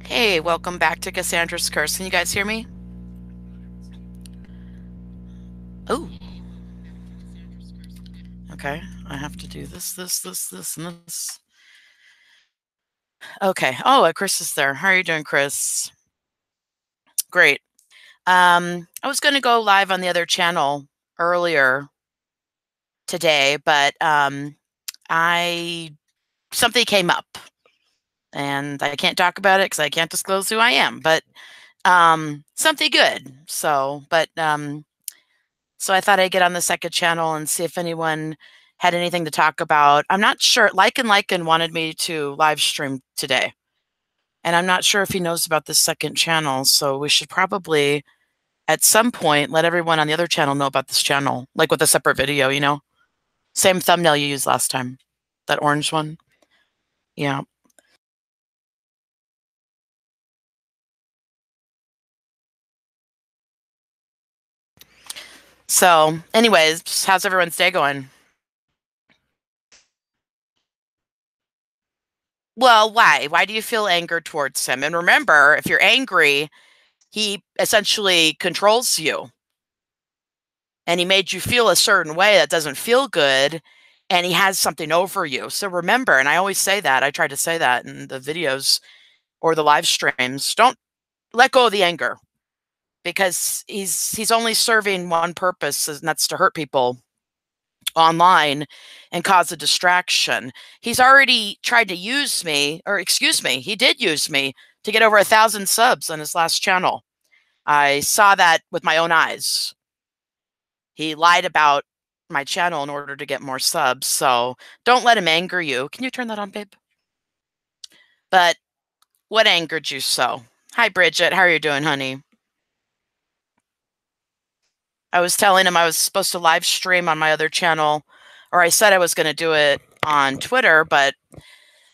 Hey, welcome back to Cassandra's Curse. Can you guys hear me? Oh, okay. I have to do this, and this. Okay. Oh, Chris is there. How are you doing, Chris? Great. I was going to go live on the other channel earlier today, but I something came up, and I can't talk about it because I can't disclose who I am. But something good. So I thought I'd get on the second channel and see if anyone had anything to talk about. I'm not sure. Lycan wanted me to live stream today, and I'm not sure if he knows about this second channel. So we should probably, at some point, let everyone on the other channel know about this channel, like with a separate video, Same thumbnail you used last time, that orange one. Yeah. So anyways, how's everyone's day going? Well, why? Why do you feel anger towards him? And remember, if you're angry, he essentially controls you. And he made you feel a certain way that doesn't feel good, and he has something over you. So remember, and I always say that, I try to say that in the videos or the live streams, don't let go of the anger, because he's only serving one purpose, and that's to hurt people online and cause a distraction. He's already tried to use me, or excuse me, he did use me to get over 1,000 subs on his last channel. I saw that with my own eyes. He lied about my channel in order to get more subs, so don't let him anger you. Can you turn that on, babe? But what angered you so? Hi, Bridget. How are you doing, honey? I was telling him I was supposed to live stream on my other channel, or I said I was going to do it on Twitter, but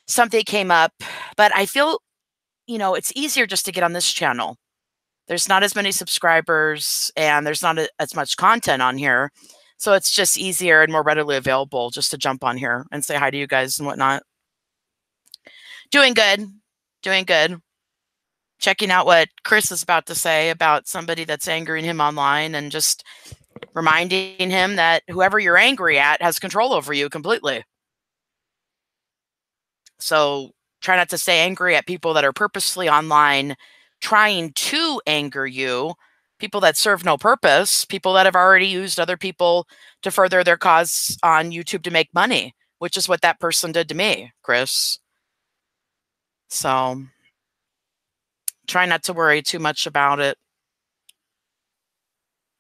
something came up. But I feel, it's easier just to get on this channel. There's not as many subscribers, and there's not as much content on here. So it's just easier and more readily available just to jump on here and say hi to you guys and whatnot. Doing good. Doing good. Checking out what Chris is about to say about somebody that's angering him online, and just reminding him that whoever you're angry at has control over you completely. So try not to stay angry at people that are purposely online trying to anger you, people that serve no purpose, people that have already used other people to further their cause on YouTube to make money, which is what that person did to me, Chris. So try not to worry too much about it.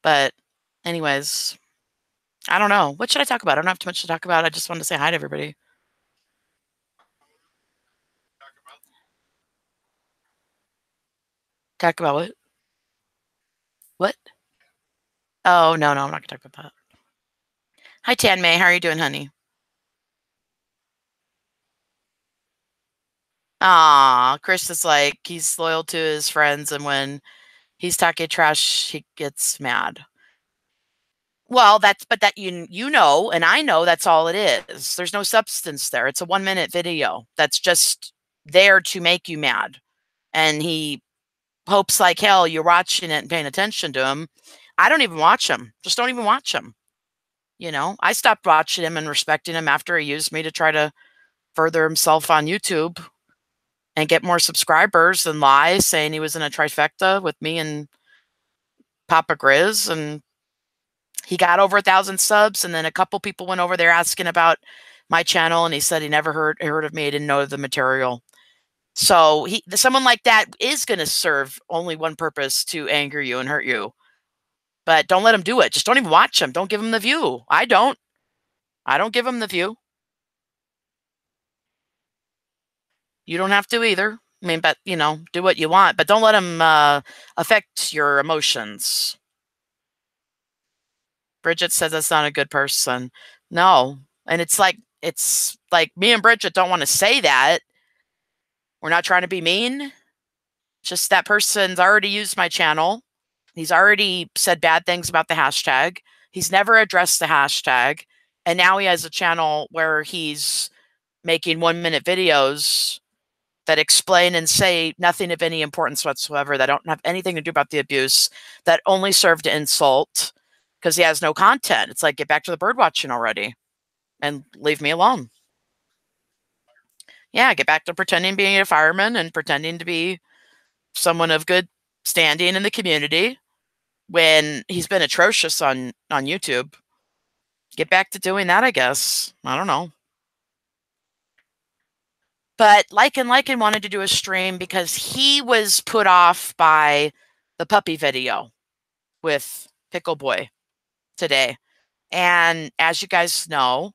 But anyways, I don't know. What should I talk about? I don't have too much to talk about. I just wanted to say hi to everybody. Talk about what? What? Oh, no, I'm not going to talk about that. Hi, Tan May. How are you doing, honey? Aw, Chris is like, he's loyal to his friends, and when he's talking trash, he gets mad. Well, but that you know, and I know that's all it is. There's no substance there. It's a 1-minute video that's just there to make you mad. And he hopes like hell you're watching it and paying attention to him. I don't even watch him. Just don't even watch him. I stopped watching him and respecting him after he used me to try to further himself on YouTube and get more subscribers, and lie, saying he was in a trifecta with me and Papa Grizz, and he got over 1,000 subs, and then a couple people went over there asking about my channel, and he said he never heard of me, he didn't know the material. So someone like that is going to serve only one purpose: to anger you and hurt you. But don't let him do it. Just don't even watch him. Don't give him the view. I don't give him the view. You don't have to either. I mean, but do what you want, but don't let him affect your emotions. Bridget says that's not a good person. No. And it's like me and Bridget don't want to say that. We're not trying to be mean. Just that person's already used my channel. He's already said bad things about the hashtag. He's never addressed the hashtag. And now he has a channel where he's making 1-minute videos that explain and say nothing of any importance whatsoever, that don't have anything to do about the abuse, that only serve to insult because he has no content. It's like, get back to the bird watching already and leave me alone. Yeah, get back to pretending being a fireman and pretending to be someone of good standing in the community when he's been atrocious on YouTube. Get back to doing that, I guess. I don't know. But Lycan wanted to do a stream because he was put off by the puppy video with Pickle Boy today. And as you guys know,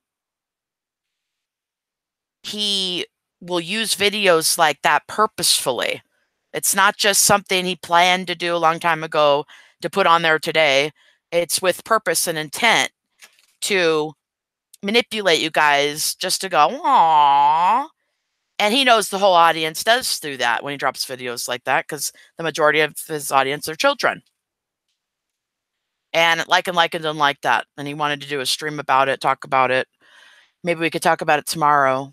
he will use videos like that purposefully. It's not just something he planned to do a long time ago to put on there today. It's with purpose and intent to manipulate you guys just to go, aww. And he knows the whole audience does do that when he drops videos like that because the majority of his audience are children. And Lycan didn't like that. And he wanted to do a stream about it, talk about it. Maybe we could talk about it tomorrow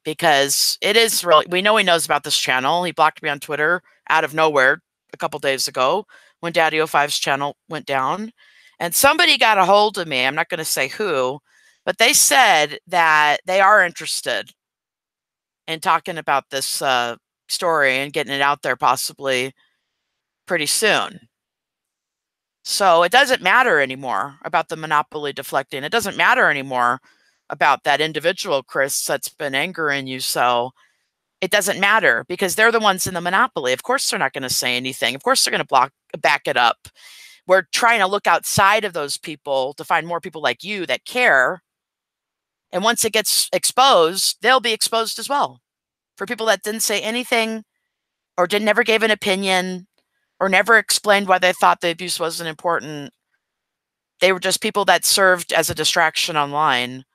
because it is really, we know he knows about this channel. He blocked me on Twitter out of nowhere a couple days ago when Daddy 05's channel went down. And somebody got a hold of me. I'm not going to say who, but they said that they are interested in talking about this story and getting it out there possibly pretty soon. So it doesn't matter anymore about the monopoly deflecting. It doesn't matter anymore about that individual, Chris, that's been angering you. So it doesn't matter because they're the ones in the monopoly. Of course, they're not going to say anything. Of course, they're going to back it up. We're trying to look outside of those people to find more people like you that care. And once it gets exposed, they'll be exposed as well. For people that didn't say anything or never gave an opinion or never explained why they thought the abuse wasn't important. They were just people that served as a distraction online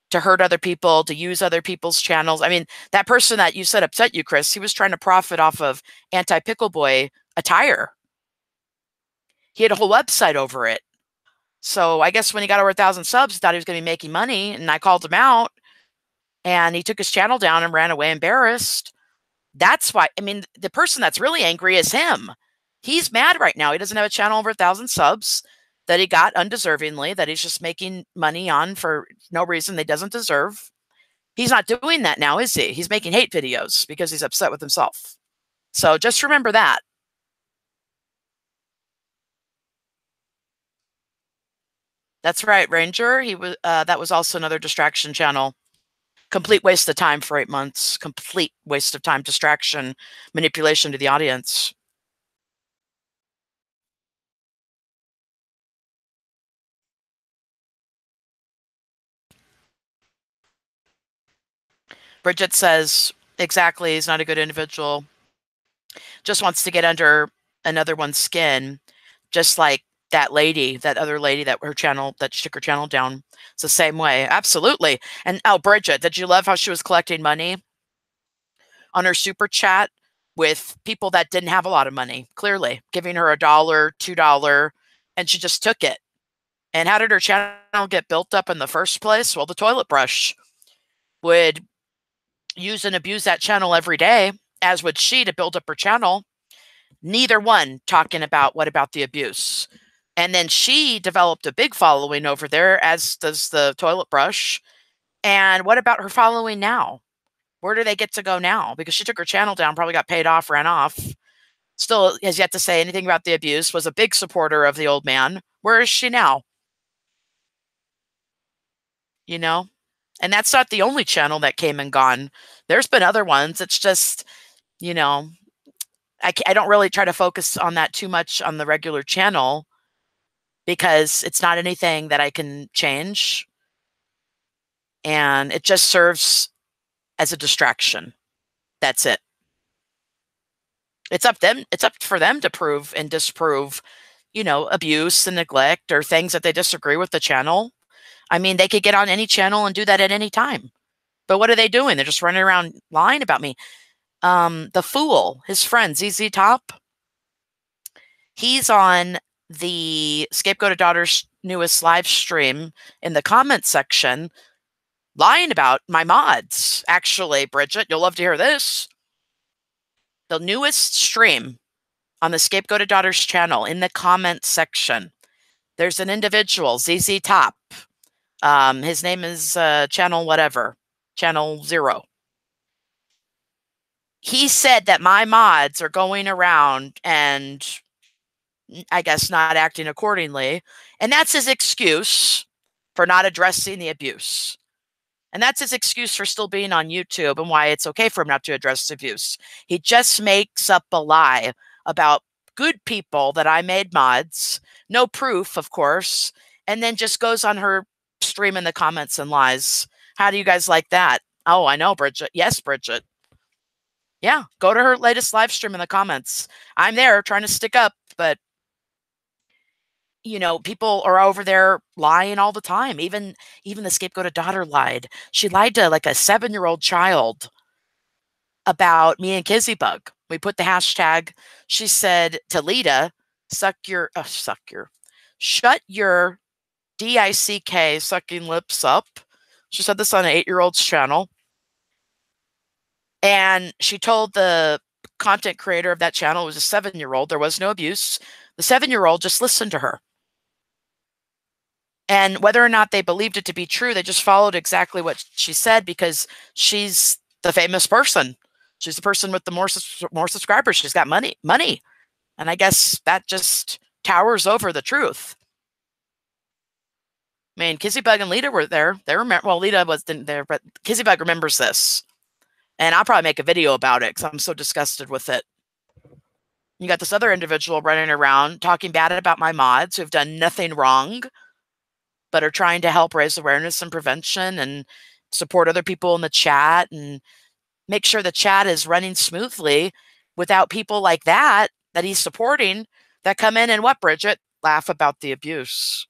to hurt other people, to use other people's channels. I mean, that person that you said upset you, Chris, he was trying to profit off of anti-Pickle Boy attire. He had a whole website over it. So I guess when he got over 1,000 subs, he thought he was going to be making money, and I called him out, and he took his channel down and ran away embarrassed. That's why, I mean, the person that's really angry is him. He's mad right now. He doesn't have a channel over 1,000 subs that he got undeservingly, that he's just making money on for no reason they doesn't deserve. He's not doing that now, is he? He's making hate videos because he's upset with himself. So just remember that. That's right, Ranger. He was that was also another distraction channel. Complete waste of time for 8 months. Complete waste of time, distraction, manipulation to the audience. Bridget says, exactly, he's not a good individual. Just wants to get under another one's skin, just like that lady, that other lady that her channel, that took her channel down. It's the same way. Absolutely. And oh, Bridget, did you love how she was collecting money on her super chat with people that didn't have a lot of money, clearly giving her $1, $2, and she just took it. And how did her channel get built up in the first place? Well, the toilet brush would use and abuse that channel every day, as would she, to build up her channel. Neither one talking about what about the abuse. And then she developed a big following over there, as does the toilet brush. And what about her following now? Where do they get to go now? Because she took her channel down, probably got paid off, ran off. Still has yet to say anything about the abuse, was a big supporter of the old man. Where is she now? You know? And that's not the only channel that came and gone. There's been other ones. It's just, you know, I don't really try to focus on that too much on the regular channel because it's not anything that I can change. And it just serves as a distraction. That's it. It's up for them to prove and disprove, you know, abuse and neglect or things that they disagree with the channel. I mean, they could get on any channel and do that at any time. But what are they doing? They're just running around lying about me. The Fool, his friend, ZZ Top, he's on the Scapegoated Daughter's newest live stream in the comment section, lying about my mods. Actually, Bridget, you'll love to hear this. The newest stream on the Scapegoated Daughters channel, in the comments section, there's an individual, ZZ Top. His name is channel whatever, channel 0. He said that my mods are going around and I guess not acting accordingly. And that's his excuse for not addressing the abuse. And that's his excuse for still being on YouTube and why it's okay for him not to address abuse. He just makes up a lie about good people that I made mods, no proof, of course, and then just goes on her stream in the comments and lies. How do you guys like that? Oh, I know, Bridget. Yes, Bridget. Yeah, go to her latest live stream in the comments. I'm there trying to stick up, but people are over there lying all the time. Even the scapegoated daughter lied. She lied to like a 7-year-old child about me and Kizzybug. We put the hashtag. She said to Lita, shut your DICK sucking lips up. She said this on an 8-year-old's channel. And she told the content creator of that channel, it was a 7-year-old, there was no abuse. The 7-year-old just listened to her. And whether or not they believed it to be true, they just followed exactly what she said because she's the famous person. She's the person with the more subscribers. She's got money. And I guess that just towers over the truth. I mean, Kizzybug and Lita were there. They remember. Well, Lita wasn't there, but Kizzybug remembers this. And I'll probably make a video about it because I'm so disgusted with it. You got this other individual running around talking bad about my mods who've done nothing wrong, but are trying to help raise awareness and prevention and support other people in the chat and make sure the chat is running smoothly without people like that he's supporting that come in and what, Bridget? Laugh about the abuse.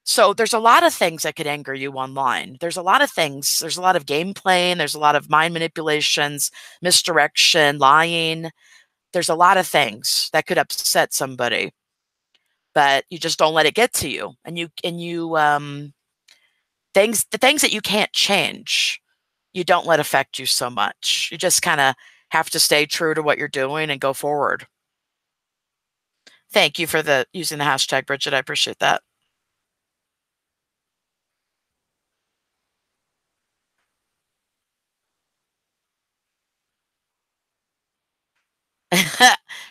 So there's a lot of things that could anger you online. There's a lot of things. There's a lot of gameplay, and there's a lot of mind manipulations, misdirection, lying. There's a lot of things that could upset somebody, but you just don't let it get to you. And the things that you can't change, you don't let affect you so much. You just kind of have to stay true to what you're doing and go forward. Thank you for using the hashtag, Bridget. I appreciate that.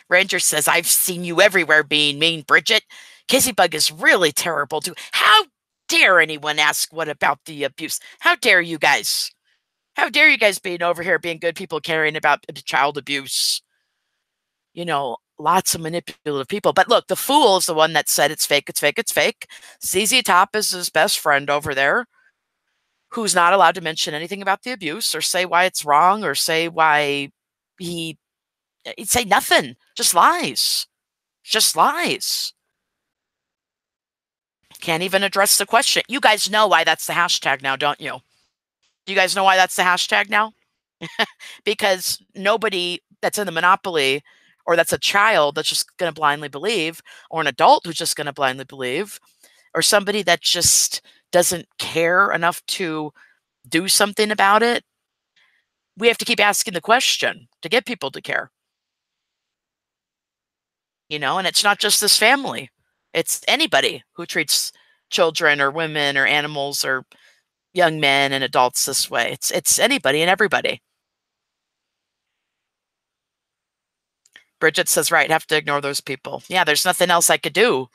Ranger says, I've seen you everywhere being mean, Bridget. Kizzybug is really terrible too. How dare anyone ask what about the abuse? How dare you guys? How dare you guys being over here being good people caring about child abuse? Lots of manipulative people. But look, the fool is the one that said it's fake, it's fake, it's fake. ZZ Top is his best friend over there who's not allowed to mention anything about the abuse or say why it's wrong or say why he'd say nothing. Just lies. Just lies. Can't even address the question. You guys know why that's the hashtag now, don't you? Do you guys know why that's the hashtag now? Because nobody that's in the monopoly or that's a child that's just going to blindly believe, or an adult who's just going to blindly believe, or somebody that just doesn't care enough to do something about it, we have to keep asking the question to get people to care. And it's not just this family. It's anybody who treats children or women or animals or young men and adults this way. It's anybody and everybody. Bridget says, right, have to ignore those people. Yeah, there's nothing else I could do.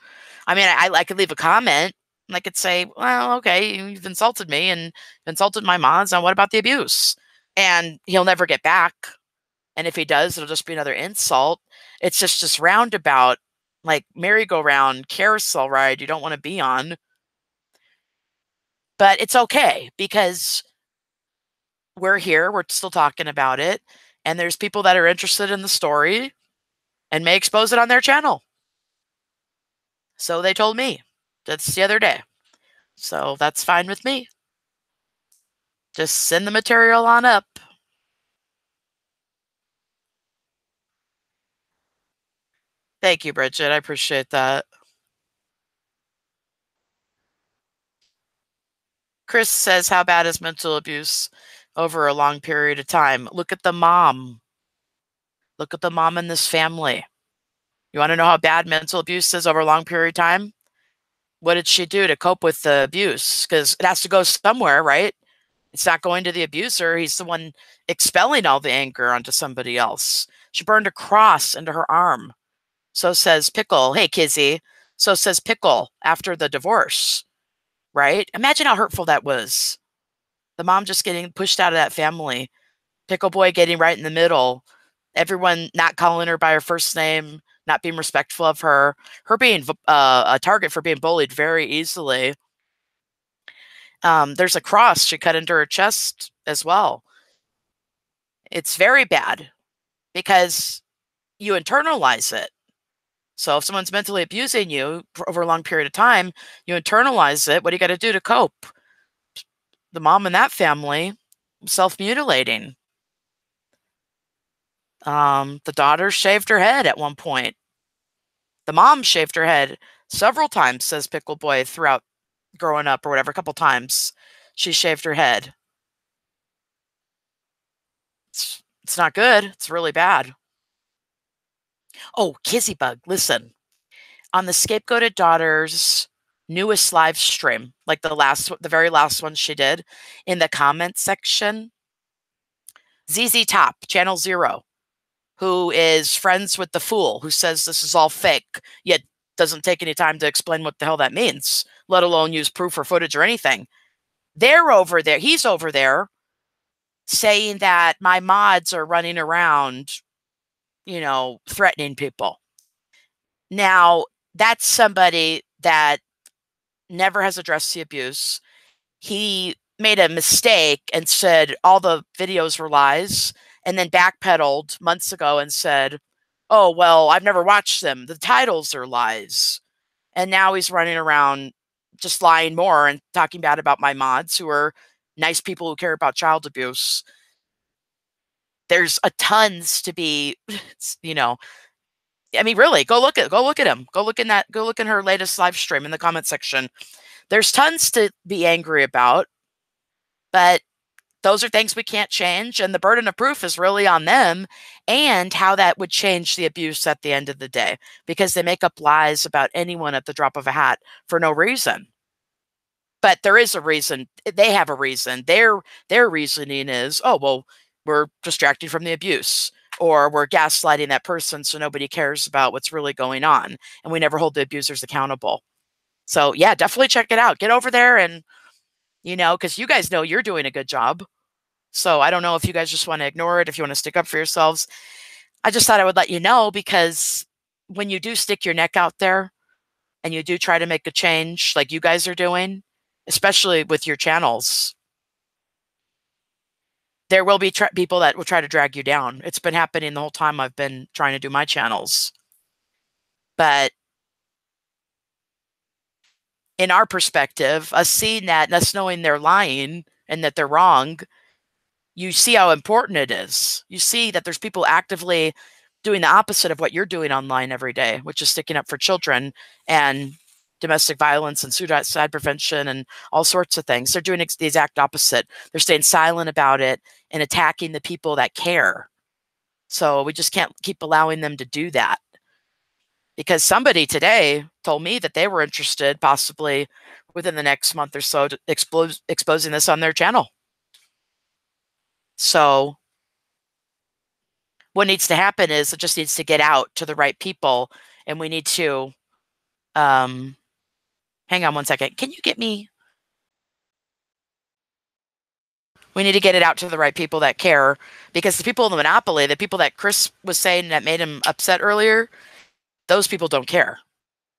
I mean, I could leave a comment and I could say, well, okay, you've insulted me and insulted my mods. Now, what about the abuse? And he'll never get back. And if he does, it'll just be another insult. It's just this roundabout, like merry-go-round carousel ride you don't want to be on. But it's okay because we're here. We're still talking about it. And there's people that are interested in the story and may expose it on their channel. So they told me. That's the other day. So that's fine with me. Just send the material on up. Thank you, Bridget. I appreciate that. Chris says, how bad is mental abuse over a long period of time? Look at the mom. Look at the mom in this family. You want to know how bad mental abuse is over a long period of time? What did she do to cope with the abuse? Because it has to go somewhere, right? It's not going to the abuser. He's the one expelling all the anger onto somebody else. She burned a cross into her arm. So says Pickle. Hey, Kizzy. So says Pickle after the divorce, right? Imagine how hurtful that was. The mom just getting pushed out of that family. Pickle Boy getting right in the middle. Everyone not calling her by her first name, not being respectful of her, her being a target for being bullied very easily. There's a cross she cut into her chest as well. It's very bad because you internalize it. So if someone's mentally abusing you for over a long period of time, you internalize it. What do you got to do to cope? The mom in that family, self-mutilating. The daughter shaved her head at one point. The mom shaved her head several times, says Pickle Boy, throughout growing up or whatever, a couple times. She shaved her head. It's not good. It's really bad. Oh, Kizzy Bug, listen. On the Scapegoated Daughter's newest live stream, like the very last one she did, in the comment section, ZZ Top, Channel Zero, who is friends with the fool who says this is all fake, yet doesn't take any time to explain what the hell that means, let alone use proof or footage or anything. They're over there. He's over there saying that my mods are running around, threatening people. Now, that's somebody that never has addressed the abuse. He made a mistake and said all the videos were lies, and then backpedaled months ago and said, oh, well, I've never watched them. The titles are lies. And now he's running around just lying more and talking bad about my mods who are nice people who care about child abuse. There's a tons to be, I mean, really, go look at him. Go look in her latest live stream in the comment section. There's tons to be angry about, but those are things we can't change. And the burden of proof is really on them and how that would change the abuse at the end of the day, because they make up lies about anyone at the drop of a hat for no reason. But there is a reason. They have a reason. Their reasoning is, oh, well, we're distracting from the abuse, or we're gaslighting that person so nobody cares about what's really going on, and we never hold the abusers accountable. So yeah, definitely check it out. Get over there and, because you guys know you're doing a good job. So I don't know if you guys just want to ignore it, if you want to stick up for yourselves. I just thought I would let you know, because when you do stick your neck out there and you do try to make a change like you guys are doing, especially with your channels, there will be people that will try to drag you down. It's been happening the whole time I've been trying to do my channels. But in our perspective, us seeing that and us knowing they're lying and that they're wrong, you see how important it is. You see that there's people actively doing the opposite of what you're doing online every day, which is sticking up for children and domestic violence and suicide prevention and all sorts of things. They're doing the exact opposite. They're staying silent about it and attacking the people that care. So we just can't keep allowing them to do that. Because somebody today told me that they were interested, possibly within the next month or so, to exposing this on their channel. So what needs to happen is it just needs to get out to the right people, and we need to hang on one second. Can you get me? We need to get it out to the right people that care, because the people in the monopoly, the people that Chris was saying that made him upset earlier, those people don't care.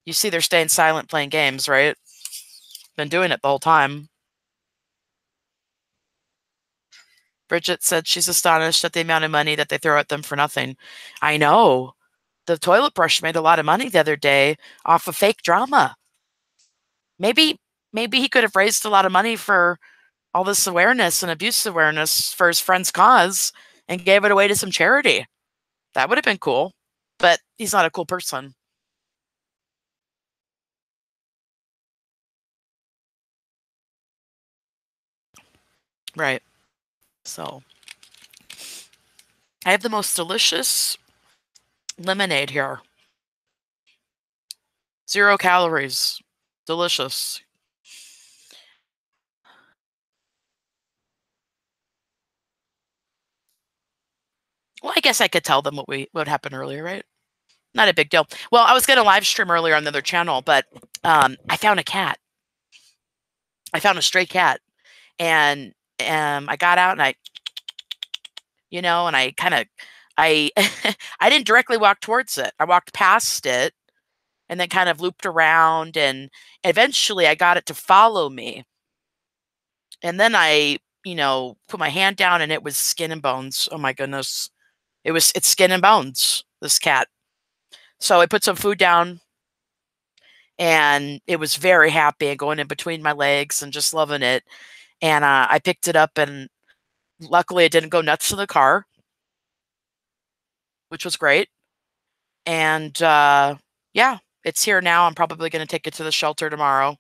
You see, they're staying silent playing games, right? Been doing it the whole time. Bridget said she's astonished at the amount of money that they throw at them for nothing. I know. The toilet brush made a lot of money the other day off of fake drama. Maybe he could have raised a lot of money for all this awareness and abuse awareness for his friend's cause and gave it away to some charity. That would have been cool. But he's not a cool person. Right. So I have the most delicious lemonade here. 0 calories. Delicious. Well, I guess I could tell them what happened earlier, right? Not a big deal. Well, I was gonna live stream earlier on the other channel, but I found a cat. I found a stray cat, and I got out and and I kind of I I didn't directly walk towards it. I walked past it and then kind of looped around, and eventually I got it to follow me. And then I put my hand down and it was skin and bones. Oh my goodness. It's skin and bones, this cat. So I put some food down and it was very happy and going in between my legs and just loving it. And I picked it up and luckily it didn't go nuts to the car, which was great. And yeah, it's here now. I'm probably going to take it to the shelter tomorrow.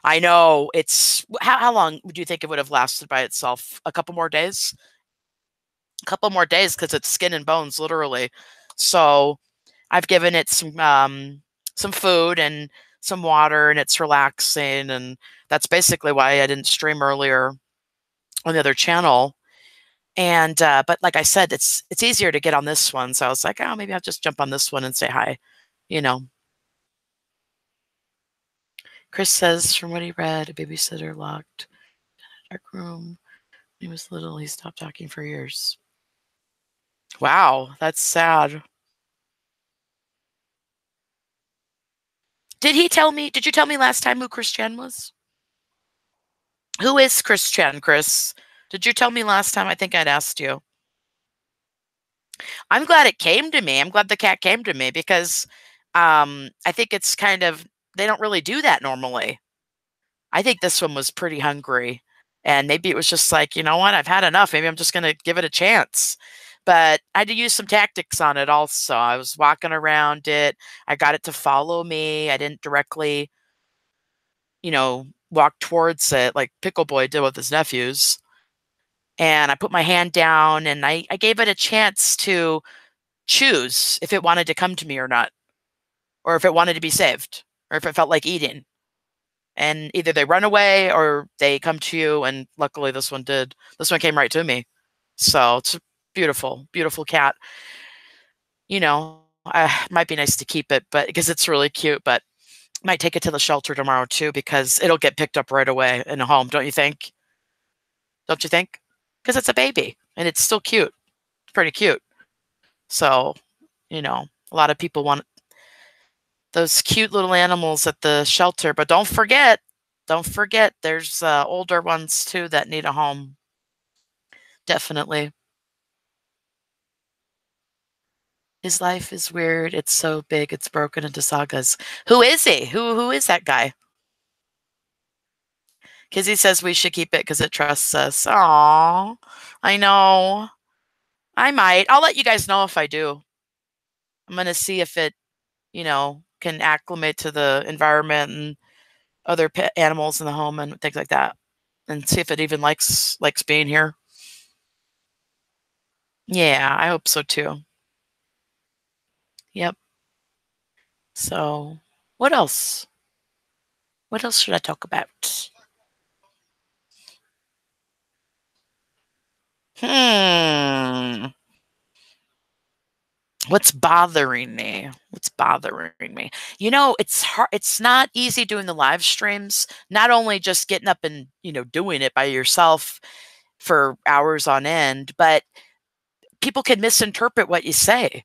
I know it's how long do you think it would have lasted by itself? A couple more days? A couple more days because it's skin and bones, literally. So I've given it some food and some water, and it's relaxing, and that's basically why I didn't stream earlier on the other channel. And but like I said, it's easier to get on this one, so I was like, oh, maybe I'll just jump on this one and say hi. You know, Chris says from what he read, a babysitter locked dark room. When he was little, he stopped talking for years. Wow, that's sad. Did you tell me last time who Chris Chan was? Who is Chris Chan, Chris? Did you tell me last time? I think I'd asked you. I'm glad it came to me. I'm glad the cat came to me because I think it's kind of they don't really do that normally. I think this one was pretty hungry. And maybe it was just like, you know what, I've had enough. Maybe I'm just gonna give it a chance. But I had to use some tactics on it also. I was walking around it. I got it to follow me. I didn't directly, walk towards it like Pickle Boy did with his nephews. And I put my hand down and I gave it a chance to choose if it wanted to come to me or not, or if it wanted to be saved, or if it felt like eating. And either they run away or they come to you. And luckily, this one did. This one came right to me. So it's a beautiful, beautiful cat. Might be nice to keep it, but because it's really cute, but might take it to the shelter tomorrow too because it'll get picked up right away in a home, don't you think? Don't you think? Because it's a baby and it's still cute. It's pretty cute. So, a lot of people want those cute little animals at the shelter, but don't forget, there's older ones too that need a home. Definitely. His life is weird. It's so big. It's broken into sagas. Who is he? Who is that guy? Kizzy says we should keep it because it trusts us. Aw, I know. I might. I'll let you guys know if I do. I'm gonna see if it, can acclimate to the environment and other pet animals in the home and things like that, and see if it even likes being here. Yeah, I hope so too. Yep. So, what else? What else should I talk about? Hmm. What's bothering me? What's bothering me? It's hard. It's not easy doing the live streams. Not only just getting up and, doing it by yourself for hours on end, but people can misinterpret what you say,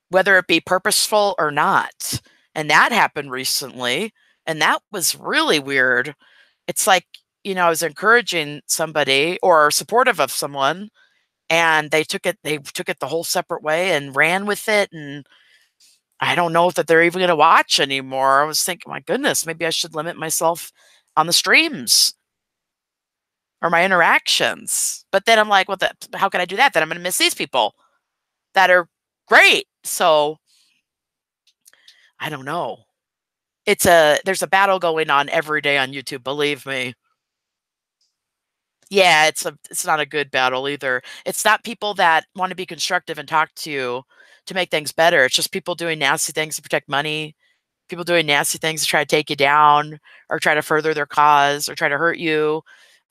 whether it be purposeful or not. And that happened recently. And that was really weird. It's like, I was encouraging somebody or supportive of someone and they took it the whole separate way and ran with it. And I don't know if that they're even going to watch anymore. I was thinking, my goodness, maybe I should limit myself on the streams or my interactions. But then I'm like, well, how can I do that? Then I'm going to miss these people that are great. So I don't know. There's a battle going on every day on YouTube. Believe me. Yeah, it's not a good battle either. It's not people that wanna be constructive and talk to you to make things better. It's just people doing nasty things to protect money, people doing nasty things to try to take you down or try to further their cause or try to hurt you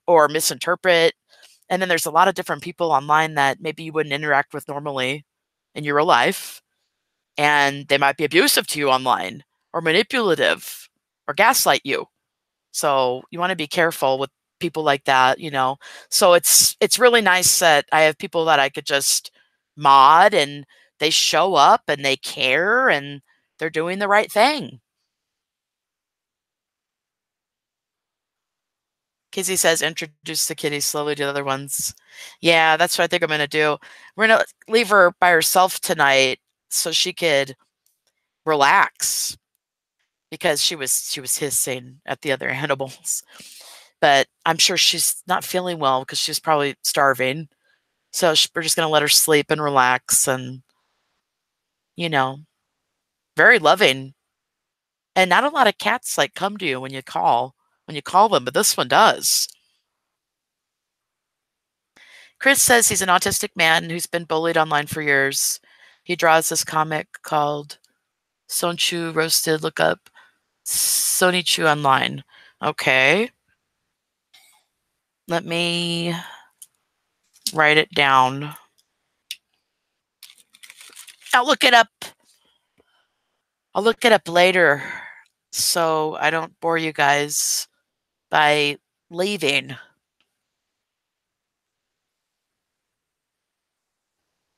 or misinterpret. And then there's a lot of different people online that maybe you wouldn't interact with normally in your real life, and they might be abusive to you online or manipulative or gaslight you. So you want to be careful with people like that, you know. So it's really nice that I have people that I could just mod and they show up and they care and they're doing the right thing. Kizzy says introduce the kitty slowly to the other ones. Yeah, that's what I think I'm gonna do. We're gonna leave her by herself tonight so she could relax because she was hissing at the other animals. But I'm sure she's not feeling well because she's probably starving. So we're just gonna let her sleep and relax and, you know, very loving. And not a lot of cats like come to you when you call them, but this one does. Chris says he's an autistic man who's been bullied online for years. He draws this comic called Sonchu Roasted. Look up Sonichu online. Okay. Let me write it down. I'll look it up. I'll look it up later so I don't bore you guys by leaving.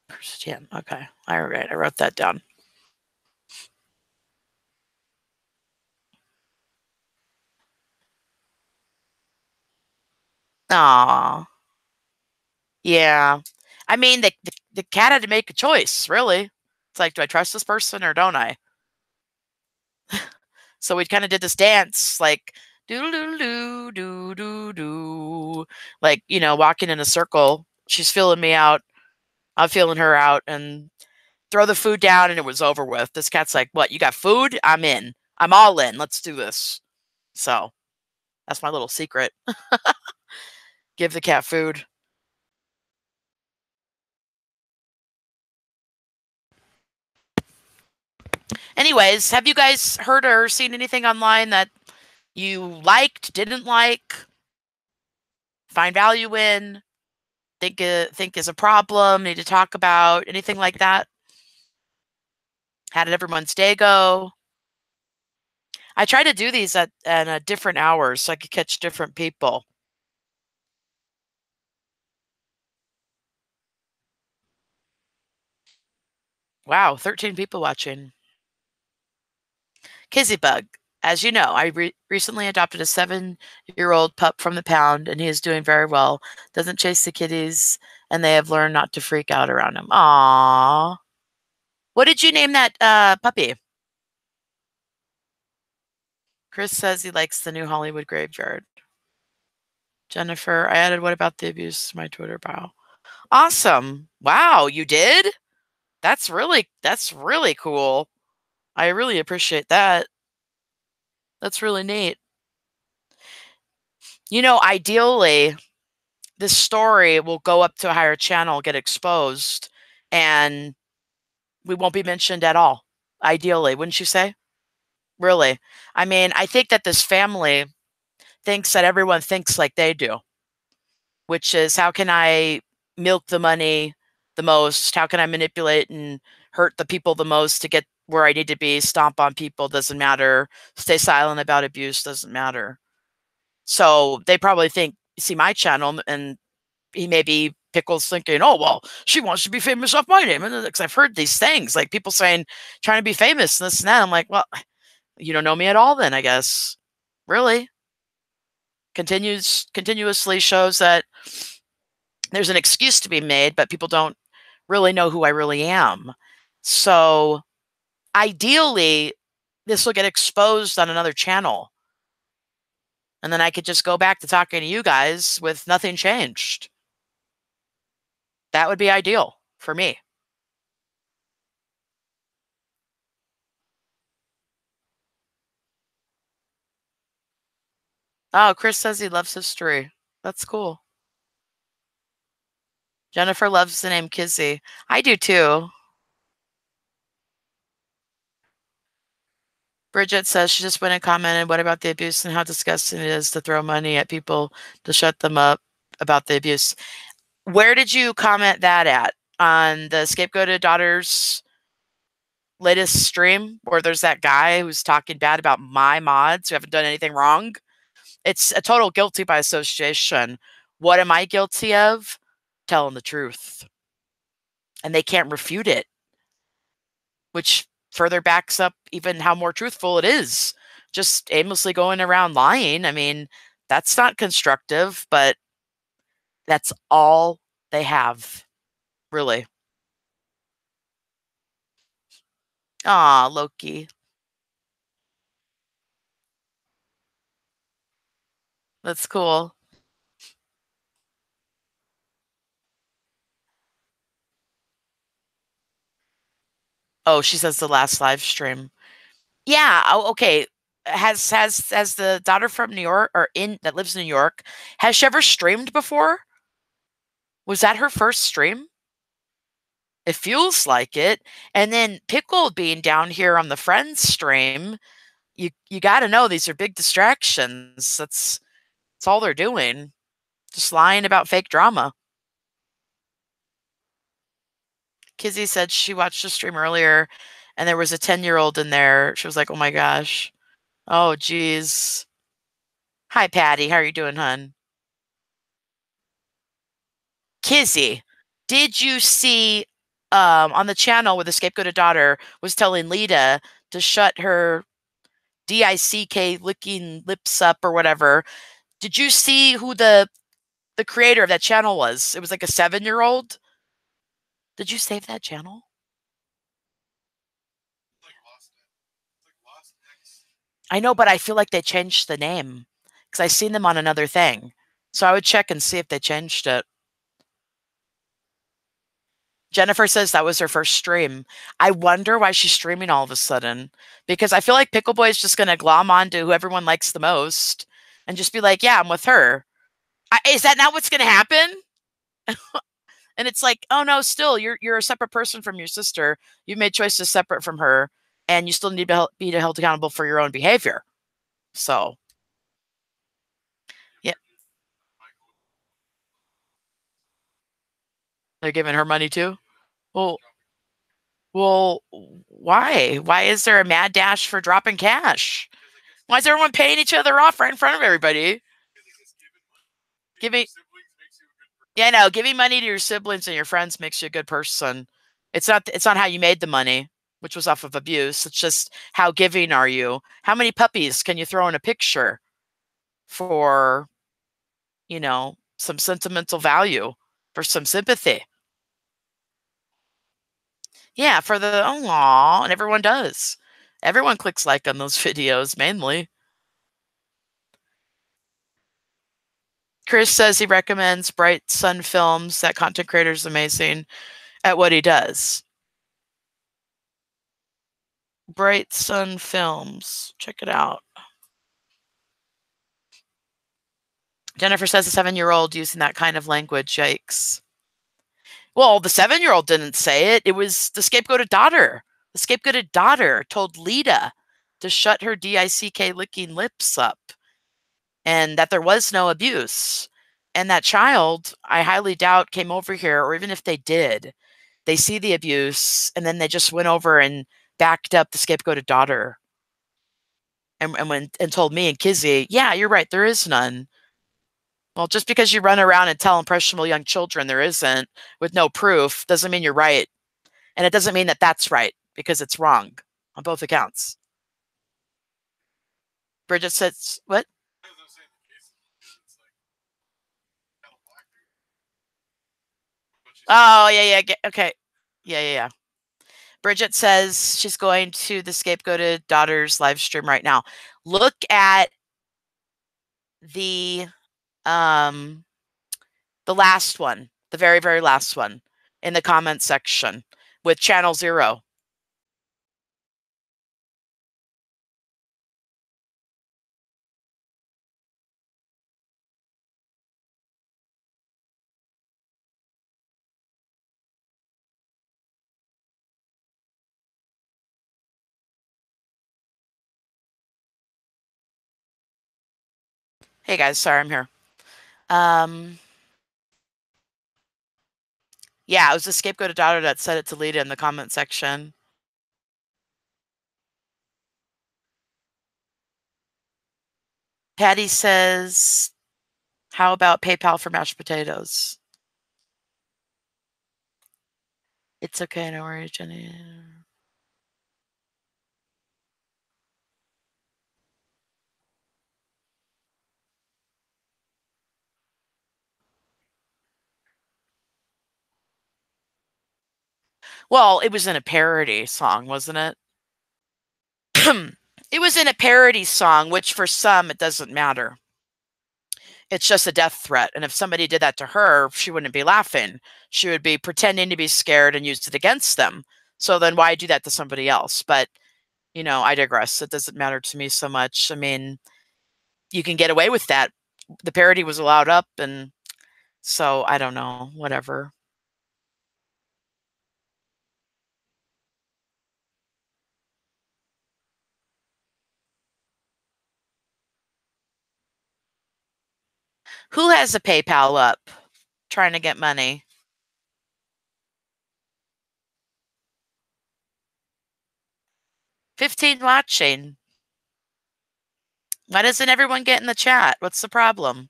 Christian. Okay. All right. I wrote that down. Aw. Yeah. I mean, the cat had to make a choice, really. It's like, do I trust this person or don't I? So we kind of did this dance, like doo doo doo doo doo doo, like walking in a circle. She's feeling me out, I'm feeling her out, and throw the food down, and it was over with. This cat's like, "What? You got food? I'm in. I'm all in. Let's do this." So that's my little secret. Give the cat food. Anyways, have you guys heard or seen anything online that you liked, didn't like, find value in, think is a problem, need to talk about, anything like that? How did everyone's day go? I try to do these at different hours so I could catch different people. Wow, 13 people watching. Kizzybug. As you know, I recently adopted a 7-year-old pup from the pound, and he is doing very well. Doesn't chase the kitties, and they have learned not to freak out around him. Aww. What did you name that puppy? Chris says he likes the new Hollywood graveyard. Jennifer, I added what about the abuse to my Twitter bio. Awesome. Wow, you did? That's really cool. I really appreciate that. That's really neat. Ideally, this story will go up to a higher channel, get exposed, and we won't be mentioned at all. Ideally, wouldn't you say? Really? I mean, I think that this family thinks that everyone thinks like they do, which is how can I milk the money the most? How can I manipulate and hurt the people the most to get where I need to be? Stomp on people doesn't matter. Stay silent about abuse doesn't matter. So they probably see my channel, and he may be Pickles thinking, oh, well, she wants to be famous off my name. And because I've heard these things, like people saying, trying to be famous and this and that. I'm like, well, you don't know me at all then, I guess. Really? Continuously shows that there's an excuse to be made, but people don't really know who I really am. So ideally, this will get exposed on another channel. And then I could just go back to talking to you guys with nothing changed. That would be ideal for me. Oh, Chris says he loves history. That's cool. Jennifer loves the name Kizzy. I do too. Bridget says she just went and commented, what about the abuse and how disgusting it is to throw money at people to shut them up about the abuse. Where did you comment that at? On the Scapegoated Daughters latest stream where there's that guy who's talking bad about my mods who haven't done anything wrong? It's a total guilty by association. What am I guilty of? Telling the truth. And they can't refute it, which further backs up even how more truthful it is. Just aimlessly going around lying. I mean, that's not constructive, but that's all they have, really. Aw, Loki. That's cool. Oh, she says the last live stream. Yeah. Oh, okay. Has the daughter from New York or in that lives in New York, has she ever streamed before? Was that her first stream? It feels like it. And then Pickle being down here on the Friends stream, you got to know these are big distractions. That's all they're doing. Just lying about fake drama. Kizzy said she watched the stream earlier and there was a 10-year-old in there. She was like, "Oh my gosh. Oh geez." Hi Patty, how are you doing, hun? Kizzy, did you see on the channel where the scapegoated daughter was telling Lita to shut her DICK licking lips up or whatever? Did you see who the creator of that channel was? It was like a 7-year-old. Did you save that channel? I know, but I feel like they changed the name because I seen them on another thing. So I would check and see if they changed it. Jennifer says that was her first stream. I wonder why she's streaming all of a sudden. Because I feel like Pickle Boy is just going to glom on to who everyone likes the most and just be like, yeah, I'm with her. Is that not what's going to happen? And it's like, oh no, still, you're a separate person from your sister. You've made choices separate from her, and you still need to be held accountable for your own behavior. So, yeah, they're giving her money too. Well, well, why? Why is there a mad dash for dropping cash? Why is everyone paying each other off right in front of everybody? Giving, yeah, no, giving money to your siblings and your friends makes you a good person. It's not how you made the money, which was off of abuse. It's just how giving are you? How many puppies can you throw in a picture for, some sentimental value, for some sympathy? Yeah, for the oh aw, and everyone does. Everyone clicks like on those videos mainly. Chris says he recommends Bright Sun Films. That content creator is amazing at what he does. Bright Sun Films. Check it out. Jennifer says a 7-year-old using that kind of language. Yikes. Well, the 7-year-old didn't say it. It was the scapegoated daughter. The scapegoated daughter told Lita to shut her DICK licking lips up and that there was no abuse. And that child, I highly doubt, came over here, or even if they did, they see the abuse and then they just went over and backed up the scapegoated daughter and told me and Kizzy, yeah, you're right, there is none. Well, just because you run around and tell impressionable young children there isn't with no proof doesn't mean you're right. And it doesn't mean that that's right because it's wrong on both accounts. Bridget says, what? Oh, yeah, yeah. Okay. Yeah, yeah, yeah. Bridget says she's going to the scapegoated daughter's live stream right now. Look at the um the last one, the very, very last one in the comment section with channel 0. Hey guys, sorry I'm here. Um, yeah, it was the scapegoat daughter that said it to Lita in the comment section. Patty says, "How about PayPal for mashed potatoes?" It's okay, no worries, Jenny. Well, it was in a parody song, wasn't it? It was in a parody song, which for some, it doesn't matter. It's just a death threat. And if somebody did that to her, she wouldn't be laughing. She would be pretending to be scared and used it against them. So then why do that to somebody else? But, I digress. It doesn't matter to me so much. I mean, you can get away with that. The parody was allowed up. And so I don't know, whatever. Who has a PayPal up trying to get money? 15 watching. Why doesn't everyone get in the chat? What's the problem?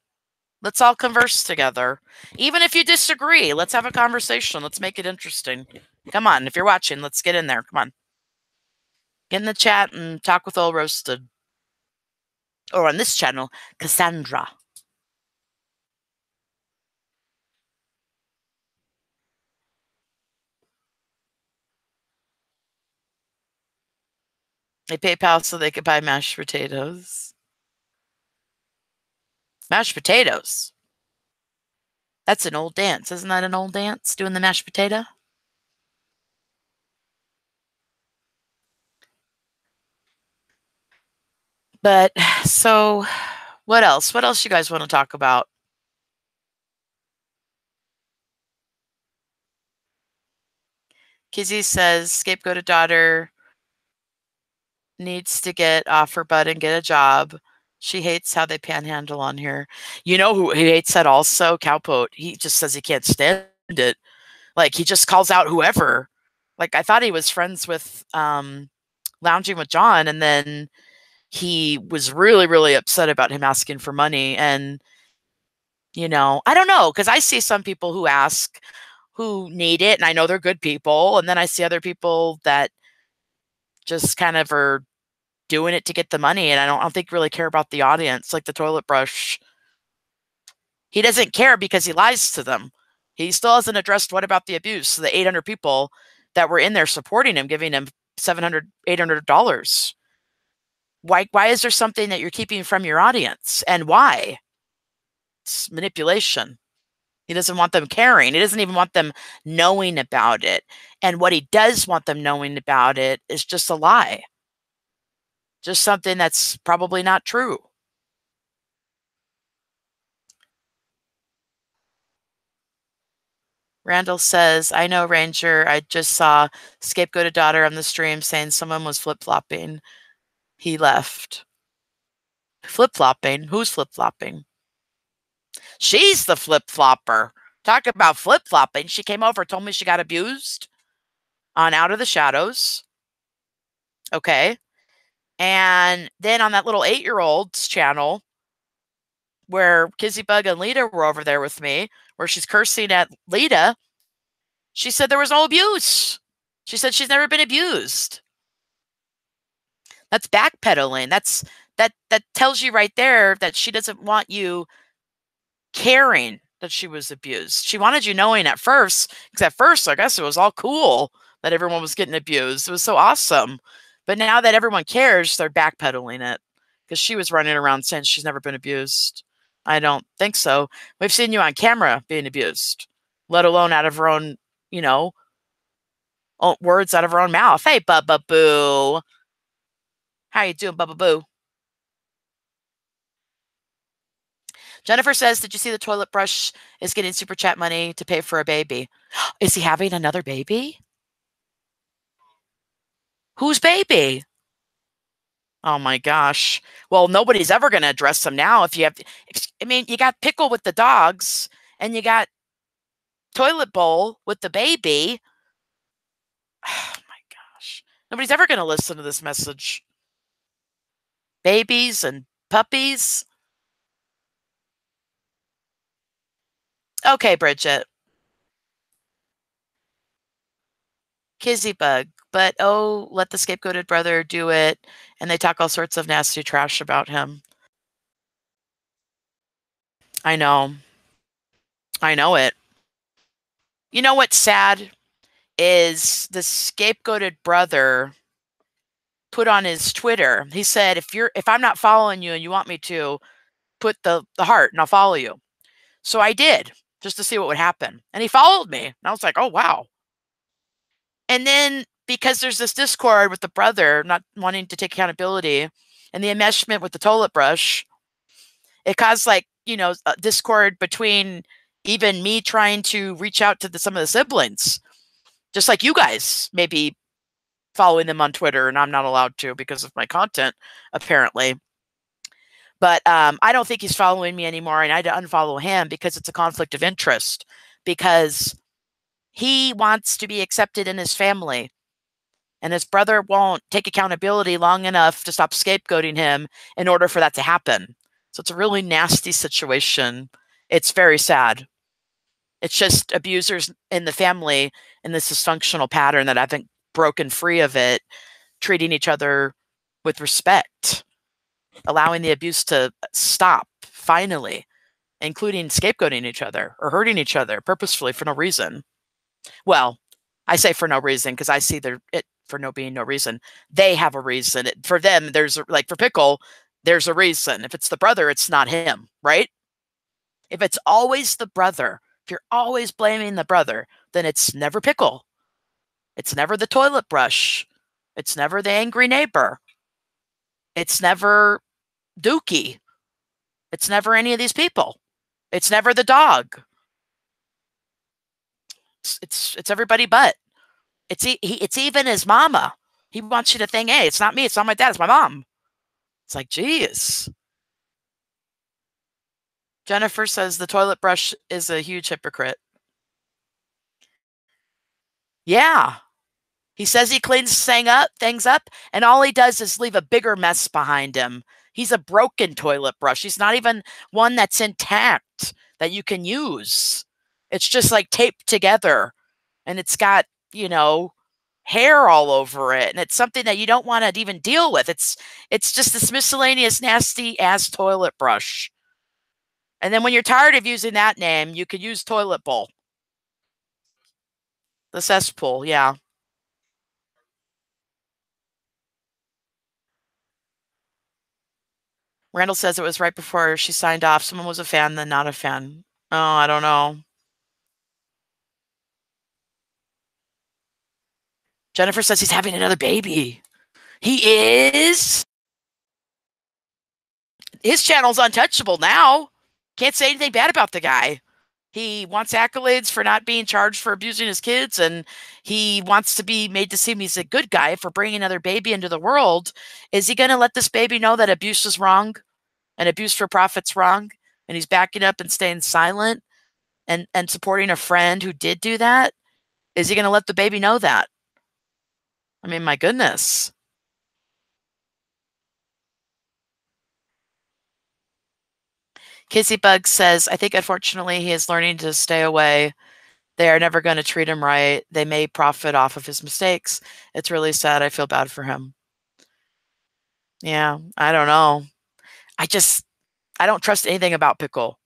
Let's all converse together. Even if you disagree, let's have a conversation. Let's make it interesting. Come on, if you're watching, let's get in there. Come on. Get in the chat and talk with Old Roasted. Or on this channel, Cassandra. They PayPal so they could buy mashed potatoes. Mashed potatoes. That's an old dance. Isn't that an old dance, doing the mashed potato? But, so, what else? What else you guys want to talk about? Kizzy says, scapegoated daughter needs to get off her butt and get a job. She hates how they panhandle on here. You know who hates that also? Cowpote. He just says he can't stand it. Like, he just calls out whoever. Like, I thought he was friends with Lounging with John, and then he was really, really upset about him asking for money. And, I don't know, because I see some people who ask who need it, and I know they're good people. And then I see other people that just kind of are doing it to get the money, and I don't think really care about the audience, like the toilet brush. He doesn't care because he lies to them. He still hasn't addressed what about the abuse, so the 800 people that were in there supporting him, giving him $700, $800. Why is there something that you're keeping from your audience, and why? It's manipulation. He doesn't want them caring. He doesn't even want them knowing about it. And what he does want them knowing about it is just a lie. Just something that's probably not true. Randall says, I know, Ranger. I just saw scapegoated daughter on the stream saying someone was flip-flopping. He left. Flip-flopping? Who's flip-flopping? She's the flip-flopper. Talk about flip-flopping. She came over, told me she got abused on Out of the Shadows. Okay. And then on that little 8-year-old's channel, where Kizzy Bug and Lita were over there with me, where she's cursing at Lita, she said there was no abuse. She said she's never been abused. That's backpedaling. That tells you right there that she doesn't want you caring that she was abused. She wanted you knowing at first, because at first, I guess it was all cool that everyone was getting abused. It was so awesome. But now that everyone cares, they're backpedaling it, because she was running around saying she's never been abused. I don't think so. We've seen you on camera being abused, let alone out of her own, words out of her own mouth. Hey, Bubba Boo. How you doing, Bubba Boo? Jennifer says, did you see the toilet brush is getting super chat money to pay for a baby? Is he having another baby? Whose baby? Oh my gosh. Well, nobody's ever going to address them now. If you have, I mean, you got Pickle with the dogs, and you got Toilet Bowl with the baby. Oh my gosh. Nobody's ever going to listen to this message. Babies and puppies. Okay, Bridget. Kizzy bug. But oh, let the scapegoated brother do it. And they talk all sorts of nasty trash about him. I know. I know it. You know what's sad is the scapegoated brother put on his Twitter. He said, if I'm not following you and you want me to, put the heart and I'll follow you. So I did, just to see what would happen. And he followed me. And I was like, oh wow. And then because there's this discord with the brother not wanting to take accountability and the enmeshment with the toilet brush, it caused a discord between even me trying to reach out to some of the siblings, just like you guys maybe following them on Twitter, and I'm not allowed to because of my content, apparently. But I don't think he's following me anymore, and I had to unfollow him because it's a conflict of interest, because he wants to be accepted in his family, and his brother won't take accountability long enough to stop scapegoating him in order for that to happen. So it's a really nasty situation. It's very sad. It's just abusers in the family in this dysfunctional pattern that haven't broken free of it, treating each other with respect, allowing the abuse to stop finally, including scapegoating each other or hurting each other purposefully for no reason. Well, I say for no reason because I see it for no reason. They have a reason. For them, there's like for Pickle, there's a reason. If it's the brother, it's not him, right? If it's always the brother, if you're always blaming the brother, then it's never Pickle. It's never the toilet brush. It's never the angry neighbor. It's never Dookie. It's never any of these people. It's never the dog. It's everybody but. It's even his mama. He wants you to think, hey, it's not me. It's not my dad. It's my mom. It's like, geez. Jennifer says the toilet brush is a huge hypocrite. Yeah. He says he cleans things up, and all he does is leave a bigger mess behind him. He's a broken toilet brush. He's not even one that's intact that you can use. It's just like taped together, and it's got, hair all over it, and it's something that you don't want to even deal with. It's just this miscellaneous nasty ass toilet brush. And then when you're tired of using that name, you could use toilet bowl. The cesspool, yeah. Randall says it was right before she signed off. Someone was a fan, then not a fan. Oh, I don't know. Jennifer says he's having another baby. He is? His channel's untouchable now. Can't say anything bad about the guy. He wants accolades for not being charged for abusing his kids, and he wants to be made to seem he's a good guy for bringing another baby into the world. Is he going to let this baby know that abuse is wrong and abuse for profit's wrong? And he's backing up and staying silent and supporting a friend who did do that? Is he going to let the baby know that? I mean, my goodness. Kissy Bug says, I think unfortunately he is learning to stay away. They are never going to treat him right. They may profit off of his mistakes. It's really sad. I feel bad for him. Yeah, I don't know. I don't trust anything about Pickle.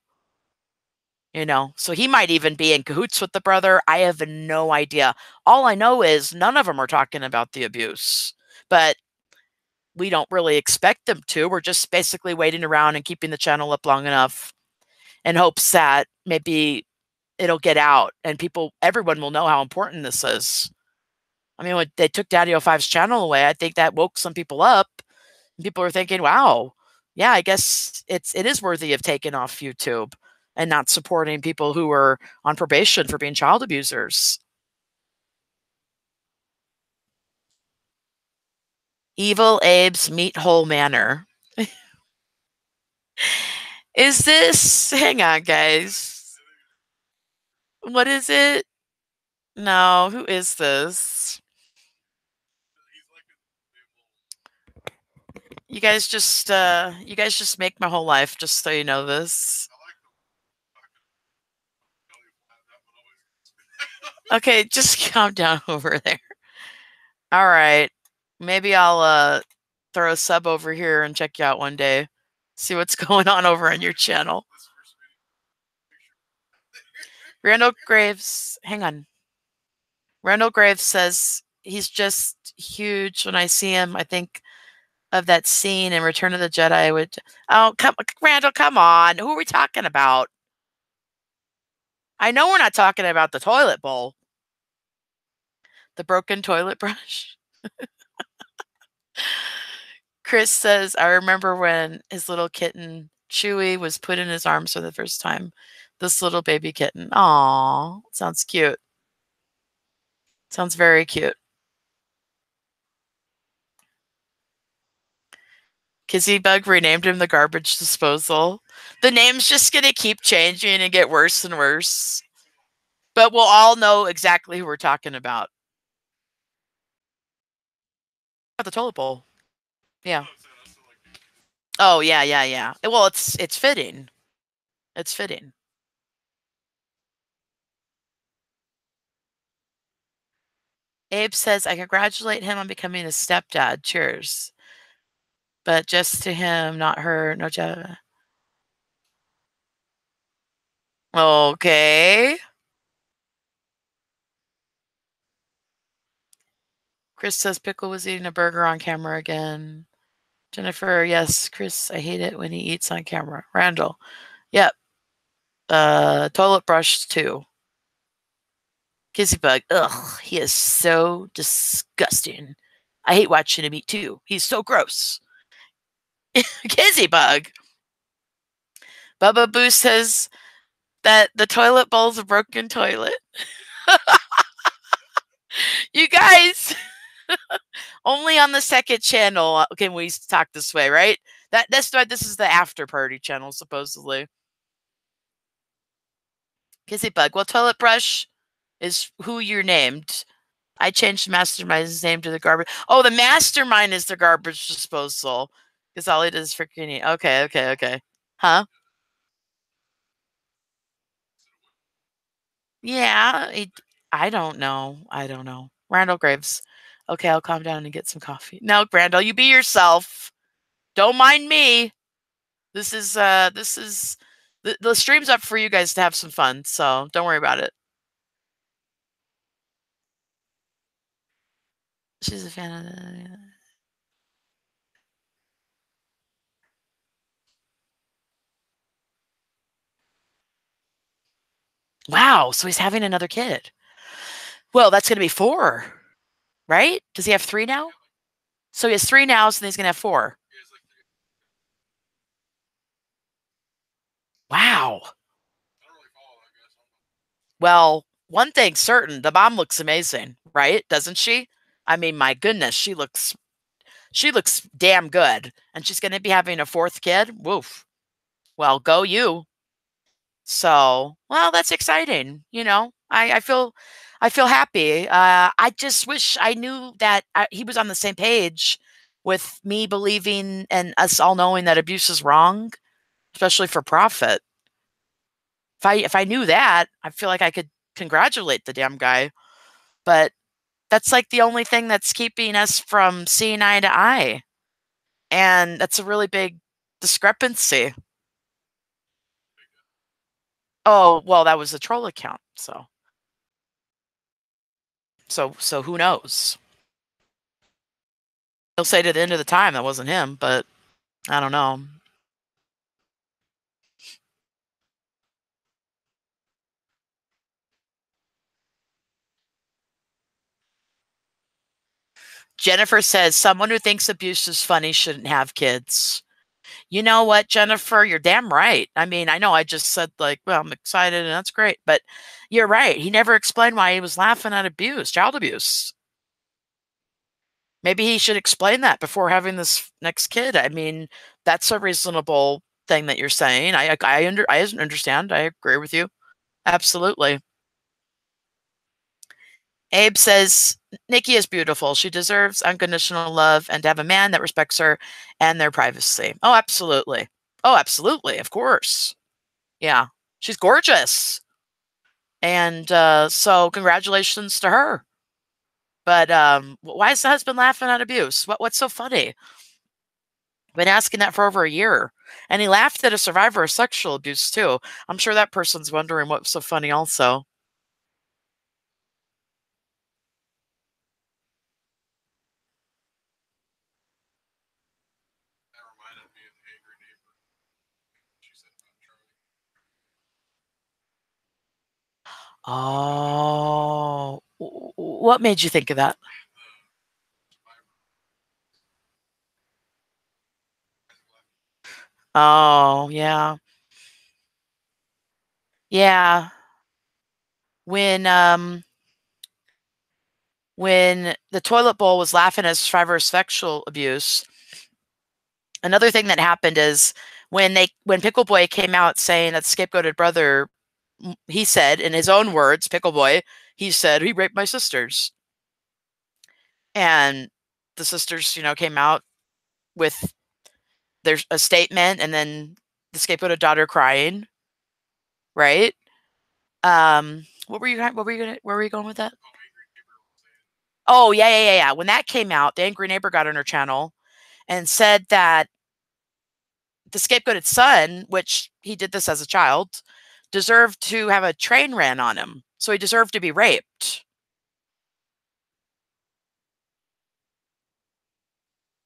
So he might even be in cahoots with the brother. I have no idea. All I know is none of them are talking about the abuse, but we don't really expect them to. We're just basically waiting around and keeping the channel up long enough in hopes that maybe it'll get out and everyone will know how important this is. I mean, when they took Daddy O5's channel away, I think that woke some people up. And people are thinking, wow, yeah, I guess it is worthy of taking off YouTube and not supporting people who are on probation for being child abusers. Evil Abe's Meat Hole Manor. Is this? Hang on, guys. What is it? No, who is this? You guys just make my whole life, just so you know this. Okay, just calm down over there. All right. Maybe I'll throw a sub over here and check you out one day. See what's going on over on your channel. Randall Graves, hang on. Randall Graves says he's just huge. When I see him, I think of that scene in Return of the Jedi. Randall, come on. Who are we talking about? I know we're not talking about the toilet bowl. The broken toilet brush. Chris says, I remember when his little kitten, Chewy, was put in his arms for the first time. This little baby kitten. Aww. Sounds cute. Sounds very cute. Kizzy Bug renamed him the garbage disposal. The name's just going to keep changing and get worse and worse. But we'll all know exactly who we're talking about. The toilet bowl. Yeah. Oh, yeah. Well, it's fitting. It's fitting. Abe says, I congratulate him on becoming a stepdad. Cheers. But just to him, not her. No job. Okay. Chris says Pickle was eating a burger on camera again. Jennifer, yes, Chris, I hate it when he eats on camera. Randall, yep. Toilet brush too. Kissy Bug, ugh, he is so disgusting. I hate watching him eat too. He's so gross. Kissy Bug. Bubba Boo says that the toilet bowl's a broken toilet. You guys, only on the second channel can we talk this way, right? That's why this is the after party channel, supposedly. Kissy Bug. Well, toilet brush is who you're named. I changed Mastermind's name to the garbage. Oh, the Mastermind is the garbage disposal. Because all he does is freaking eat. Okay. Huh? Yeah. I don't know. Randall Graves. Okay, I'll calm down and get some coffee. No, Randall, you be yourself. Don't mind me. This is the stream's up for you guys to have some fun, so don't worry about it. She's a fan of the Wow, so he's having another kid. Well, that's going to be 4, right? Does he have 3 now? So he has 3 now, so he's going to have 4. Wow. Well, one thing's certain, the mom looks amazing, right? Doesn't she? I mean, my goodness, she looks damn good. And she's going to be having a 4th kid. Woof. Well, go you. So, well, that's exciting. You know, I feel happy. I just wish I knew that he was on the same page with me believing and us all knowing that abuse is wrong, especially for profit. If I knew that, I feel like I could congratulate the damn guy. But that's like the only thing that's keeping us from seeing eye to eye. And that's a really big discrepancy. Oh, well, that was a troll account, so who knows? He'll say to the end of the time that wasn't him, but I don't know. Jennifer says someone who thinks abuse is funny shouldn't have kids. You know what, Jennifer? You're damn right. I mean, I know I just said, like, well, I'm excited and that's great, but you're right. He never explained why he was laughing at abuse, child abuse. Maybe he should explain that before having this next kid. I mean, that's a reasonable thing that you're saying. I understand. I agree with you. Absolutely. Abe says Nikki is beautiful. She deserves unconditional love and to have a man that respects her and their privacy. Oh, absolutely. Oh, absolutely. Of course. Yeah. She's gorgeous. And so congratulations to her. But why is the husband laughing at abuse? What's so funny? Been asking that for over a year. And he laughed at a survivor of sexual abuse too. I'm sure that person's wondering what's so funny also. Oh, what made you think of that? Oh, yeah. Yeah. When when the toilet bowl was laughing at survivor of sexual abuse, another thing that happened is when Pickle Boy came out saying that scapegoated brother, he said in his own words, Pickle Boy, he said he raped my sisters. And the sisters, came out with there's a statement and then the scapegoated daughter crying, right? Where were you going with that? Oh, yeah, yeah, yeah, yeah. When that came out, the angry neighbor got on her channel and said that the scapegoated son, which he did this as a child, deserved to have a train ran on him. So he deserved to be raped.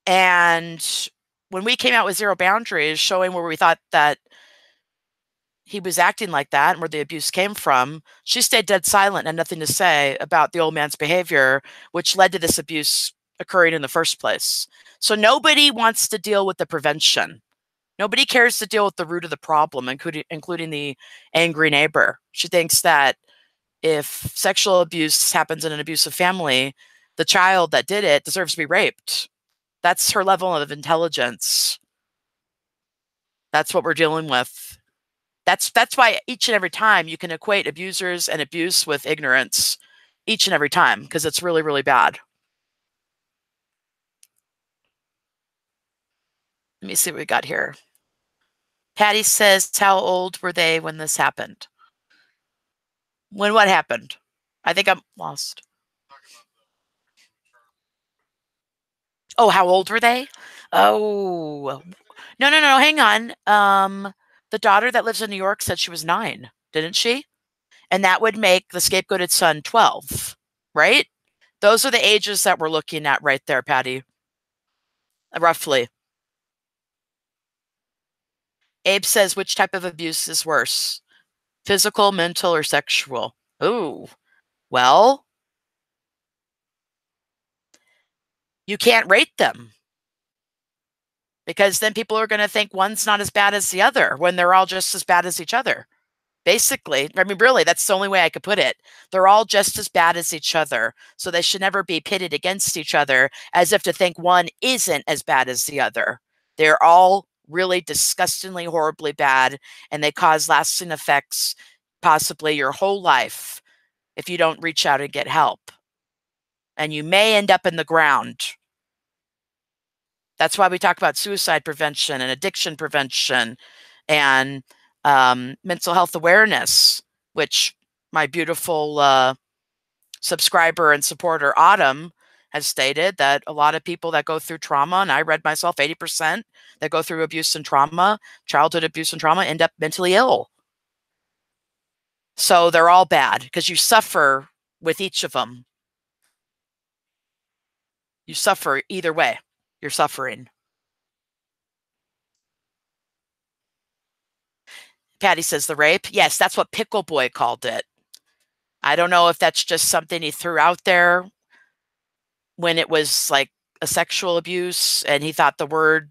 And when we came out with zero boundaries, showing where we thought that he was acting like that and where the abuse came from, she stayed dead silent and had nothing to say about the old man's behavior, which led to this abuse occurring in the first place. So nobody wants to deal with the prevention. Nobody cares to deal with the root of the problem, including the angry neighbor. She thinks that if sexual abuse happens in an abusive family, the child that did it deserves to be raped. That's her level of intelligence. That's what we're dealing with. That's why each and every time you can equate abusers and abuse with ignorance each and every time, because it's really, really bad. Let me see what we got here. Patty says, how old were they when this happened? When what happened? I think I'm lost. Oh, how old were they? Oh, no, no, no, hang on. The daughter that lives in New York said she was 9, didn't she? And that would make the scapegoated son 12, right? Those are the ages that we're looking at right there, Patty. Roughly. Abe says, which type of abuse is worse? Physical, mental, or sexual? Ooh. Well, you can't rate them because then people are going to think one's not as bad as the other when they're all just as bad as each other. Basically, I mean, really, that's the only way I could put it. They're all just as bad as each other. So they should never be pitted against each other as if to think one isn't as bad as the other. They're all really disgustingly, horribly bad, and they cause lasting effects, possibly your whole life, if you don't reach out and get help. And you may end up in the ground. That's why we talk about suicide prevention and addiction prevention and mental health awareness, which my beautiful subscriber and supporter Autumn has stated that a lot of people that go through trauma, and I read myself 80% that go through abuse and trauma, childhood abuse and trauma, end up mentally ill. So they're all bad because you suffer with each of them. You suffer either way. You're suffering. Patty says the rape. Yes, that's what Pickle Boy called it. I don't know if that's just something he threw out there when it was like a sexual abuse and he thought the word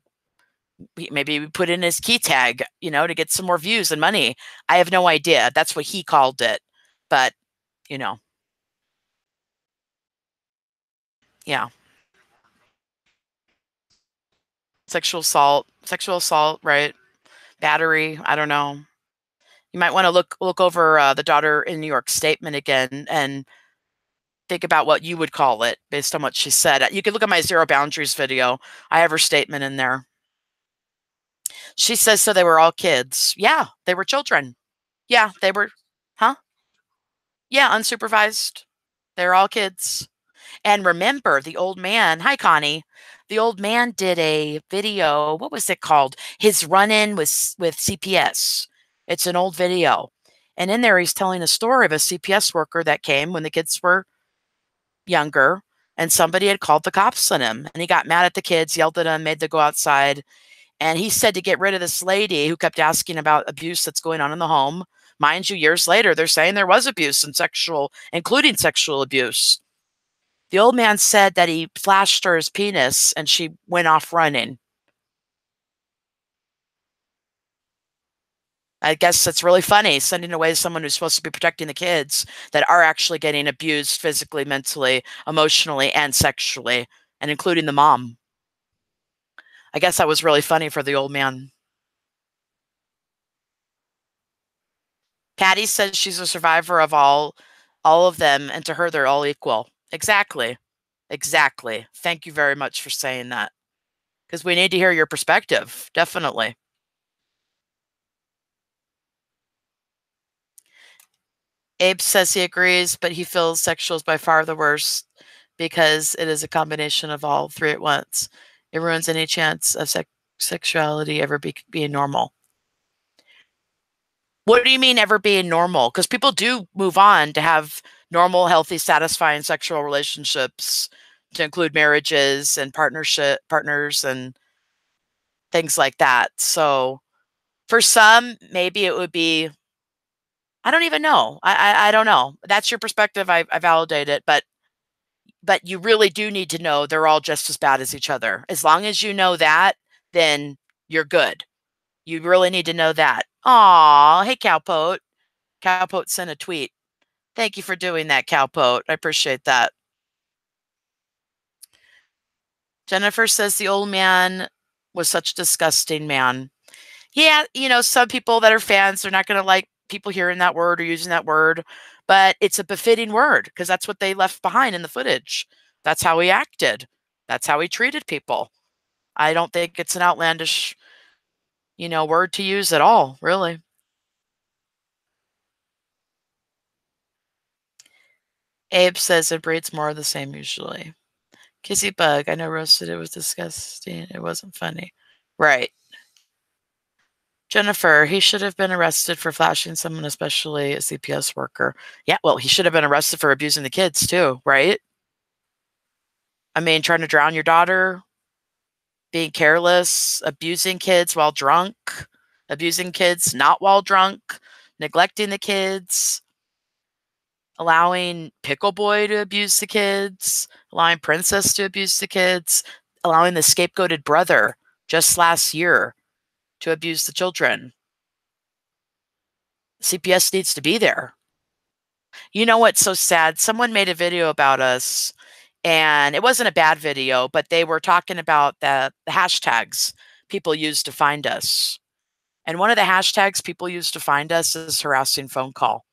maybe we put in his key tag, to get some more views and money. I have no idea. That's what he called it. But, you know, yeah. Sexual assault, right? Battery, I don't know. You might want to look over the daughter in New York statement again and think about what you would call it based on what she said. You can look at my Zero Boundaries video. I have her statement in there. She says so they were all kids. Yeah, they were children. Yeah, they were, huh? Yeah, unsupervised. They're all kids. And remember, the old man, hi Connie, the old man did a video. What was it called? His run-in with CPS. It's an old video. And in there, he's telling a story of a CPS worker that came when the kids were younger, and somebody had called the cops on him. And he got mad at the kids, yelled at them, made them go outside. And he said to get rid of this lady who kept asking about abuse that's going on in the home. Mind you, years later, they're saying there was abuse and including sexual abuse. The old man said that he flashed her his penis and she went off running. I guess that's really funny, sending away someone who's supposed to be protecting the kids that are actually getting abused physically, mentally, emotionally, and sexually, and including the mom. I guess that was really funny for the old man. Patty says she's a survivor of all of them, and to her, they're all equal. Exactly. Exactly. Thank you very much for saying that, because we need to hear your perspective. Definitely. Abe says he agrees, but he feels sexual is by far the worst because it is a combination of all three at once. It ruins any chance of sexuality ever being normal. What do you mean ever being normal? Because people do move on to have normal, healthy, satisfying sexual relationships, to include marriages and partners and things like that. So for some, maybe it would be, I don't even know. I don't know. That's your perspective. I validate it, but you really do need to know they're all just as bad as each other. As long as you know that, then you're good. You really need to know that. Aw, hey Cowpote. Cowpote sent a tweet. Thank you for doing that, Cowpote. I appreciate that. Jennifer says the old man was such a disgusting man. Yeah, some people that are fans are not going to like people hearing that word or using that word, but it's a befitting word because that's what they left behind in the footage. That's how he acted. That's how he treated people. I don't think it's an outlandish, word to use at all, really. Abe says it breeds more of the same usually. Kissy Bug, I know roasted it was disgusting. It wasn't funny. Right. Jennifer, he should have been arrested for flashing someone, especially a CPS worker. Yeah, well, he should have been arrested for abusing the kids too, right? I mean, trying to drown your daughter, being careless, abusing kids while drunk, abusing kids not while drunk, neglecting the kids, allowing Pickle Boy to abuse the kids, allowing Princess to abuse the kids, allowing the scapegoated brother just last year to abuse the children. CPS needs to be there. You know what's so sad? Someone made a video about us, and it wasn't a bad video, but they were talking about the hashtags people use to find us. And one of the hashtags people use to find us is harassing phone call.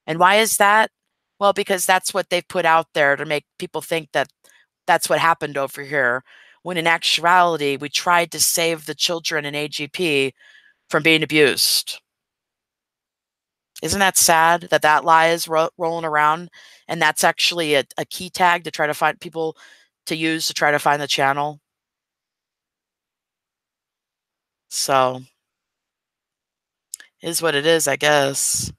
And why is that? Well, because that's what they've put out there to make people think that that's what happened over here, when in actuality, we tried to save the children in AGP from being abused. Isn't that sad that that lie is rolling around? And that's actually a key tag to try to find people to use to try to find the channel. So, is what it is, I guess.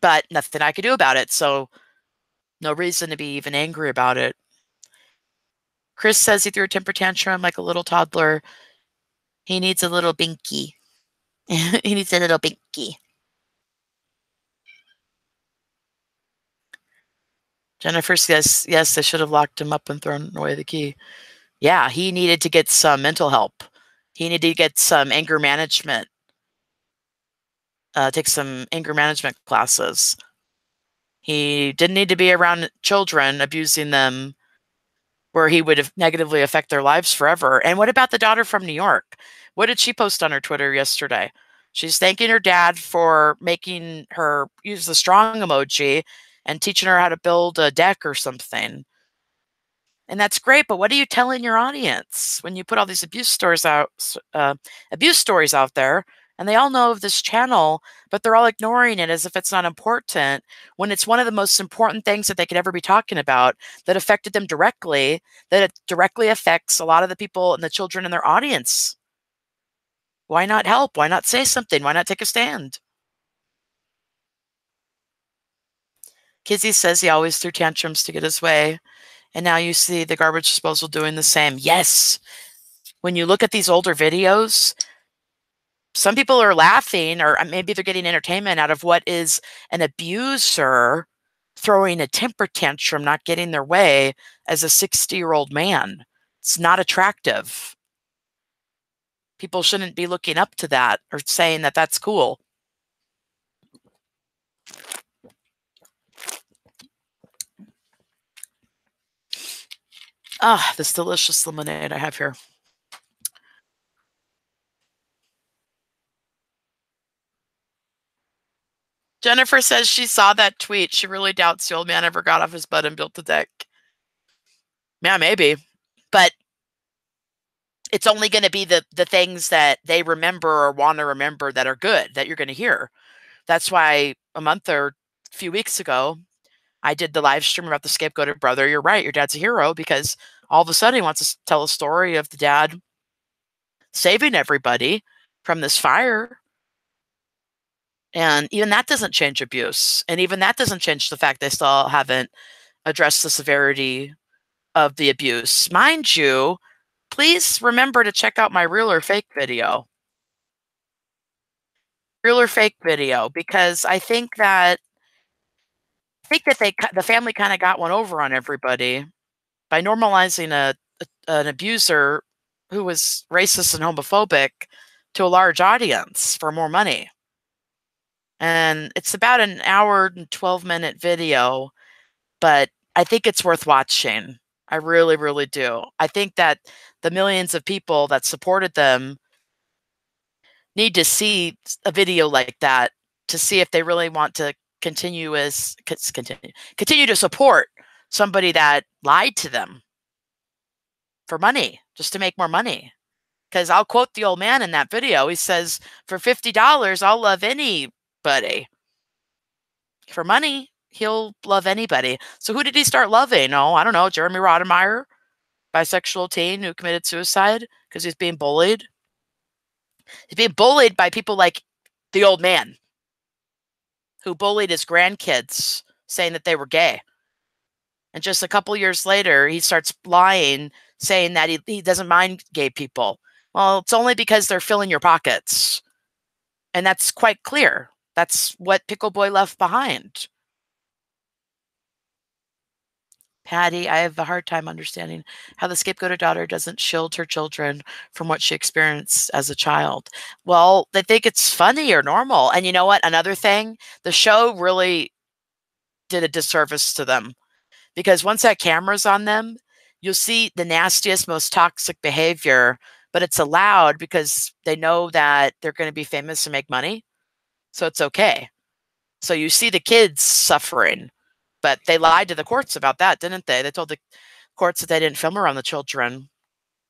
But nothing I could do about it. So, no reason to be even angry about it. Chris says he threw a temper tantrum like a little toddler. He needs a little binky. He needs a little binky. Jennifer says, yes, they should have locked him up and thrown away the key. Yeah, he needed to get some mental help. He needed to get some anger management, take some anger management classes. He didn't need to be around children, abusing them where he would negatively affect their lives forever. And what about the daughter from New York? What did she post on her Twitter yesterday? She's thanking her dad for making her use the strong emoji and teaching her how to build a deck or something. And that's great, but what are you telling your audience when you put all these abuse stories out there, and they all know of this channel, but they're all ignoring it as if it's not important, when it's one of the most important things that they could ever be talking about that affected them directly, that it directly affects a lot of the people and the children in their audience. Why not help? Why not say something? Why not take a stand? Kizzy says he always threw tantrums to get his way, and now you see the garbage disposal doing the same. Yes. When you look at these older videos, some people are laughing, or maybe they're getting entertainment out of what is an abuser throwing a temper tantrum, not getting their way as a 60-year-old man. It's not attractive. People shouldn't be looking up to that or saying that that's cool. Ah, this delicious lemonade I have here. Jennifer says she saw that tweet. She really doubts the old man ever got off his butt and built the deck. Yeah, maybe. But it's only going to be the things that they remember or want to remember that are good that you're going to hear. That's why a month or a few weeks ago, I did the live stream about the scapegoated brother. You're right. Your dad's a hero, because all of a sudden he wants to tell a story of the dad saving everybody from this fire. And even that doesn't change abuse. And even that doesn't change the fact they still haven't addressed the severity of the abuse. Mind you, please remember to check out my real or fake video. Real or fake video, because I think that the family kind of got one over on everybody by normalizing an abuser who was racist and homophobic to a large audience for more money. And it's about an hour and 12-minute video, but I think it's worth watching. I really, really do. I think that the millions of people that supported them need to see a video like that to see if they really want to continue to support somebody that lied to them for money, just to make more money. Because I'll quote the old man in that video. He says, for $50, I'll love anybody. For money, he'll love anybody. So who did he start loving? Oh, I don't know, Jeremy Rodemeyer, bisexual teen who committed suicide because he's being bullied. He's being bullied by people like the old man who bullied his grandkids, saying that they were gay. And just a couple years later, he starts lying, saying that he doesn't mind gay people. Well, it's only because they're filling your pockets. And that's quite clear. That's what Pickle Boy left behind. Patty, I have a hard time understanding how the scapegoated daughter doesn't shield her children from what she experienced as a child. Well, they think it's funny or normal. And you know what? Another thing, the show really did a disservice to them, because once that camera's on them, you'll see the nastiest, most toxic behavior, but it's allowed because they know that they're going to be famous and make money. So it's okay. So you see the kids suffering, but they lied to the courts about that, didn't they? They told the courts that they didn't film around the children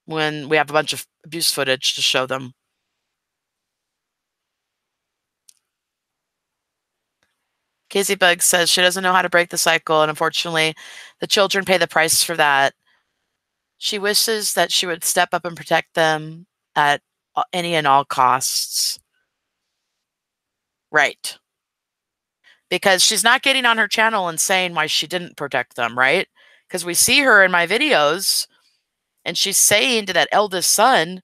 when we have a bunch of abuse footage to show them. Casey Bug says she doesn't know how to break the cycle, and unfortunately, the children pay the price for that. She wishes that she would step up and protect them at any and all costs. Right. Because she's not getting on her channel and saying why she didn't protect them, right? Because we see her in my videos, and she's saying to that eldest son,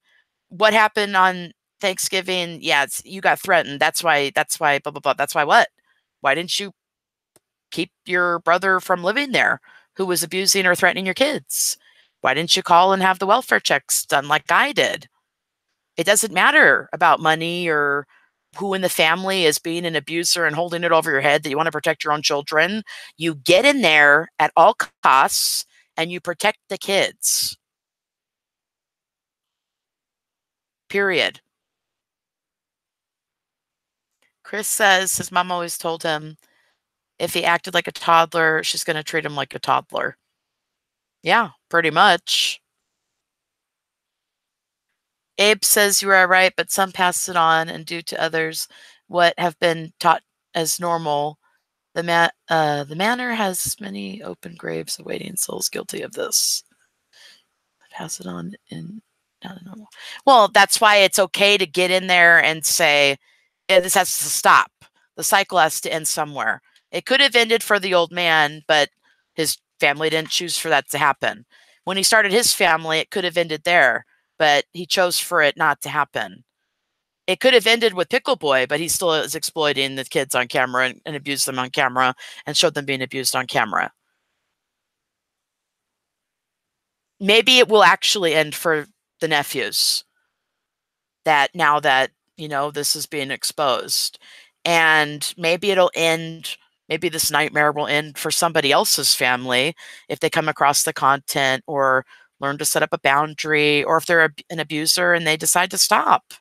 what happened on Thanksgiving? Yeah, you got threatened. That's why, blah, blah, blah. That's why what? Why didn't you keep your brother from living there who was abusing or threatening your kids? Why didn't you call and have the welfare checks done like I did? It doesn't matter about money or who in the family is being an abuser and holding it over your head that you want to protect your own children. You get in there at all costs and you protect the kids. Period. Chris says his mom always told him if he acted like a toddler, she's going to treat him like a toddler. Yeah, pretty much. Abe says you are right, but some pass it on and do to others what have been taught as normal. The manor has many open graves awaiting souls guilty of this. Pass it on in not normal. Well, that's why it's okay to get in there and say, yeah, this has to stop. The cycle has to end somewhere. It could have ended for the old man, but his family didn't choose for that to happen. When he started his family, it could have ended there, but he chose for it not to happen. It could have ended with Pickle Boy, but he still is exploiting the kids on camera and abused them on camera and showed them being abused on camera. Maybe it will actually end for the nephews, that now that, you know, this is being exposed. And maybe it'll end, maybe this nightmare will end for somebody else's family if they come across the content or learn to set up a boundary, or if they're an abuser and they decide to stop.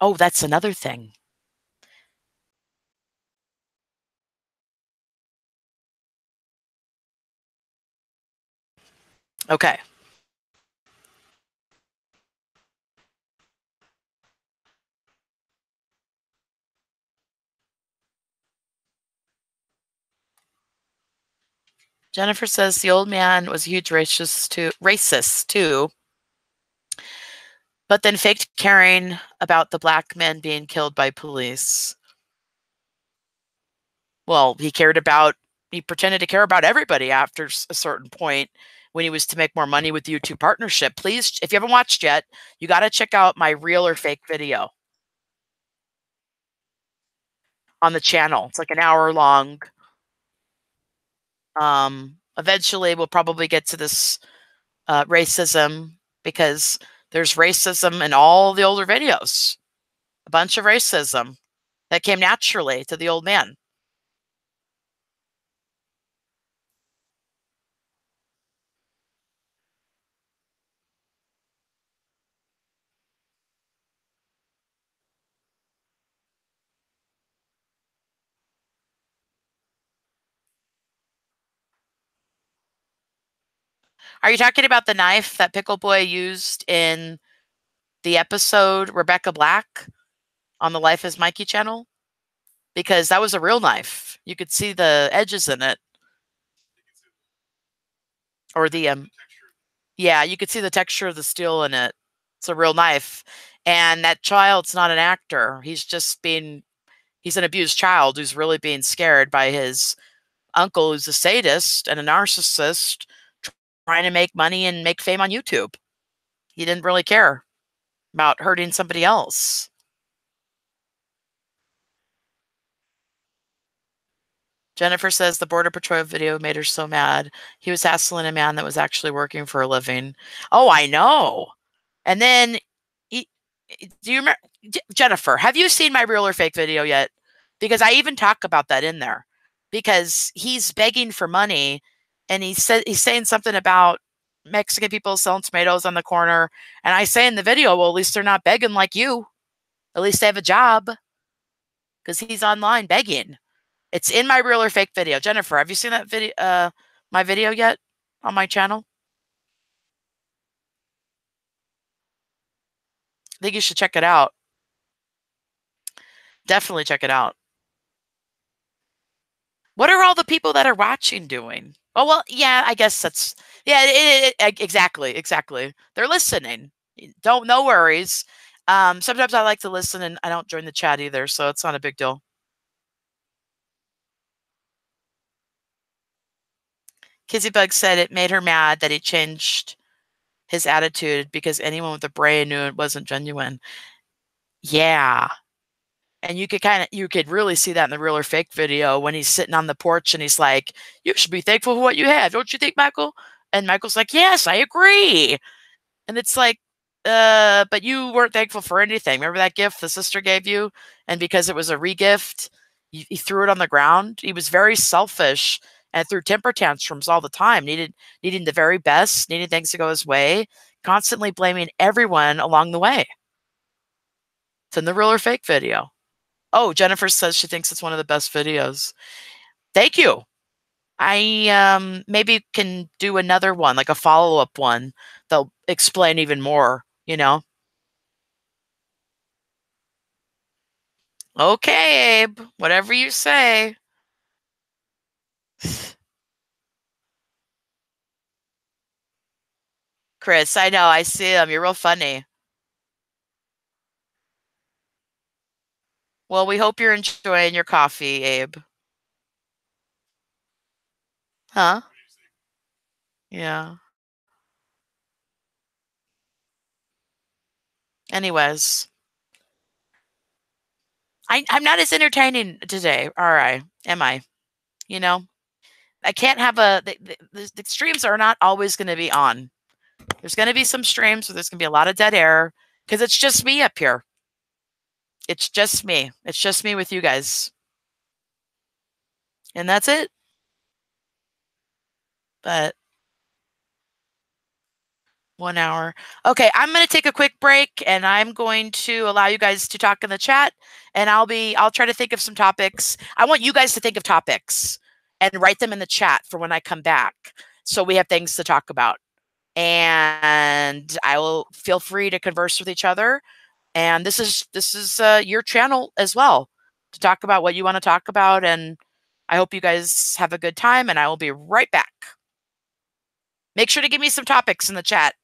Oh, that's another thing. Okay. Jennifer says the old man was a huge racist too, but then faked caring about the black men being killed by police. Well, he pretended to care about everybody after a certain point when he was to make more money with the YouTube partnership. Please, if you haven't watched yet, you got to check out my real or fake video on the channel. It's like an hour long. Eventually, we'll probably get to this racism, because there's racism in all the older videos. A bunch of racism that came naturally to the old man. Are you talking about the knife that Pickle Boy used in the episode Rebecca Black on the Life is Mikey channel? Because that was a real knife. You could see the edges in it. Or yeah, you could see the texture of the steel in it. It's a real knife. And that child's not an actor. He's an abused child who's really being scared by his uncle, who's a sadist and a narcissist, trying to make money and make fame on YouTube. He didn't really care about hurting somebody else. Jennifer says the Border Patrol video made her so mad. He was hassling a man that was actually working for a living. Oh, I know. And then, do you remember, Jennifer, have you seen my real or fake video yet? Because I even talk about that in there. Because he's begging for money, and he's saying something about Mexican people selling tomatoes on the corner. And I say in the video, well, at least they're not begging like you. At least they have a job. Because he's online begging. It's in my real or fake video. Jennifer, have you seen that video, my video yet on my channel? I think you should check it out. Definitely check it out. What are all the people that are watching doing? Oh, well, yeah, I guess that's, yeah, exactly. They're listening. No worries. Sometimes I like to listen and I don't join the chat either, so it's not a big deal. Kizzybug said it made her mad that he changed his attitude because anyone with a brain knew it wasn't genuine. Yeah. And you could really see that in the real or fake video when he's sitting on the porch and he's like, you should be thankful for what you have. Don't you think, Michael? And Michael's like, yes, I agree. And it's like, but you weren't thankful for anything. Remember that gift the sister gave you? And because it was a regift, he threw it on the ground. He was very selfish and threw temper tantrums all the time, needing the very best, needing things to go his way, constantly blaming everyone along the way. It's in the real or fake video. Oh, Jennifer says she thinks it's one of the best videos. Thank you. I maybe can do another one, like a follow-up one. They'll explain even more, you know. Okay, Abe, whatever you say. Chris, I know, I see him. You're real funny. Well, we hope you're enjoying your coffee, Abe. Huh? Yeah. Anyways, I'm not as entertaining today, are I? Am I? You know, I can't have the streams are not always going to be on. There's going to be some streams where there's going to be a lot of dead air because it's just me up here. It's just me. It's just me with you guys. And that's it. But 1 hour. Okay, I'm going to take a quick break and I'm going to allow you guys to talk in the chat and I'll try to think of some topics. I want you guys to think of topics and write them in the chat for when I come back so we have things to talk about. And I will feel free to converse with each other. And this is your channel as well to talk about what you want to talk about. And I hope you guys have a good time and I will be right back. Make sure to give me some topics in the chat.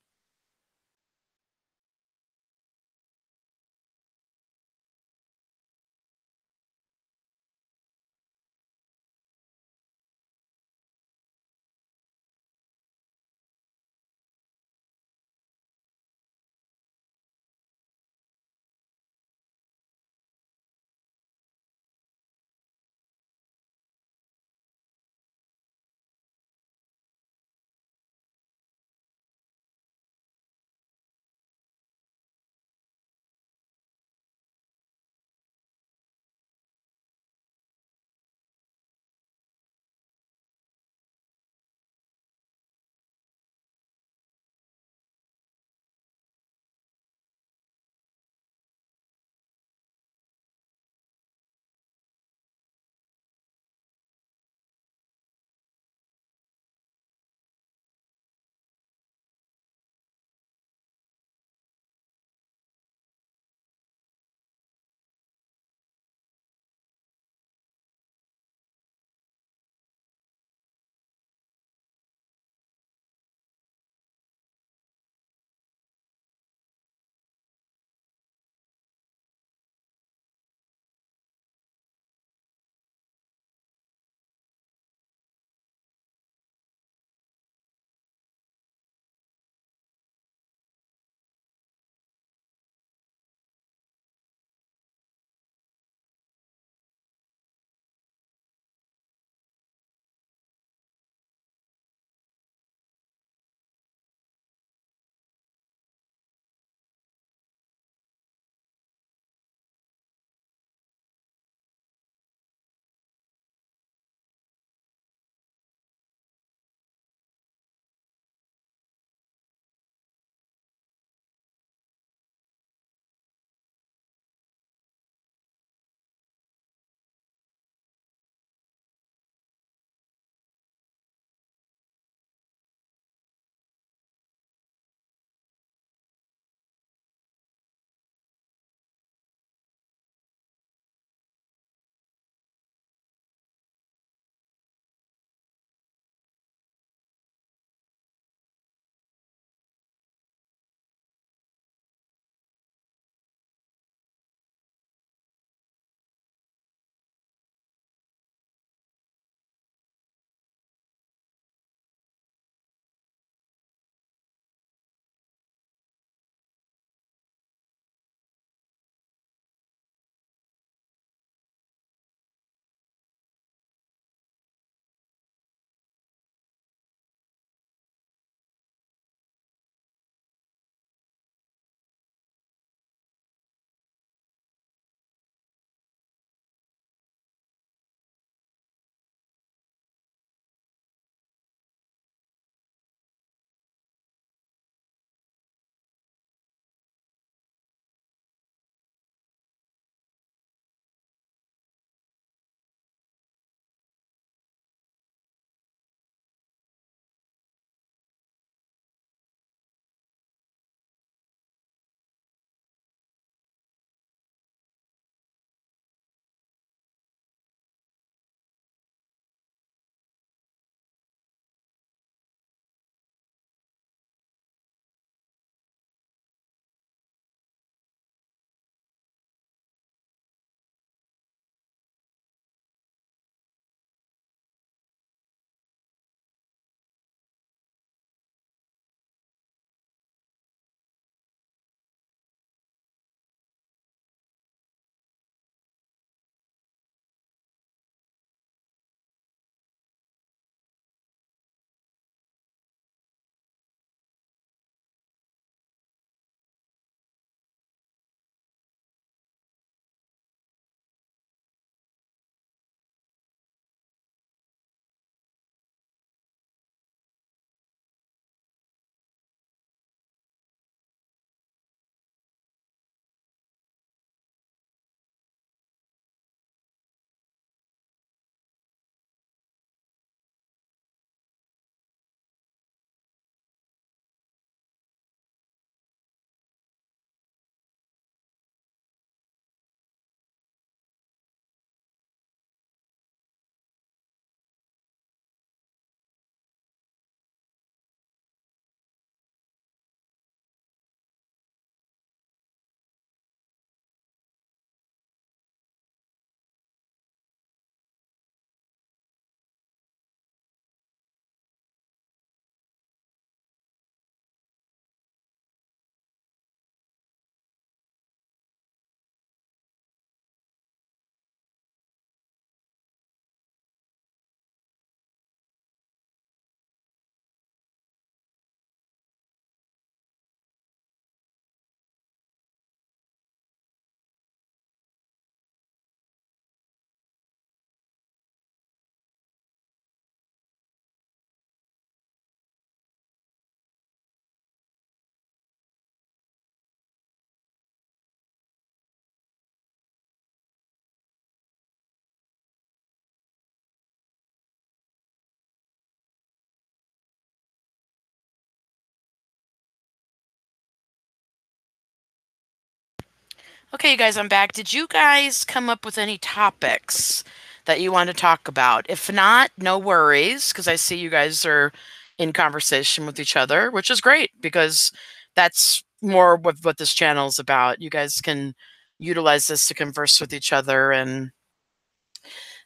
Okay, you guys, I'm back. Did you guys come up with any topics that you want to talk about? If not, no worries, because I see you guys are in conversation with each other, which is great because that's more what this channel is about. You guys can utilize this to converse with each other and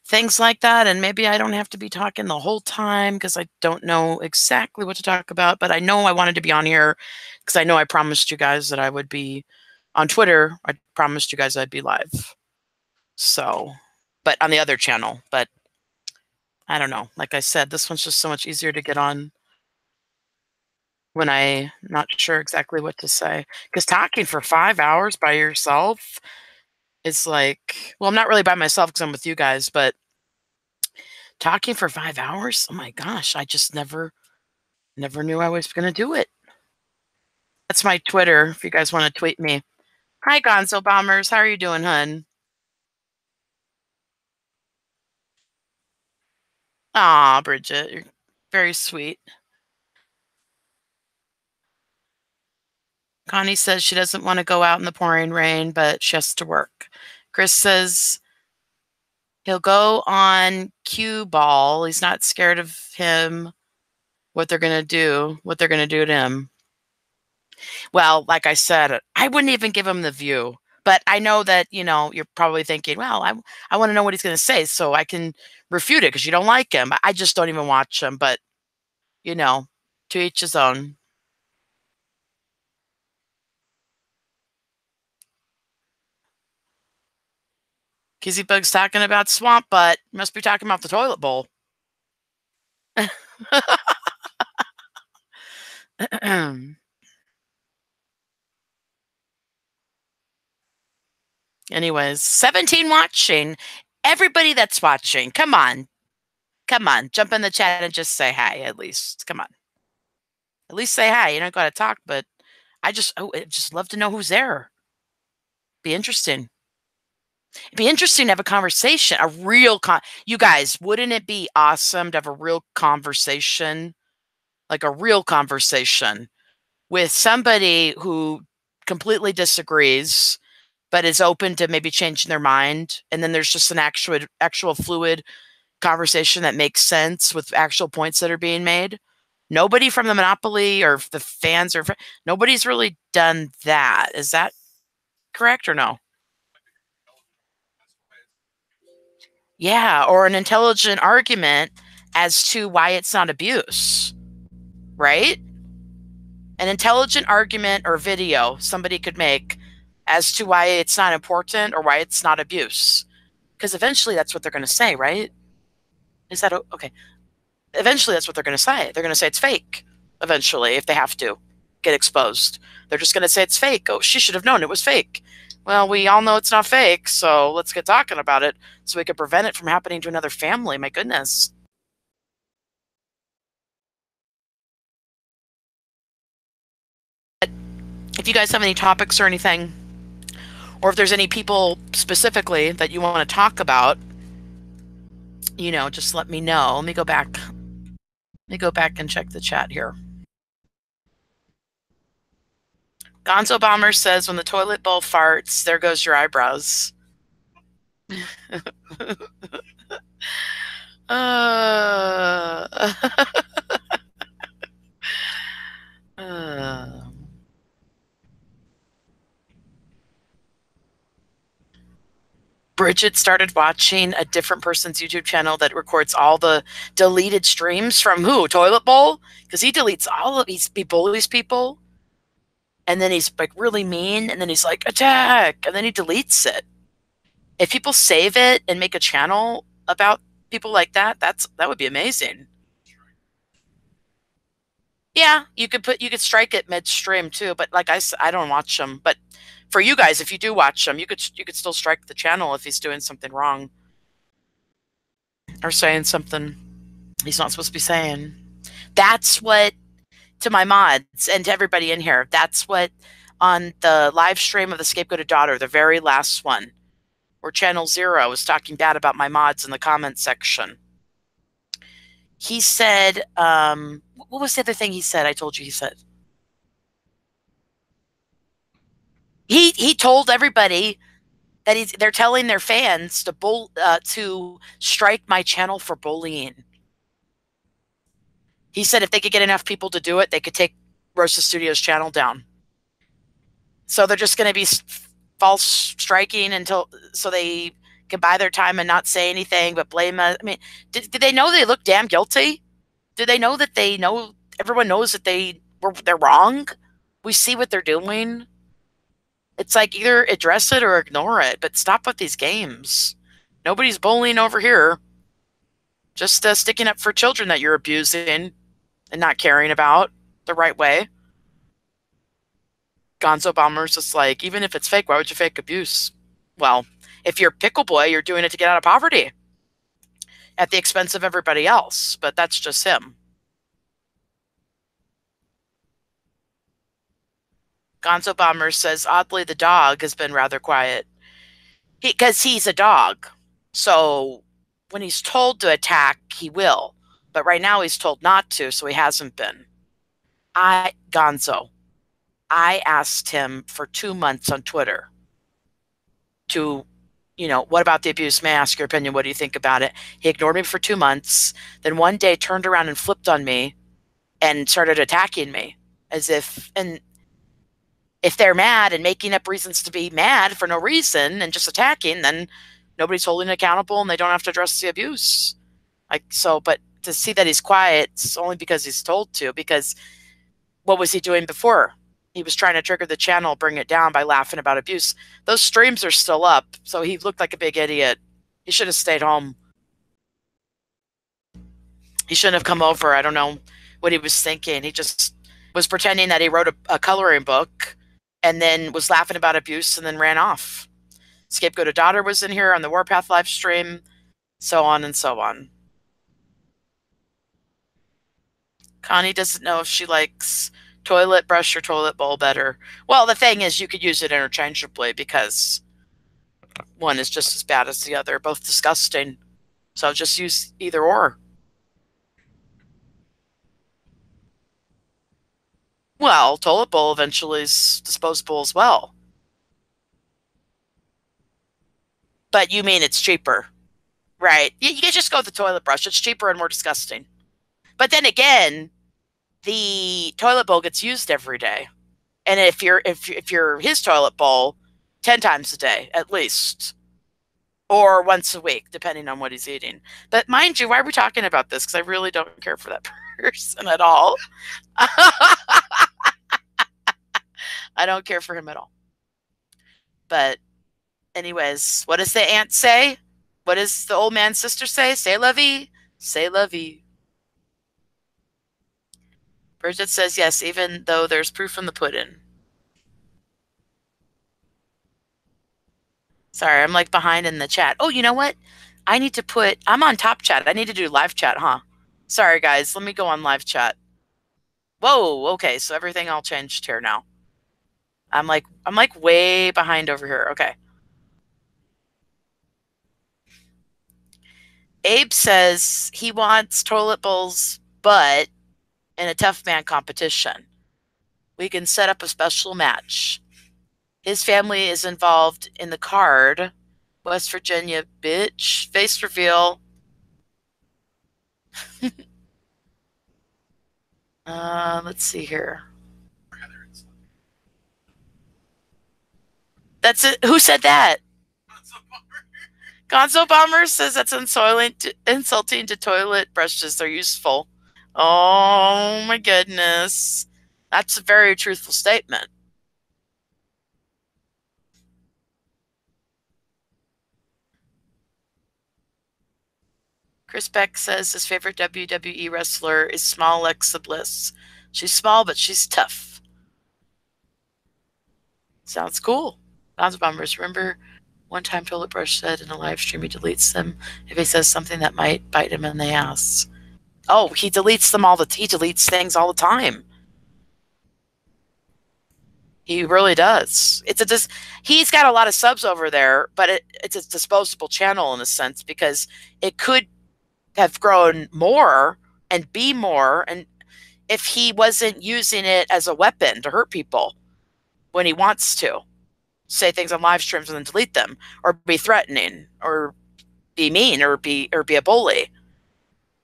things like that. And maybe I don't have to be talking the whole time because I don't know exactly what to talk about, but I know I wanted to be on here because I know I promised you guys that I would be on Twitter. I promised you guys I'd be live. So, but on the other channel, but I don't know. Like I said, this one's just so much easier to get on when I'm not sure exactly what to say. Because talking for 5 hours by yourself is like, well, I'm not really by myself because I'm with you guys, but talking for 5 hours, oh my gosh, I just never knew I was going to do it. That's my Twitter if you guys want to tweet me. Hi, Gonzo Bombers. How are you doing, hun? Aw, Bridget, you're very sweet. Connie says she doesn't want to go out in the pouring rain, but she has to work. Chris says he'll go on cue ball. He's not scared of him, what they're going to do to him. Well, like I said, I wouldn't even give him the view. But I know that, you're probably thinking, well, I want to know what he's going to say so I can refute it because you don't like him. I just don't even watch him. But, you know, to each his own. Kizzy Bug's talking about swamp butt. Must be talking about the toilet bowl. Anyways, 17 watching. Everybody that's watching, come on. Come on. Jump in the chat and just say hi at least. Come on. At least say hi. You don't got to talk, but I just love to know who's there. Be interesting. It'd be interesting to have a conversation, a real you guys, wouldn't it be awesome to have a real conversation? Like a real conversation with somebody who completely disagrees but is open to maybe changing their mind, and then there's just an actual fluid conversation that makes sense with actual points that are being made. Nobody from the Monopoly or the fans or nobody's really done that. Is that correct or no? Yeah, or an intelligent argument as to why it's not abuse, right? An intelligent argument or video somebody could make as to why it's not important or why it's not abuse. Because eventually that's what they're going to say, right? Is that okay? Eventually that's what they're going to say. They're going to say it's fake eventually if they have to get exposed. They're just going to say it's fake. Oh, she should have known it was fake. Well, we all know it's not fake, so let's get talking about it so we can prevent it from happening to another family. My goodness. If you guys have any topics or anything, or if there's any people specifically that you want to talk about, just let me know. Let me go back. Let me go back and check the chat here. Gonzo Bomber says, when the toilet bowl farts, there goes your eyebrows. uh, uh. Bridget started watching a different person's YouTube channel that records all the deleted streams from who? Toilet Bowl? Because he deletes all of he bullies people. And then he's like really mean. And then he's like, attack. And then he deletes it. If people save it and make a channel about people like that, that would be amazing. Yeah, you could strike it midstream too, but like I don't watch them. But for you guys, if you do watch them, you could still strike the channel if he's doing something wrong or saying something he's not supposed to be saying. That's what, to my mods and to everybody in here, that's what on the live stream of the Scapegoated Daughter, the very last one, where Channel Zero was talking bad about my mods in the comment section. He said, what was the other thing he said? I told you he said. He told everybody that they're telling their fans to strike my channel for bullying. He said if they could get enough people to do it, they could take Rosa Studios' channel down. So they're just going to be false striking until so they can buy their time and not say anything, but blame us. I mean, did they know they look damn guilty? Do they know that they know everyone knows that they're wrong? We see what they're doing. It's like either address it or ignore it, but stop with these games. Nobody's bullying over here. Just sticking up for children that you're abusing and not caring about the right way. Gonzo Bomber's just like, even if it's fake, why would you fake abuse? Well, if you're Pickle Boy, you're doing it to get out of poverty at the expense of everybody else, but that's just him. Gonzo Bomber says, oddly, the dog has been rather quiet. Because he's a dog. So when he's told to attack, he will. But right now he's told not to, so he hasn't been. Gonzo, I asked him for 2 months on Twitter to, what about the abuse? May I ask your opinion? What do you think about it? He ignored me for 2 months, then one day turned around and flipped on me and started attacking me as and if they're mad and making up reasons to be mad for no reason and just attacking, then nobody's holding accountable and they don't have to address the abuse. But to see that he's quiet, it's only because he's told to, because what was he doing before? He was trying to trigger the channel, bring it down by laughing about abuse. Those streams are still up, so he looked like a big idiot. He should have stayed home. He shouldn't have come over. I don't know what he was thinking. He just was pretending that he wrote a coloring book and then was laughing about abuse and then ran off. Scapegoat Daughter was in here on the Warpath live stream, so on and so on. Connie doesn't know if she likes toilet brush or toilet bowl better. Well, the thing is, you could use it interchangeably because one is just as bad as the other, both disgusting. So just use either or. Well, toilet bowl eventually is disposable as well. But you mean it's cheaper, right? You can just go with the toilet brush. It's cheaper and more disgusting. But then again, the toilet bowl gets used every day. And if you're his toilet bowl, 10 times a day at least, or once a week, depending on what he's eating. But mind you, why are we talking about this? Because I really don't care for that person at all. I don't care for him at all. But anyways, what does the aunt say? What does the old man's sister say? C'est la vie. C'est la vie. Bridget says yes, even though there's proof in the pudding. Sorry, I'm like behind in the chat. Oh, you know what? I'm on top chat. I need to do live chat, huh? Sorry, guys. Let me go on live chat. Whoa, okay. So everything all changed here now. I'm like way behind over here. Okay. Abe says he wants toilet bowls, but in a tough man competition. We can set up a special match. His family is involved in the card. West Virginia, bitch. Face reveal. Let's see here. That's it. Who said that? Gonzo Bomber says that's insulting to toilet brushes. They're useful. Oh my goodness. That's a very truthful statement. Chris Beck says his favorite WWE wrestler is small Alexa Bliss. She's small, but she's tough. Sounds cool. Gonzo Bombers, remember one time Toilet Brush said in a live stream he deletes them if he says something that might bite him in the ass. Oh, he deletes them he deletes things all the time. He really does. He's got a lot of subs over there, but it's a disposable channel in a sense because it could have grown more and be more, and if he wasn't using it as a weapon to hurt people when he wants to. say things on live streams and then delete them, or be threatening, or be mean, or be a bully.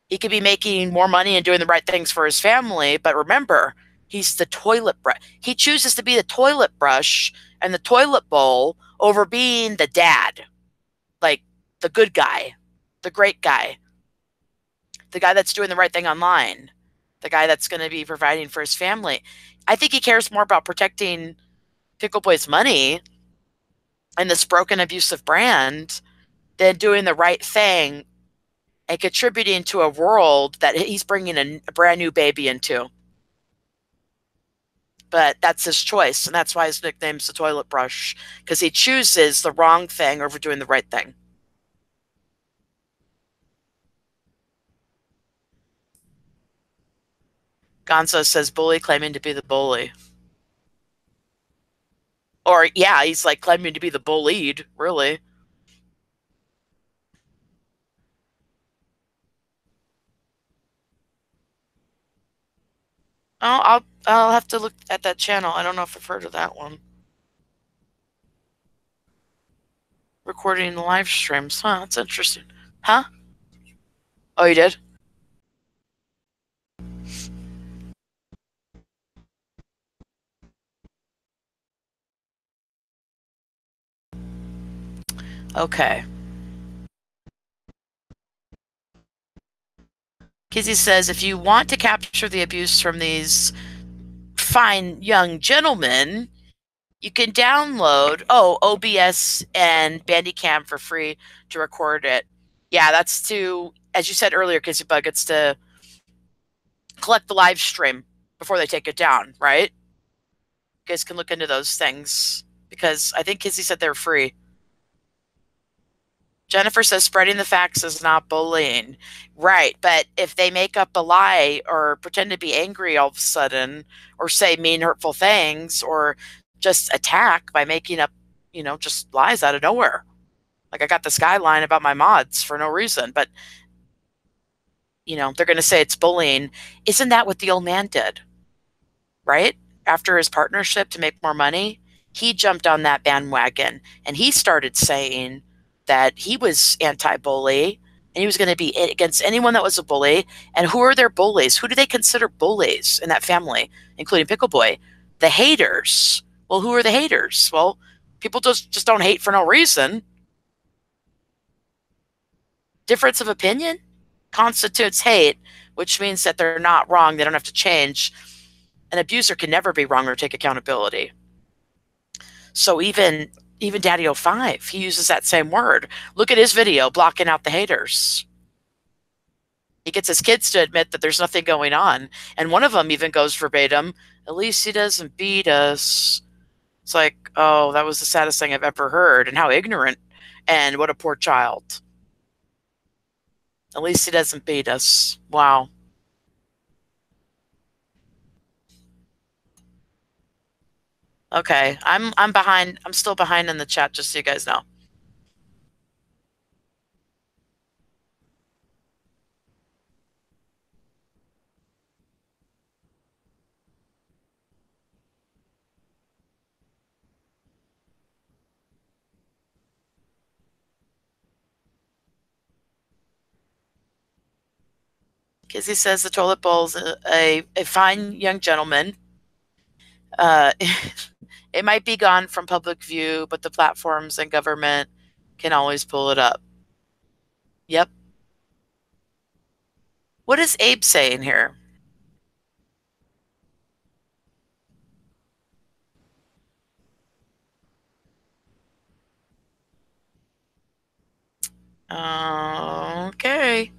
He could be making more money and doing the right things for his family, but remember, he's the toilet brush. He chooses to be the toilet brush and the toilet bowl over being the dad, like the good guy, the great guy, the guy that's doing the right thing online, the guy that's going to be providing for his family. I think he cares more about protecting Pickle Boy's money and this broken, abusive brand than doing the right thing and contributing to a world that he's bringing a brand new baby into. But that's his choice, and that's why his nickname's the toilet brush, because he chooses the wrong thing over doing the right thing. Gonzo says bully claiming to be the bully. Or, yeah, he's like claiming to be the bullied, really. Oh, I'll have to look at that channel. I don't know if I've heard of that one. Recording the live streams. Huh, that's interesting. Huh? Oh, you did? Okay. Kizzy says, if you want to capture the abuse from these fine young gentlemen, you can download, OBS and Bandicam for free to record it. Yeah, that's to, as you said earlier, Kizzy Bug, it's to collect the live stream before they take it down, right? You guys can look into those things because I think Kizzy said they're free. Jennifer says spreading the facts is not bullying. Right, but if they make up a lie or pretend to be angry all of a sudden or say mean, hurtful things or just attack by making up, just lies out of nowhere. Like I got this guy lying about my mods for no reason, but, they're going to say it's bullying. Isn't that what the old man did? Right? After his partnership to make more money, he jumped on that bandwagon and he started saying that he was anti-bully and he was going to be against anyone that was a bully. And who are their bullies? Who do they consider bullies in that family, including Pickle Boy? The haters. Well, who are the haters? Well, people just don't hate for no reason. Difference of opinion constitutes hate, which means that they're not wrong. They don't have to change. An abuser can never be wrong or take accountability. So even Daddy 05, he uses that same word. Look at his video blocking out the haters. He gets his kids to admit that there's nothing going on. And one of them even goes verbatim, at least he doesn't beat us. It's like, oh, that was the saddest thing I've ever heard. And how ignorant and what a poor child. At least he doesn't beat us. Wow. Okay, I'm behind. I'm still behind in the chat, just so you guys know. Kizzy says the toilet bowl's a fine young gentleman. It might be gone from public view, but the platforms and government can always pull it up. Yep. What is Abe saying here? Okay.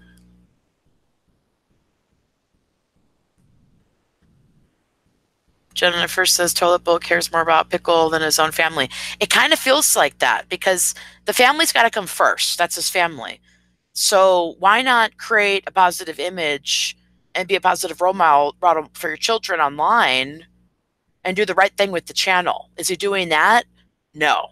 Jennifer says toilet bowl cares more about Pickle than his own family. It kind of feels like that because the family's got to come first. That's his family. So why not create a positive image and be a positive role model for your children online and do the right thing with the channel? Is he doing that? No.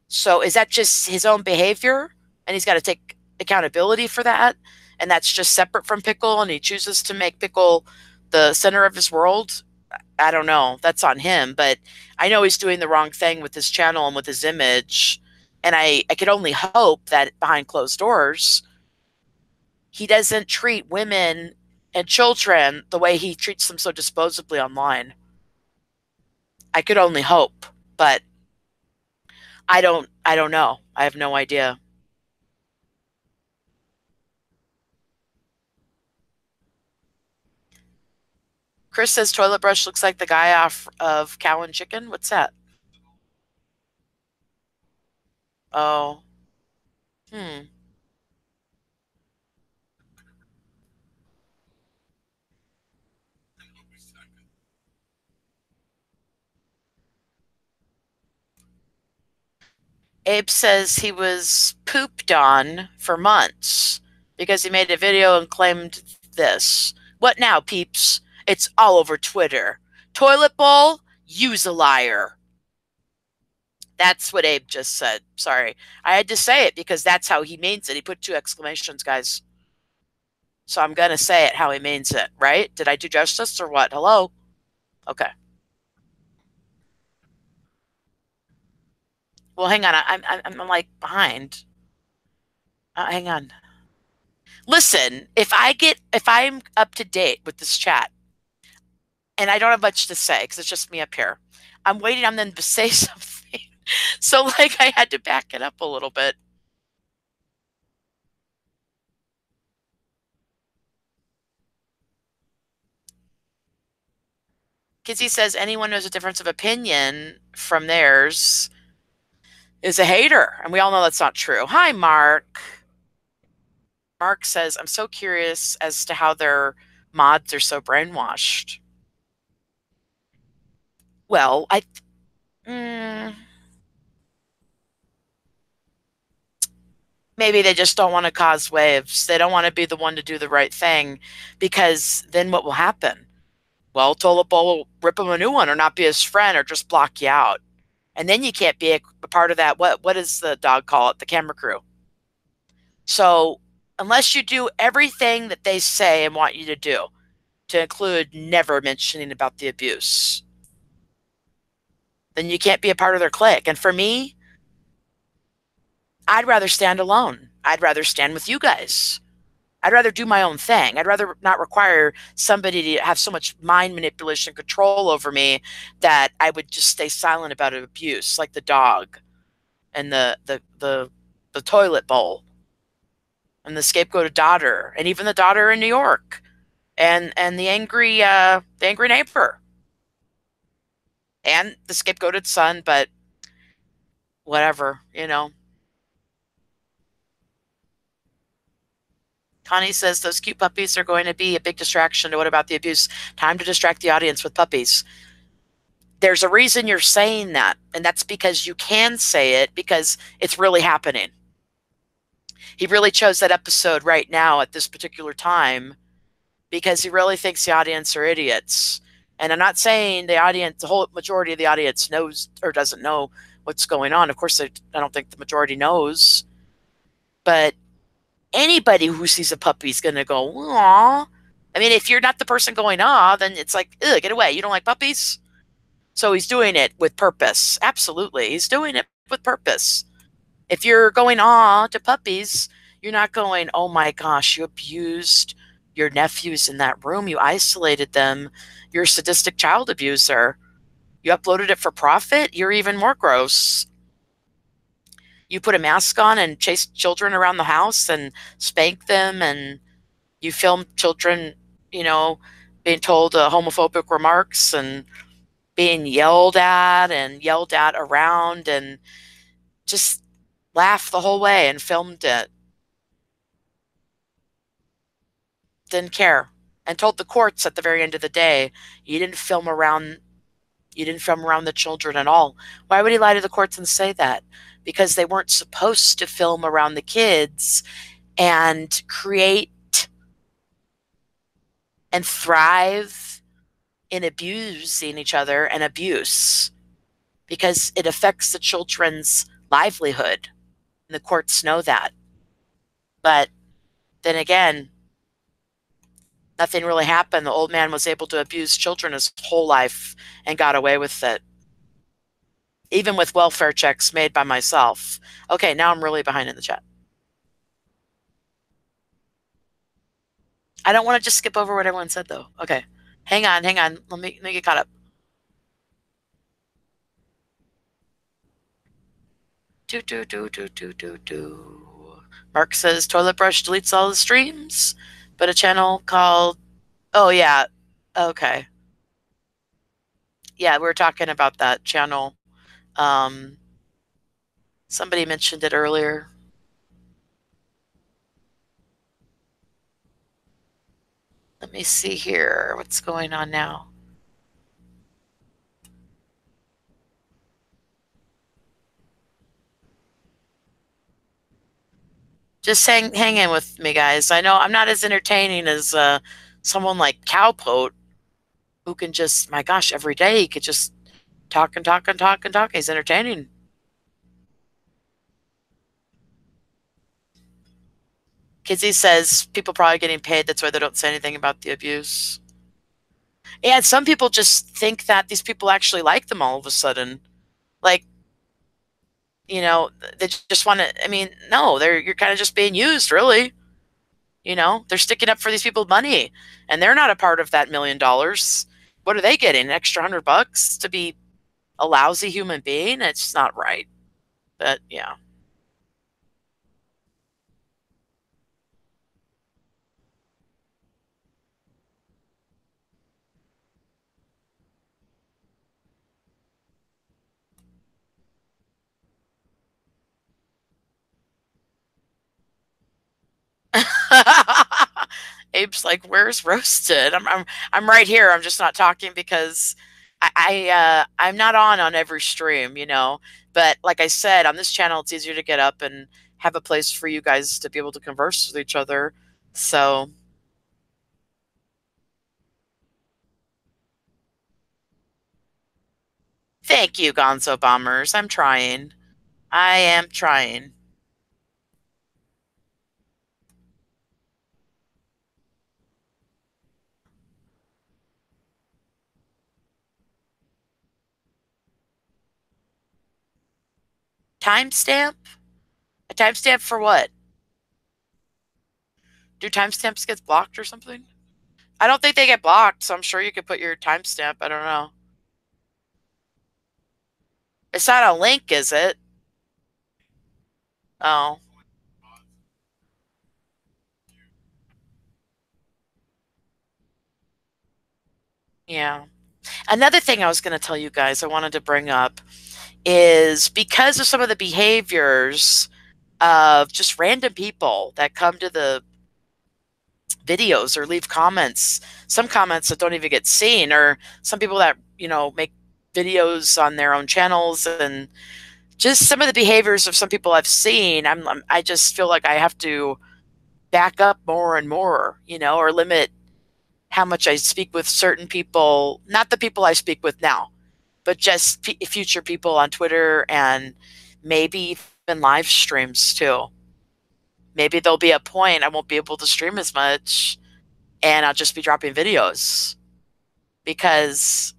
So is that just his own behavior and he's got to take accountability for that? And that's just separate from Pickle and he chooses to make Pickle the center of his world? I don't know. That's on him, but I know he's doing the wrong thing with his channel and with his image. And I could only hope that behind closed doors, he doesn't treat women and children the way he treats them so disposably online. I could only hope, but I don't know. I have no idea. Chris says toilet brush looks like the guy off of Cow and Chicken. What's that? Oh. Hmm. Abe says he was pooped on for months because he made a video and claimed this. What now, peeps? It's all over Twitter. Toilet bowl, use a liar. That's what Abe just said. Sorry. I had to say it because that's how he means it. He put two exclamations, guys. So I'm going to say it how he means it, right? Did I do justice or what? Hello? Okay. Well, hang on. I'm like behind. Hang on. Listen, if I'm up to date with this chat and I don't have much to say because it's just me up here, I'm waiting on them to say something. So, like, I had to back it up a little bit. Kizzy says anyone knows a difference of opinion from theirs is a hater. And we all know that's not true. Hi, Mark. Mark says, I'm so curious as to how their mods are so brainwashed. Well, maybe they just don't want to cause waves. They don't want to be the one to do the right thing because then what will happen? Well, Tolop will rip him a new one or not be his friend or just block you out. And then you can't be a part of that. What does the dog call it? The camera crew. So unless you do everything that they say and want you to do, to include never mentioning about the abuse, then you can't be a part of their clique. And for me, I'd rather stand alone. I'd rather stand with you guys. I'd rather do my own thing. I'd rather not require somebody to have so much mind manipulation and control over me that I would just stay silent about abuse, like the dog and the toilet bowl and the scapegoated daughter, and even the daughter in New York, and the angry neighbor, and the scapegoated son. But whatever, you know. Connie says those cute puppies are going to be a big distraction to what about the abuse? Time to distract the audience with puppies. There's a reason you're saying that, and that's because you can say it because it's really happening. He really chose that episode right now at this particular time because he really thinks the audience are idiots. And I'm not saying the audience, the whole majority of the audience knows or doesn't know what's going on. Of course, I don't think the majority knows. But anybody who sees a puppy is going to go, aw. I mean, if you're not the person going, ah, then it's like, ugh, get away. You don't like puppies? So he's doing it with purpose. Absolutely. He's doing it with purpose. If you're going, ah, to puppies, you're not going, oh my gosh, you abused your nephews in that room. You isolated them. You're a sadistic child abuser. You uploaded it for profit. You're even more gross. You put a mask on and chase children around the house and spank them, and you film children, being told homophobic remarks and being yelled at and yelled at around, and just laughed the whole way and filmed it. Didn't care. And told the courts at the very end of the day, you didn't film around the children at all. Why would he lie to the courts and say that? Because they weren't supposed to film around the kids and create and thrive in abusing each other and abuse, because it affects the children's livelihood. And the courts know that. But then again, Nothing really happened. The old man was able to abuse children his whole life and got away with it, even with welfare checks made by myself. Okay, now I'm really behind in the chat. I don't want to just skip over what everyone said, though. Okay. Hang on, hang on. Let me get caught up. Do, do, do, do, do, do, do. Mark says toilet brush deletes all the streams, but a channel called. Oh, yeah. Okay. Yeah, we were talking about that channel. Um, Somebody mentioned it earlier. Let me see here. What's going on now? Just hang in with me, guys. I know I'm not as entertaining as someone like Cowpote, who can just, my gosh, every day he could just talk and talk and talk and talk. He's entertaining. Kizzy says people probably getting paid. That's why they don't say anything about the abuse. And some people just think that these people actually like them all of a sudden. Like, they just want to. I mean, no, you're kind of just being used, really. They're sticking up for these people money, and they're not a part of that $1 million. What are they getting? An extra $100 to be a lousy human being? It's not right. But yeah. Abe's like, "Where's roasted?" I'm right here. I'm just not talking because I'm not on every stream, But like I said, on this channel, it's easier to get up and have a place for you guys to be able to converse with each other. So thank you, Gonzo Bombers. I'm trying. I am trying. Timestamp? A timestamp for what? Do timestamps get blocked or something? I don't think they get blocked, so I'm sure you could put your timestamp. I don't know. It's not a link, is it? Oh, yeah. Another thing I was going to tell you guys I wanted to bring up is because of some of the behaviors of just random people that come to the videos or leave comments, some comments that don't even get seen, or some people that, make videos on their own channels, and just some of the behaviors of some people I've seen, I just feel like I have to back up more and more, or limit how much I speak with certain people, not the people I speak with now, but just future people on Twitter and maybe even live streams too. Maybe there'll be a point I won't be able to stream as much and I'll just be dropping videos because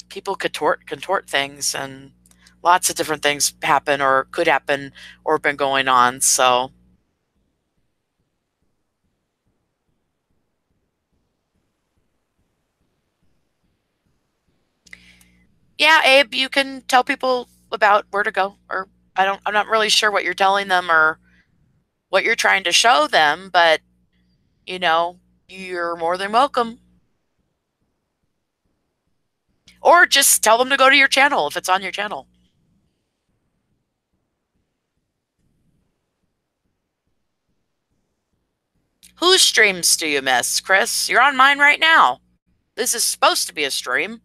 people contort things and lots of different things happen or could happen or been going on. So yeah, Abe, you can tell people about where to go, or I'm not really sure what you're telling them or what you're trying to show them, but you know, you're more than welcome. Or just tell them to go to your channel if it's on your channel. Whose streams do you miss, Chris? You're on mine right now. This is supposed to be a stream,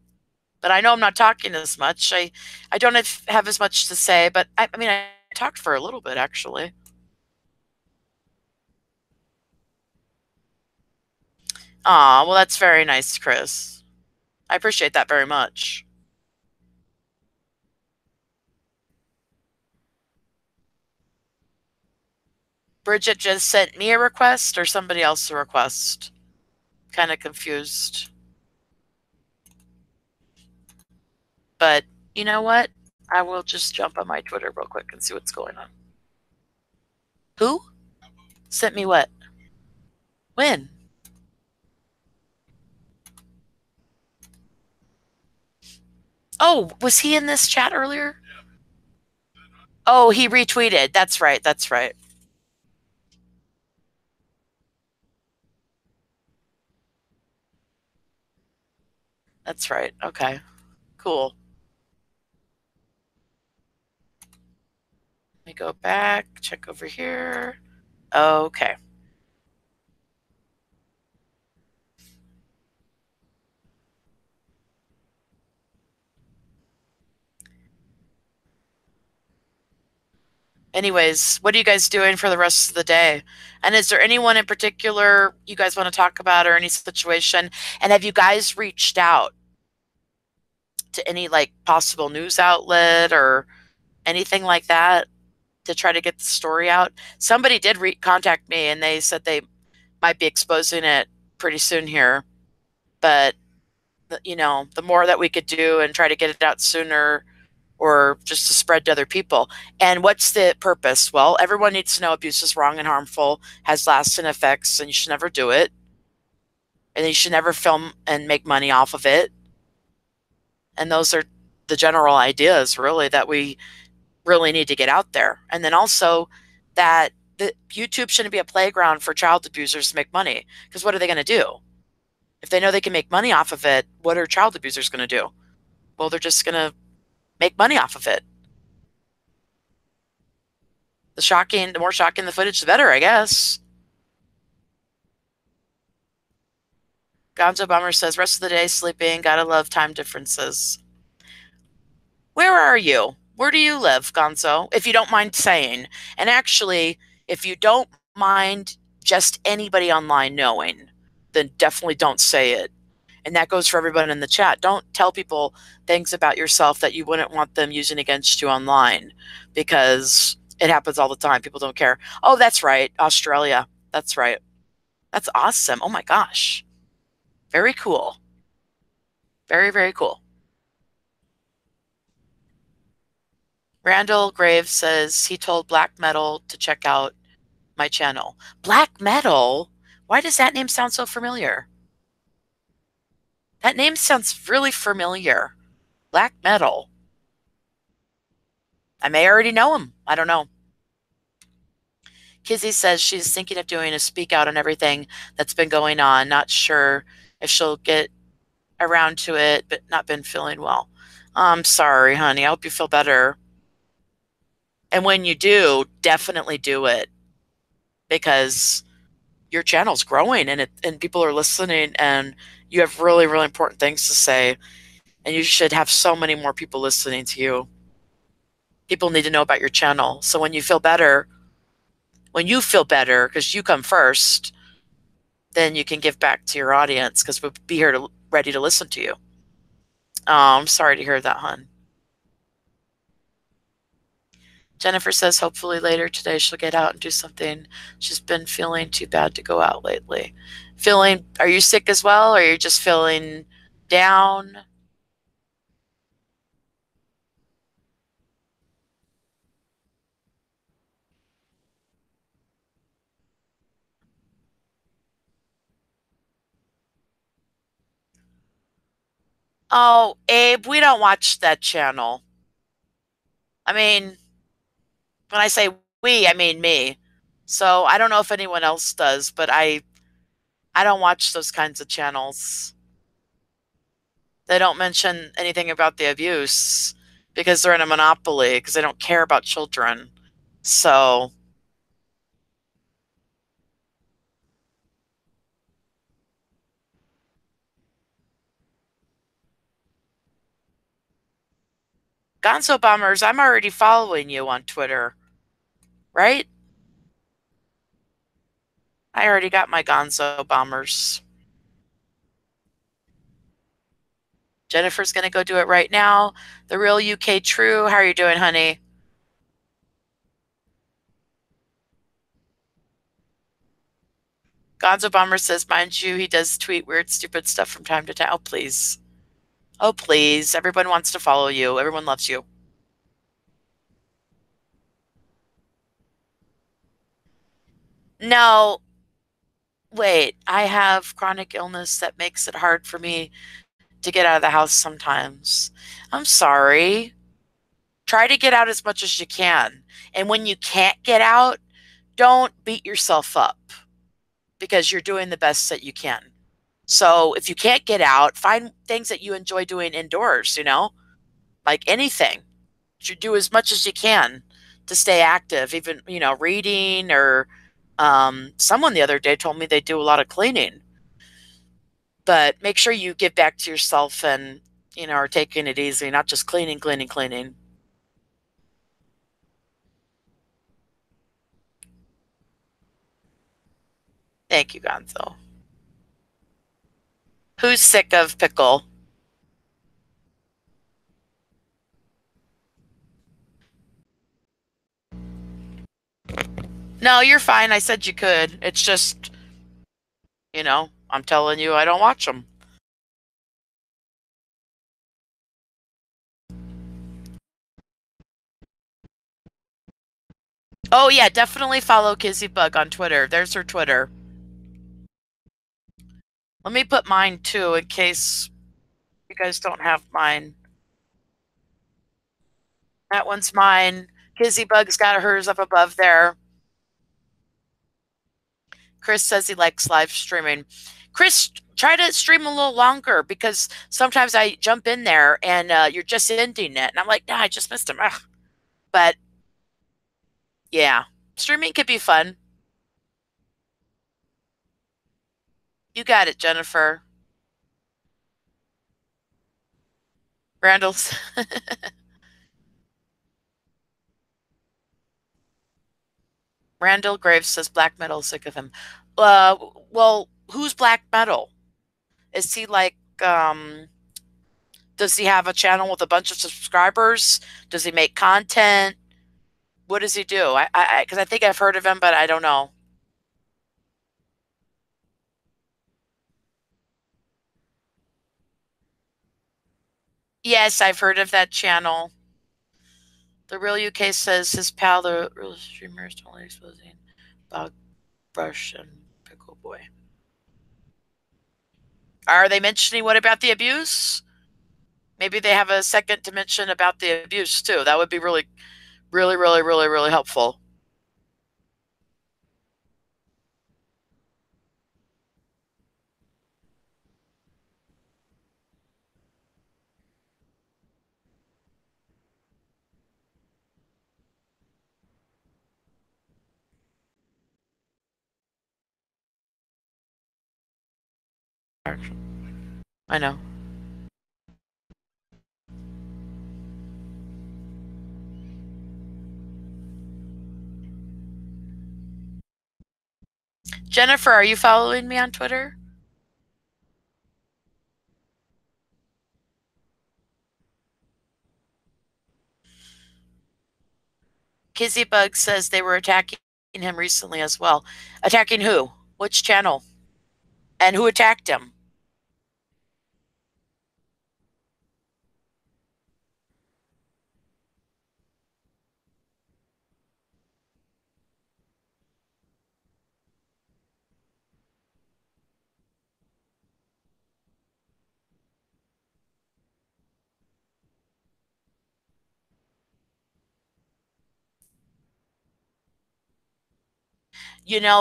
but I know I'm not talking as much. I don't have as much to say, but I mean, I talked for a little bit actually. Aw, well, that's very nice, Chris. I appreciate that very much. Bridget just sent me a request or somebody else a request? kind of confused. But you know what? I will just jump on my Twitter real quick and see what's going on. Who sent me what? When? Oh, was he in this chat earlier? Oh, he retweeted. That's right. That's right. That's right. Okay. Cool. Let me go back, check over here. Okay. Anyways, what are you guys doing for the rest of the day? And is there anyone in particular you guys want to talk about or any situation? And have you guys reached out to any like possible news outlet or anything like that to try to get the story out? Somebody did contact me and they said they might be exposing it pretty soon here. But, you know, the more that we could do and try to get it out sooner or just to spread to other people. And what's the purpose? Well, everyone needs to know abuse is wrong and harmful, has lasting effects, and you should never do it. And you should never film and make money off of it. And those are the general ideas, really, that we really need to get out there. And then also that the YouTube shouldn't be a playground for child abusers to make money. Because what are they going to do? If they know they can make money off of it, what are child abusers going to do? Well, they're just going to make money off of it. The more shocking the footage, the better, I guess. Gonzo Bomber says, rest of the day sleeping. Gotta love time differences. Where are you? Where do you live, Gonzo? If you don't mind saying. And actually, if you don't mind just anybody online knowing, then definitely don't say it. And that goes for everyone in the chat. Don't tell people things about yourself that you wouldn't want them using against you online, because it happens all the time. People don't care. Oh, that's right. Australia. That's right. That's awesome. Oh my gosh. Very cool. Very, very cool. Randall Graves says he told Black Metal to check out my channel. Black Metal? Why does that name sound so familiar? That name sounds really familiar. Black Metal. I may already know him. I don't know. Kizzy says she's thinking of doing a speak out on everything that's been going on. Not sure if she'll get around to it, but not been feeling well. I'm sorry, honey. I hope you feel better. And when you do, definitely do it, because your channel's growing and people are listening and you have really, really important things to say. And you should have so many more people listening to you. People need to know about your channel. So when you feel better, because you come first, then you can give back to your audience, because we'll be here ready to listen to you. Oh, I'm sorry to hear that, hon. Jennifer says hopefully later today she'll get out and do something. She's been feeling too bad to go out lately. Are you sick as well, or are you just feeling down? Oh, Abe, we don't watch that channel. I mean, when I say we, I mean me. So I don't know if anyone else does, but I don't watch those kinds of channels. They don't mention anything about the abuse because they're in a monopoly, because they don't care about children. So Gonzo Bombers, I'm already following you on Twitter, right? I already got my Gonzo Bombers. Jennifer's going to go do it right now. The Real UK True, how are you doing, honey? Gonzo Bomber says, mind you, he does tweet weird, stupid stuff from time to time. Oh, please. Oh, please. Everyone wants to follow you. Everyone loves you. No, wait. I have chronic illness that makes it hard for me to get out of the house sometimes. I'm sorry. Try to get out as much as you can. And when you can't get out, don't beat yourself up because you're doing the best that you can. So if you can't get out, find things that you enjoy doing indoors, like anything. You do as much as you can to stay active, even, reading or someone the other day told me they do a lot of cleaning. But make sure you give back to yourself and, are taking it easy, not just cleaning, cleaning, cleaning. Thank you, Gonzo. Who's sick of pickle? No, you're fine. I said you could. It's just, I'm telling you, I don't watch them. Oh, yeah, definitely follow Kizzy Bug on Twitter. There's her Twitter. Let me put mine too in case you guys don't have mine. That one's mine. Kizzy Bug's got hers up above there. Chris says he likes live streaming. Chris, try to stream a little longer because sometimes I jump in there and you're just ending it. And I'm like, nah, I just missed him. Ugh. But yeah, streaming could be fun. You got it, Jennifer. Randall's. Randall Graves says black metal sick of him. Well, who's black metal? Is he like does he have a channel with a bunch of subscribers? Does he make content? What does he do? Because I think I've heard of him, but I don't know. Yes, I've heard of that channel. The Real UK says his pal, the real streamer, is totally exposing Bog Brush and Pickle Boy. Are they mentioning what about the abuse? Maybe they have a second to mention about the abuse too. That would be really, really, really, really, really helpful. I know. Jennifer, are you following me on Twitter? Kizzy Bug says they were attacking him recently as well. Attacking who? Which channel? And who attacked him?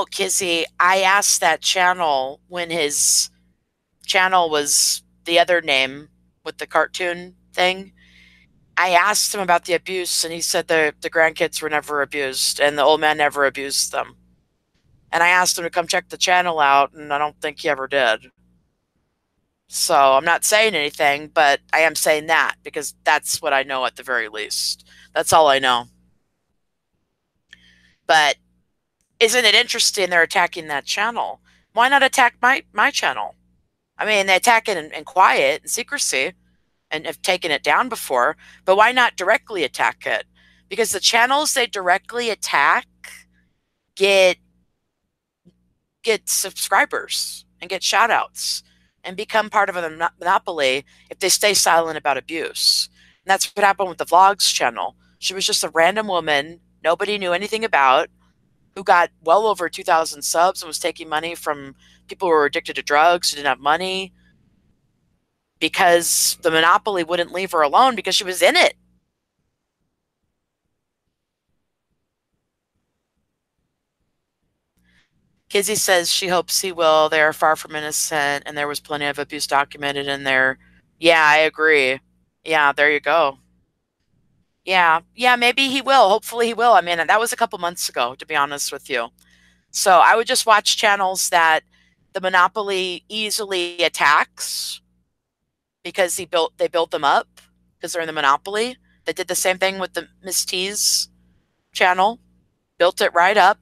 Kizzy, I asked that channel when his channel was the other name with the cartoon thing. I asked him about the abuse, and he said the grandkids were never abused, and the old man never abused them. And I asked him to come check the channel out, and I don't think he ever did. So I'm not saying anything, but I am saying that because that's what I know at the very least. That's all I know. But isn't it interesting they're attacking that channel? Why not attack my channel? I mean, they attack it in quiet and secrecy and have taken it down before, but why not directly attack it? Because the channels they directly attack get get subscribers and get shout outs and become part of a monopoly if they stay silent about abuse. And that's what happened with the vlogs channel. She was just a random woman nobody knew anything about who got well over 2,000 subs and was taking money from people who were addicted to drugs who didn't have money because the monopoly wouldn't leave her alone because she was in it. Kizzy says she hopes he will. They are far from innocent, and there was plenty of abuse documented in there. Yeah, I agree. Yeah, there you go. Yeah, yeah, maybe he will. Hopefully, he will. I mean, that was a couple months ago, to be honest with you. So I would just watch channels that the monopoly easily attacks because they built them up because they're in the monopoly. They did the same thing with the Miss T's channel, built it right up.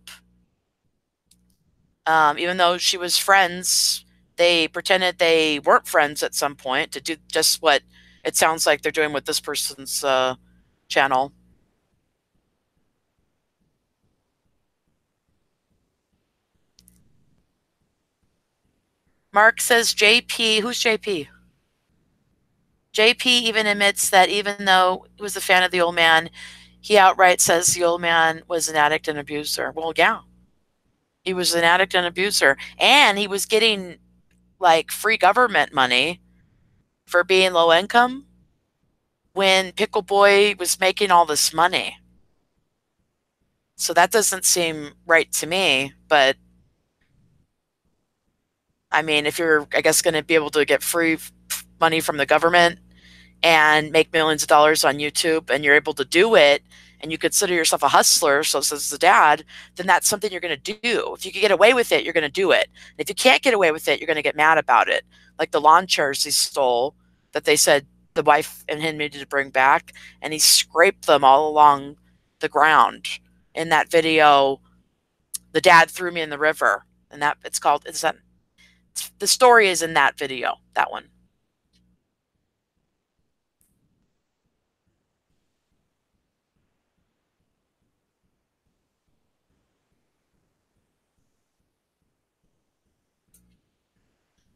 Even though she was friends, they pretended they weren't friends at some point to do just what it sounds like they're doing with this person's channel. Mark says JP, who's JP? JP even admits that even though he was a fan of the old man, he outright says the old man was an addict and abuser. Well, yeah, he was an addict and abuser. And he was getting like free government money for being low income when Pickle Boy was making all this money. So that doesn't seem right to me. But I mean, if you're, I guess, going to be able to get free money from the government and make millions of dollars on YouTube and you're able to do it and you consider yourself a hustler, so says the dad, then that's something you're going to do. If you can get away with it, you're going to do it. And if you can't get away with it, you're going to get mad about it. Like the lawn chairs he stole that they said the wife and him needed to bring back, and he scraped them all along the ground. In that video, the dad threw me in the river, and that it's called. It's that the story is in that video. That one.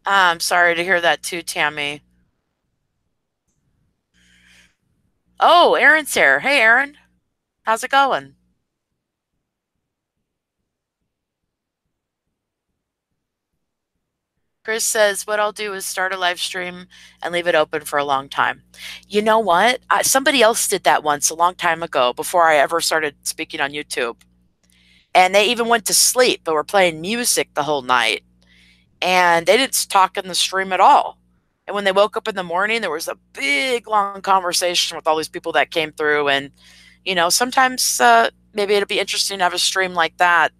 I'm sorry to hear that too, Tammy. Oh, Aaron's here. Hey, Aaron. How's it going? Chris says, what I'll do is start a live stream and leave it open for a long time. You know what? Somebody else did that once a long time ago before I ever started speaking on YouTube. And they even went to sleep, but were playing music the whole night. And they didn't talk in the stream at all. And when they woke up in the morning, there was a big, long conversation with all these people that came through. And, you know, sometimes maybe it'll be interesting to have a stream like that.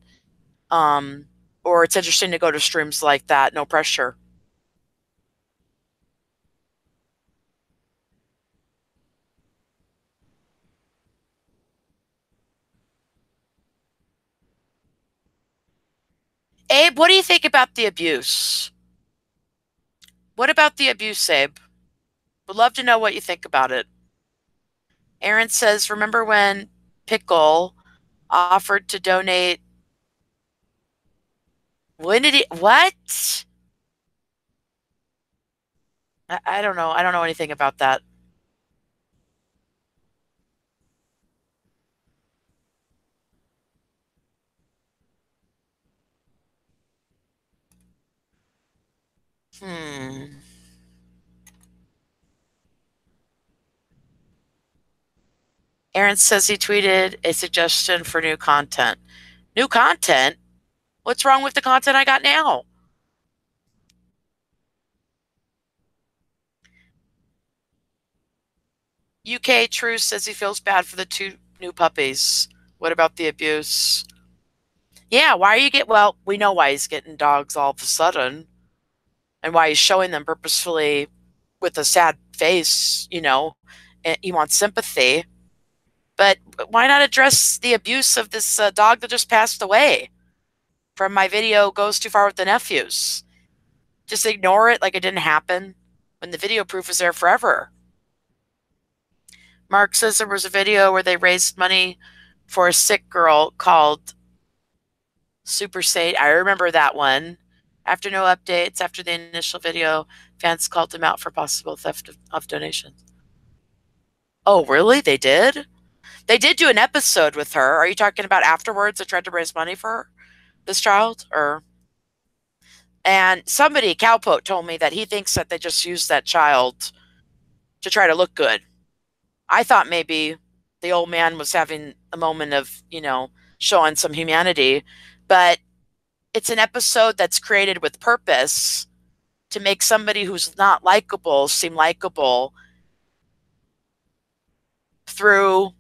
Um, or it's interesting to go to streams like that, no pressure. Abe, what do you think about the abuse? What about the abuse, Abe? Would love to know what you think about it. Aaron says, remember when Pickle offered to donate? When did he? What? I don't know. I don't know anything about that. Hmm. Aaron says he tweeted a suggestion for new content. New content? What's wrong with the content I got now? UK True says he feels bad for the two new puppies. What about the abuse? Yeah, why are you get? Well, we know why he's getting dogs all of a sudden, and why he's showing them purposefully with a sad face. You know, he wants sympathy. But why not address the abuse of this dog that just passed away? From my video goes too far with the nephews. Just ignore it like it didn't happen when the video proof is there forever. Mark says there was a video where they raised money for a sick girl called Super Sate. I remember that one. After no updates, after the initial video, fans called him out for possible theft of donations. Oh, really? They did? They did do an episode with her. Are you talking about afterwards? They tried to raise money for her, this child, or? And somebody, Cowpote, told me that he thinks that they just used that child to try to look good. I thought maybe the old man was having a moment of, showing some humanity, but it's an episode that's created with purpose to make somebody who's not likable seem likable through,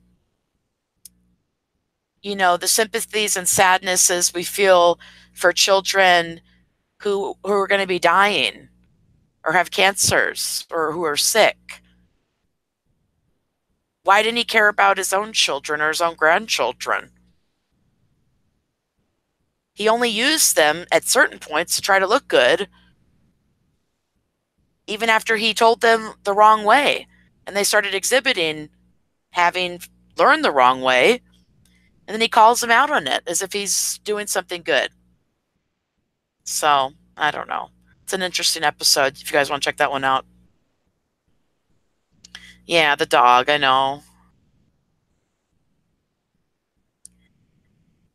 the sympathies and sadnesses we feel for children who are going to be dying or have cancers or who are sick. Why didn't he care about his own children or his own grandchildren? He only used them at certain points to try to look good, even after he told them the wrong way. And they started exhibiting having learned the wrong way. And then he calls them out on it as if he's doing something good. So, I don't know. It's an interesting episode if you guys want to check that one out. Yeah, the dog, I know.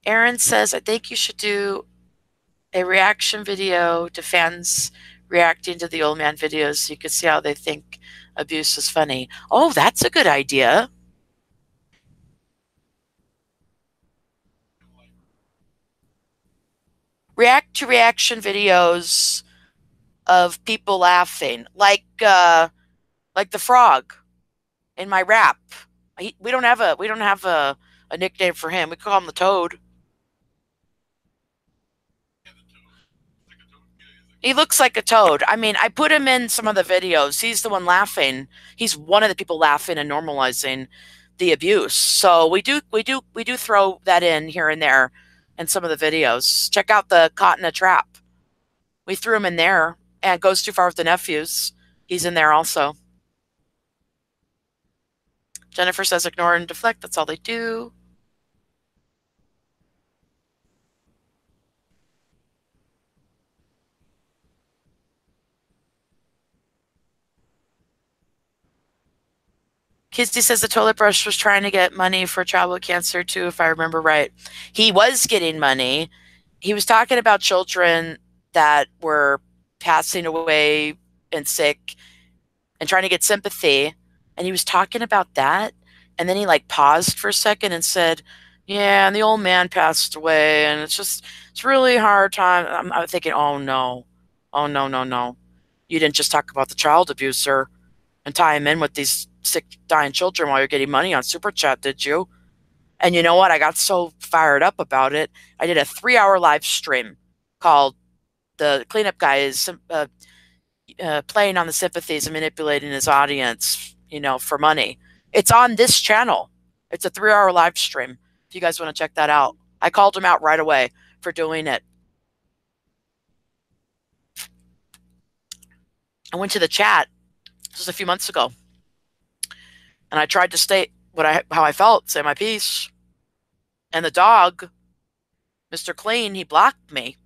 Aaron says, I think you should do a reaction video to fans reacting to the old man videos so you can see how they think abuse is funny. Oh, that's a good idea. React to reaction videos of people laughing, like the frog in my rap. We don't have a nickname for him. We call him the Toad. He looks like a toad. I mean, I put him in some of the videos. He's the one laughing. He's one of the people laughing and normalizing the abuse. So we do throw that in here and there in some of the videos. Check out the Caught in a Trap. We threw him in there, and Goes Too Far with the Nephews. He's in there also. Jennifer says ignore and deflect. That's all they do. Kizzy says the toilet brush was trying to get money for child with cancer too, if I remember right. He was getting money. He was talking about children that were passing away and sick and trying to get sympathy. And he was talking about that. And then he like paused for a second and said, yeah, and the old man passed away. And it's really hard time. I'm thinking, oh no. Oh no, no, no. You didn't just talk about the child abuser and tie him in with these sick, dying children while you're getting money on Super Chat, did you? And you know what? I got so fired up about it. I did a 3-hour live stream called The Cleanup Guy is Playing on the Sympathies and Manipulating His Audience, for money. It's on this channel. It's a 3-hour live stream. If you guys want to check that out. I called him out right away for doing it. I went to the chat. This was a few months ago. And I tried to state how I felt, say my piece. And the dog, Mr. Clean, he blocked me.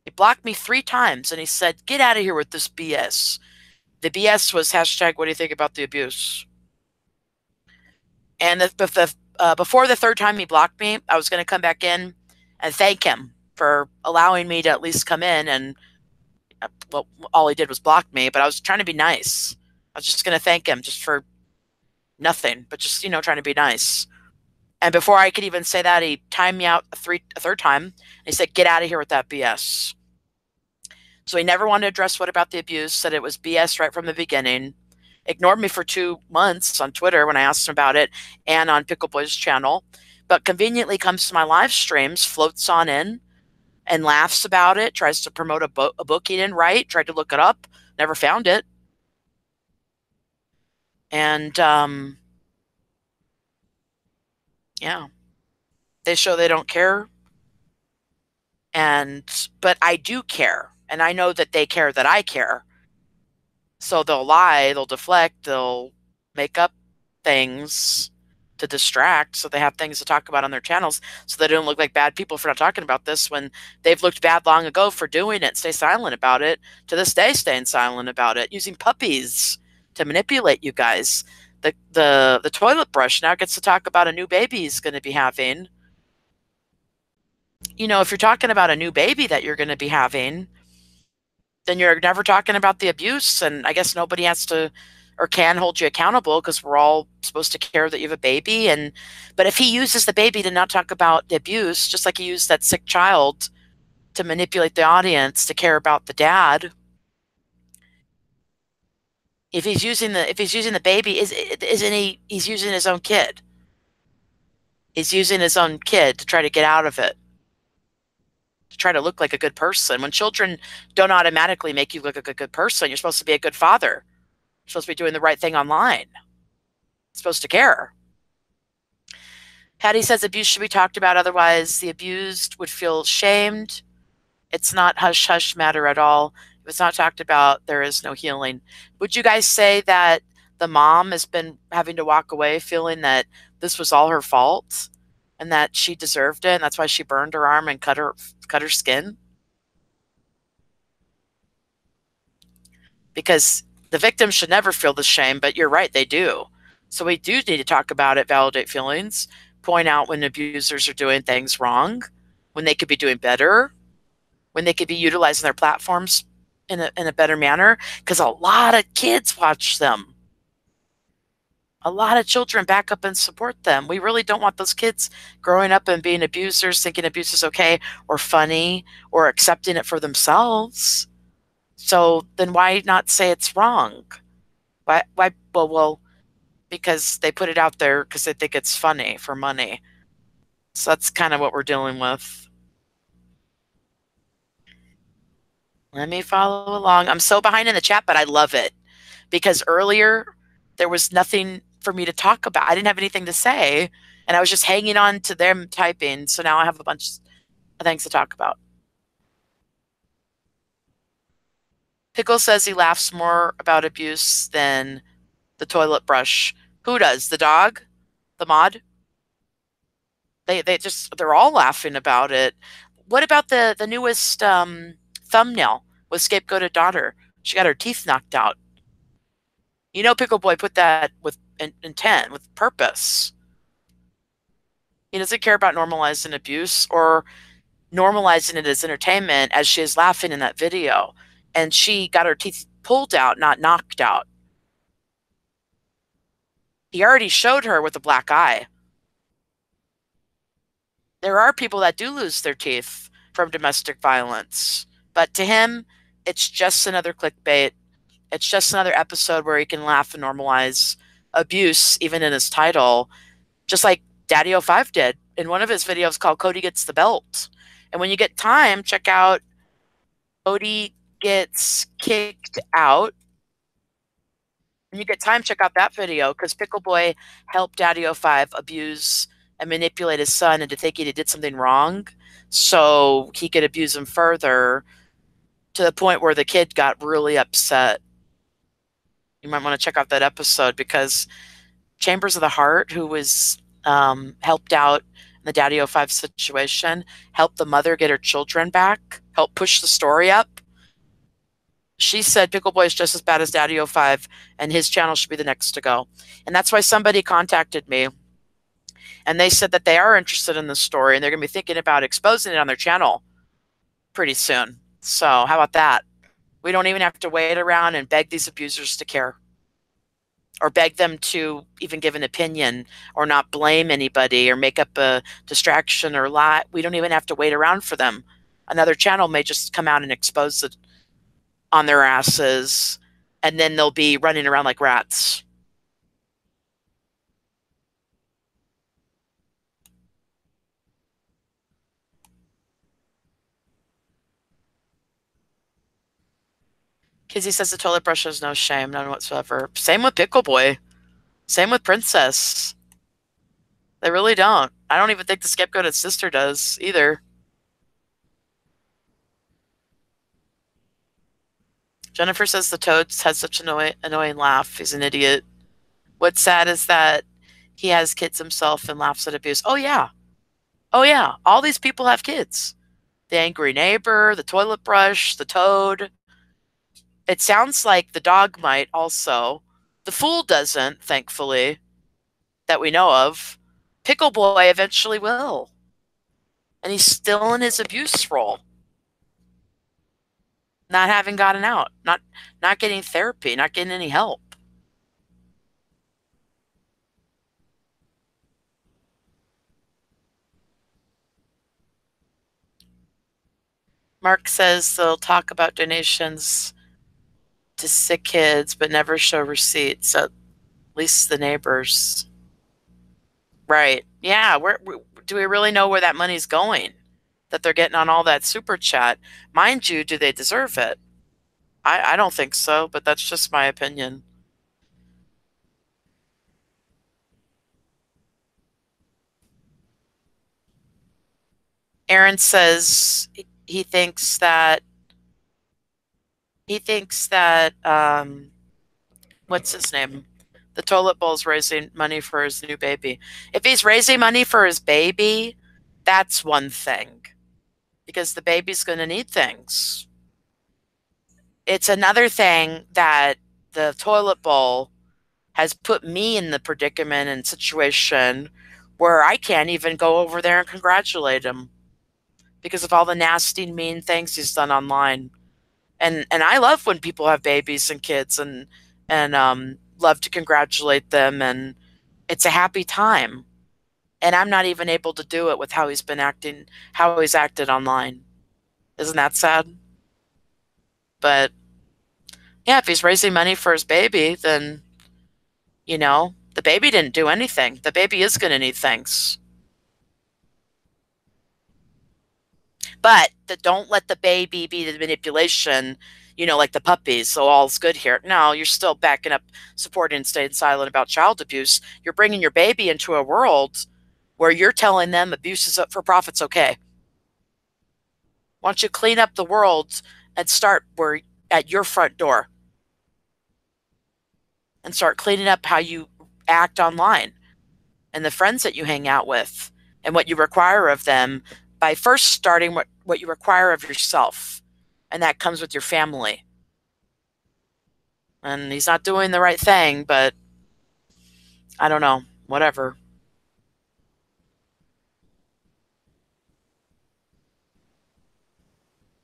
He blocked me 3 times, and he said, get out of here with this BS. The BS was hashtag, what do you think about the abuse? And before the 3rd time he blocked me, I was going to come back in and thank him for allowing me to at least come in. And, well, all he did was block me, but I was trying to be nice. I was just going to thank him just for nothing, but just, trying to be nice. And before I could even say that, he timed me out a 3rd time. And he said, get out of here with that BS. So he never wanted to address what about the abuse, said it was BS right from the beginning. Ignored me for 2 months on Twitter when I asked him about it and on Pickle Boy's channel. But conveniently comes to my live streams, floats on in, and laughs about it, tries to promote a book he didn't write, tried to look it up, never found it. And, yeah. They show they don't care. But I do care. And I know that they care that I care. So they'll lie, they'll deflect, they'll make up things to distract, so they have things to talk about on their channels, so they don't look like bad people for not talking about this when they've looked bad long ago for doing it. Stay silent about it. To this day, staying silent about it, using puppies to manipulate you guys. The toilet brush now gets to talk about a new baby he's going to be having. You know, if you're talking about a new baby that you're going to be having, then you're never talking about the abuse. And I guess nobody has to or can hold you accountable because we're all supposed to care that you have a baby. And but if he uses the baby to not talk about the abuse, just like he used that sick child to manipulate the audience to care about the dad, if he's using the baby, isn't he's using his own kid? He's using his own kid to try to get out of it, to try to look like a good person. When children don't automatically make you look like a good person, you're supposed to be a good father. You're supposed to be doing the right thing online. You're supposed to care. Hattie says abuse should be talked about, otherwise the abused would feel shamed. It's not hush-hush matter at all. If it's not talked about, there is no healing. Would you guys say that the mom has been having to walk away feeling that this was all her fault and that she deserved it, and that's why she burned her arm and cut her skin? Because the victim should never feel the shame, but you're right, they do. So we do need to talk about it, validate feelings, point out when abusers are doing things wrong, when they could be doing better, when they could be utilizing their platforms in a better manner, because a lot of kids watch them. A lot of children back up and support them. We really don't want those kids growing up and being abusers, thinking abuse is okay or funny or accepting it for themselves. So then why not say it's wrong? Why well, because they put it out there because they think it's funny for money. So that's kind of what we're dealing with. Let me follow along. I'm so behind in the chat, but I love it because earlier there was nothing for me to talk about. I didn't have anything to say, and I was just hanging on to them typing. So now I have a bunch of things to talk about. Pickle says he laughs more about abuse than the toilet brush. Who does? The dog? The mod? They're all laughing about it. What about the newest thumbnail with scapegoated daughter? She got her teeth knocked out. You know, Pickle Boy put that with intent, with purpose. He doesn't care about normalizing abuse or normalizing it as entertainment, as she is laughing in that video. And she got her teeth pulled out, not knocked out. He already showed her with a black eye. There are people that do lose their teeth from domestic violence. But to him, it's just another clickbait. It's just another episode where he can laugh and normalize abuse, even in his title, just like Daddy05 did in one of his videos called Cody Gets the Belt. And when you get time, check out Cody Gets Kicked Out. When you get time, check out that video because Pickle Boy helped Daddy05 abuse and manipulate his son into thinking he did something wrong so he could abuse him further to the point where the kid got really upset. You might want to check out that episode because Chambers of the Heart, who was helped out in the Daddy05 situation, helped the mother get her children back, helped push the story up. She said Pickle Boy is just as bad as Daddy05 and his channel should be the next to go. And that's why somebody contacted me and they said that they are interested in this story and they're going to be thinking about exposing it on their channel pretty soon. So how about that? We don't even have to wait around and beg these abusers to care or beg them to even give an opinion or not blame anybody or make up a distraction or lie. We don't even have to wait around for them. Another channel may just come out and expose it on their asses, and then they'll be running around like rats. Kizzy says the toilet brush has no shame, none whatsoever. Same with Pickle Boy. Same with Princess. They really don't. I don't even think the scapegoated sister does either. Jennifer says the Toad has such an annoying laugh. He's an idiot. What's sad is that He has kids himself and laughs at abuse. Oh, yeah. Oh, yeah. All these people have kids. The angry neighbor, the toilet brush, the toad. It sounds like the dog might also. The fool doesn't, thankfully, that we know of. Pickle Boy eventually will. And he's still in his abuse role. Not having gotten out, not getting therapy, not getting any help. Mark says they'll talk about donations to sick kids, but never show receipts, at least the neighbors. Right. Yeah. Do we really know where that money's going? That they're getting on all that super chat. Mind you, do they deserve it? I don't think so, but that's just my opinion. Aaron says he thinks that what's his name? The toilet bowl's raising money for his new baby. If he's raising money for his baby, that's one thing because the baby's going to need things. It's another thing that the toilet bowl has put me in the predicament and situation where I can't even go over there and congratulate him because of all the nasty, mean things he's done online. And I love when people have babies and kids and love to congratulate them, and it's a happy time. And I'm not even able to do it with how he's been acting, how he's acted online. Isn't that sad? But yeah, if he's raising money for his baby, then the baby didn't do anything. The baby is going to need things. But don't let the baby be the manipulation, like the puppies. So all's good here. No, you're still backing up, supporting, and staying silent about child abuse. You're bringing your baby into a world where you're telling them abuse is up for profit's okay. Why don't you clean up the world and start at your front door and start cleaning up how you act online and the friends that you hang out with and what you require of them by first starting what you require of yourself. And that comes with your family. And he's not doing the right thing, but I don't know, whatever.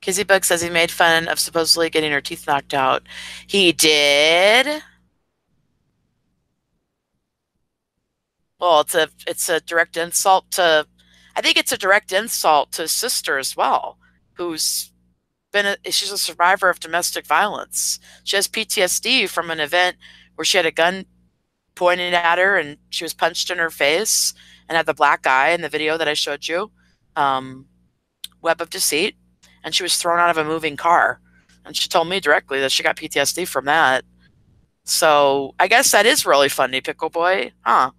Kizzybug says he made fun of supposedly getting her teeth knocked out. He did. Well, it's a direct insult to, I think it's a direct insult to his sister as well, who's she's a survivor of domestic violence. She has PTSD from an event where she had a gun pointed at her and she was punched in her face and had the black eye in the video that I showed you, web of deceit, and she was thrown out of a moving car. And she told me directly that she got PTSD from that. So I guess that is really funny, Pickle Boy. Huh.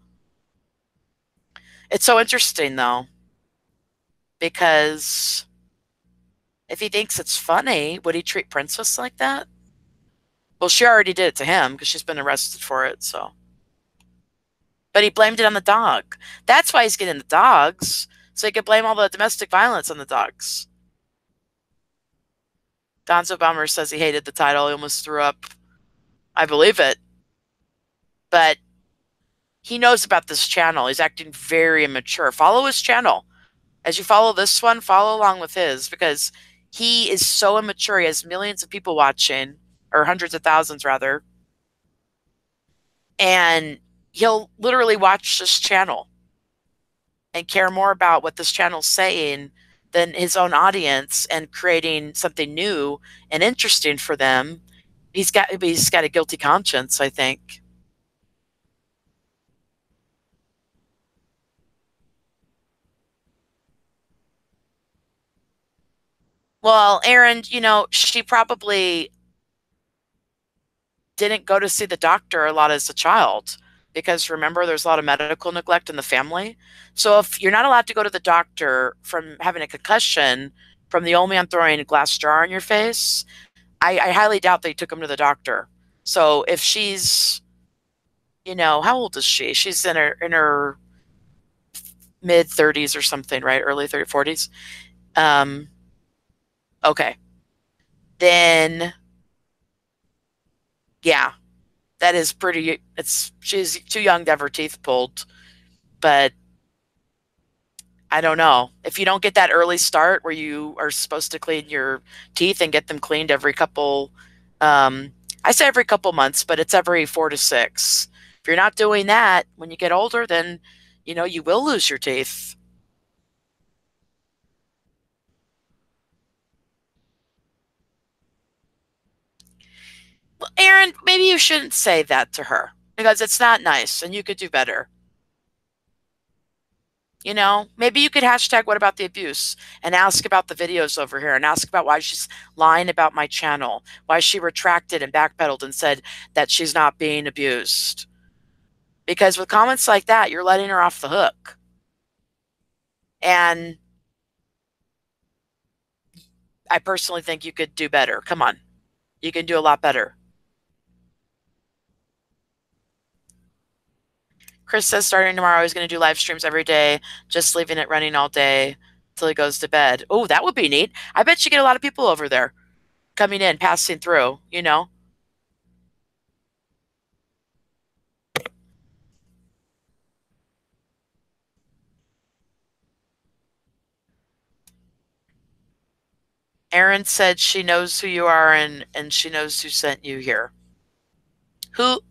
It's so interesting, though, because if he thinks it's funny, would he treat Princess like that? Well, she already did it to him because she's been arrested for it, so. But he blamed it on the dog. That's why he's getting the dogs, so he could blame all the domestic violence on the dogs. Gonzo Bomber says he hated the title. He almost threw up. I believe it. But he knows about this channel. He's acting very immature. Follow his channel. As you follow this one, follow along with his, because he is so immature. He has millions of people watching, or hundreds of thousands, rather. And he'll literally watch this channel and care more about what this channel's saying than his own audience and creating something new and interesting for them. He's got a guilty conscience, I think. Well, Aaron, she probably didn't go to see the doctor a lot as a child because remember, there's a lot of medical neglect in the family. So if you're not allowed to go to the doctor from having a concussion from the old man throwing a glass jar in your face, I highly doubt they took him to the doctor. So if she's, how old is she? She's in her mid 30s or something, right? Early 30s, 40s. Um, okay. Then yeah, that is pretty it's she's too young to have her teeth pulled, but I don't know. If you don't get that early start where you are supposed to clean your teeth and get them cleaned every couple, um, I say every couple months, but it's every 4 to 6. If you're not doing that when you get older, then, you will lose your teeth. Well, Aaron, maybe you shouldn't say that to her because it's not nice and you could do better. Maybe you could hashtag what about the abuse and ask about the videos over here and ask about why she's lying about my channel, why she retracted and backpedaled and said that she's not being abused. Because with comments like that, you're letting her off the hook. And I personally think you could do better. Come on. You can do a lot better. Chris says starting tomorrow he's going to do live streams every day, just leaving it running all day till he goes to bed. Oh, that would be neat. I bet you get a lot of people over there coming in, passing through. Erin said she knows who you are and she knows who sent you here. Who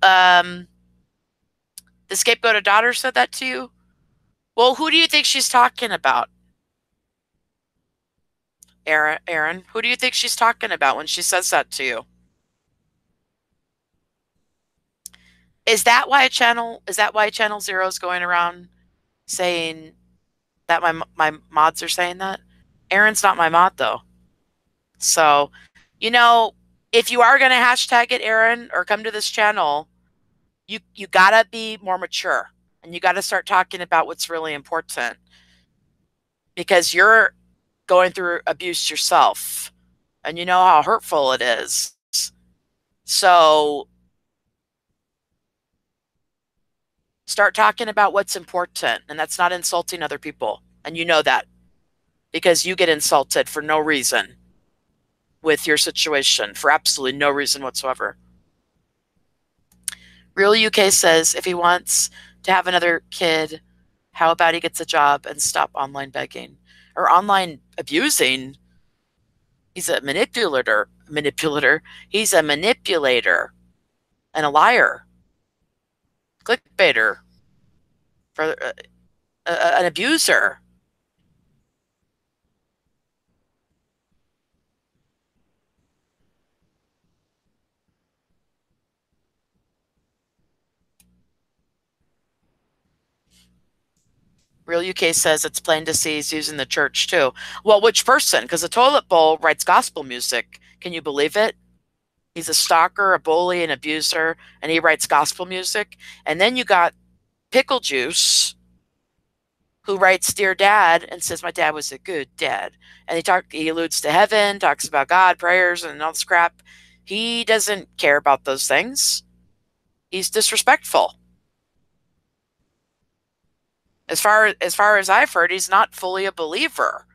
the scapegoat daughter said that to you? Well, who do you think she's talking about? Aaron, who do you think she's talking about when she says that to you? Is that why Channel Zero is going around saying that my mods are saying that? Aaron's not my mod though. So, you know, if you are going to hashtag it, Aaron, or come to this channel, you gotta be more mature and you gotta start talking about what's really important because you're going through abuse yourself and you know how hurtful it is. So start talking about what's important, and that's not insulting other people. And you know that because you get insulted for no reason with your situation, for absolutely no reason whatsoever. Real UK says if he wants to have another kid, how about he gets a job and stop online begging or online abusing? He's a manipulator. He's a manipulator and a liar, clickbaiter, for an abuser. Real UK says it's plain to see he's using the church too. Well, which person? Because the toilet bowl writes gospel music. Can you believe it? He's a stalker, a bully, an abuser, and he writes gospel music. And then you got Pickle Juice, who writes Dear Dad and says my dad was a good dad. And he alludes to heaven, talks about God, prayers, and all this crap. He doesn't care about those things. He's disrespectful. As far as I've heard, he's not fully a believer.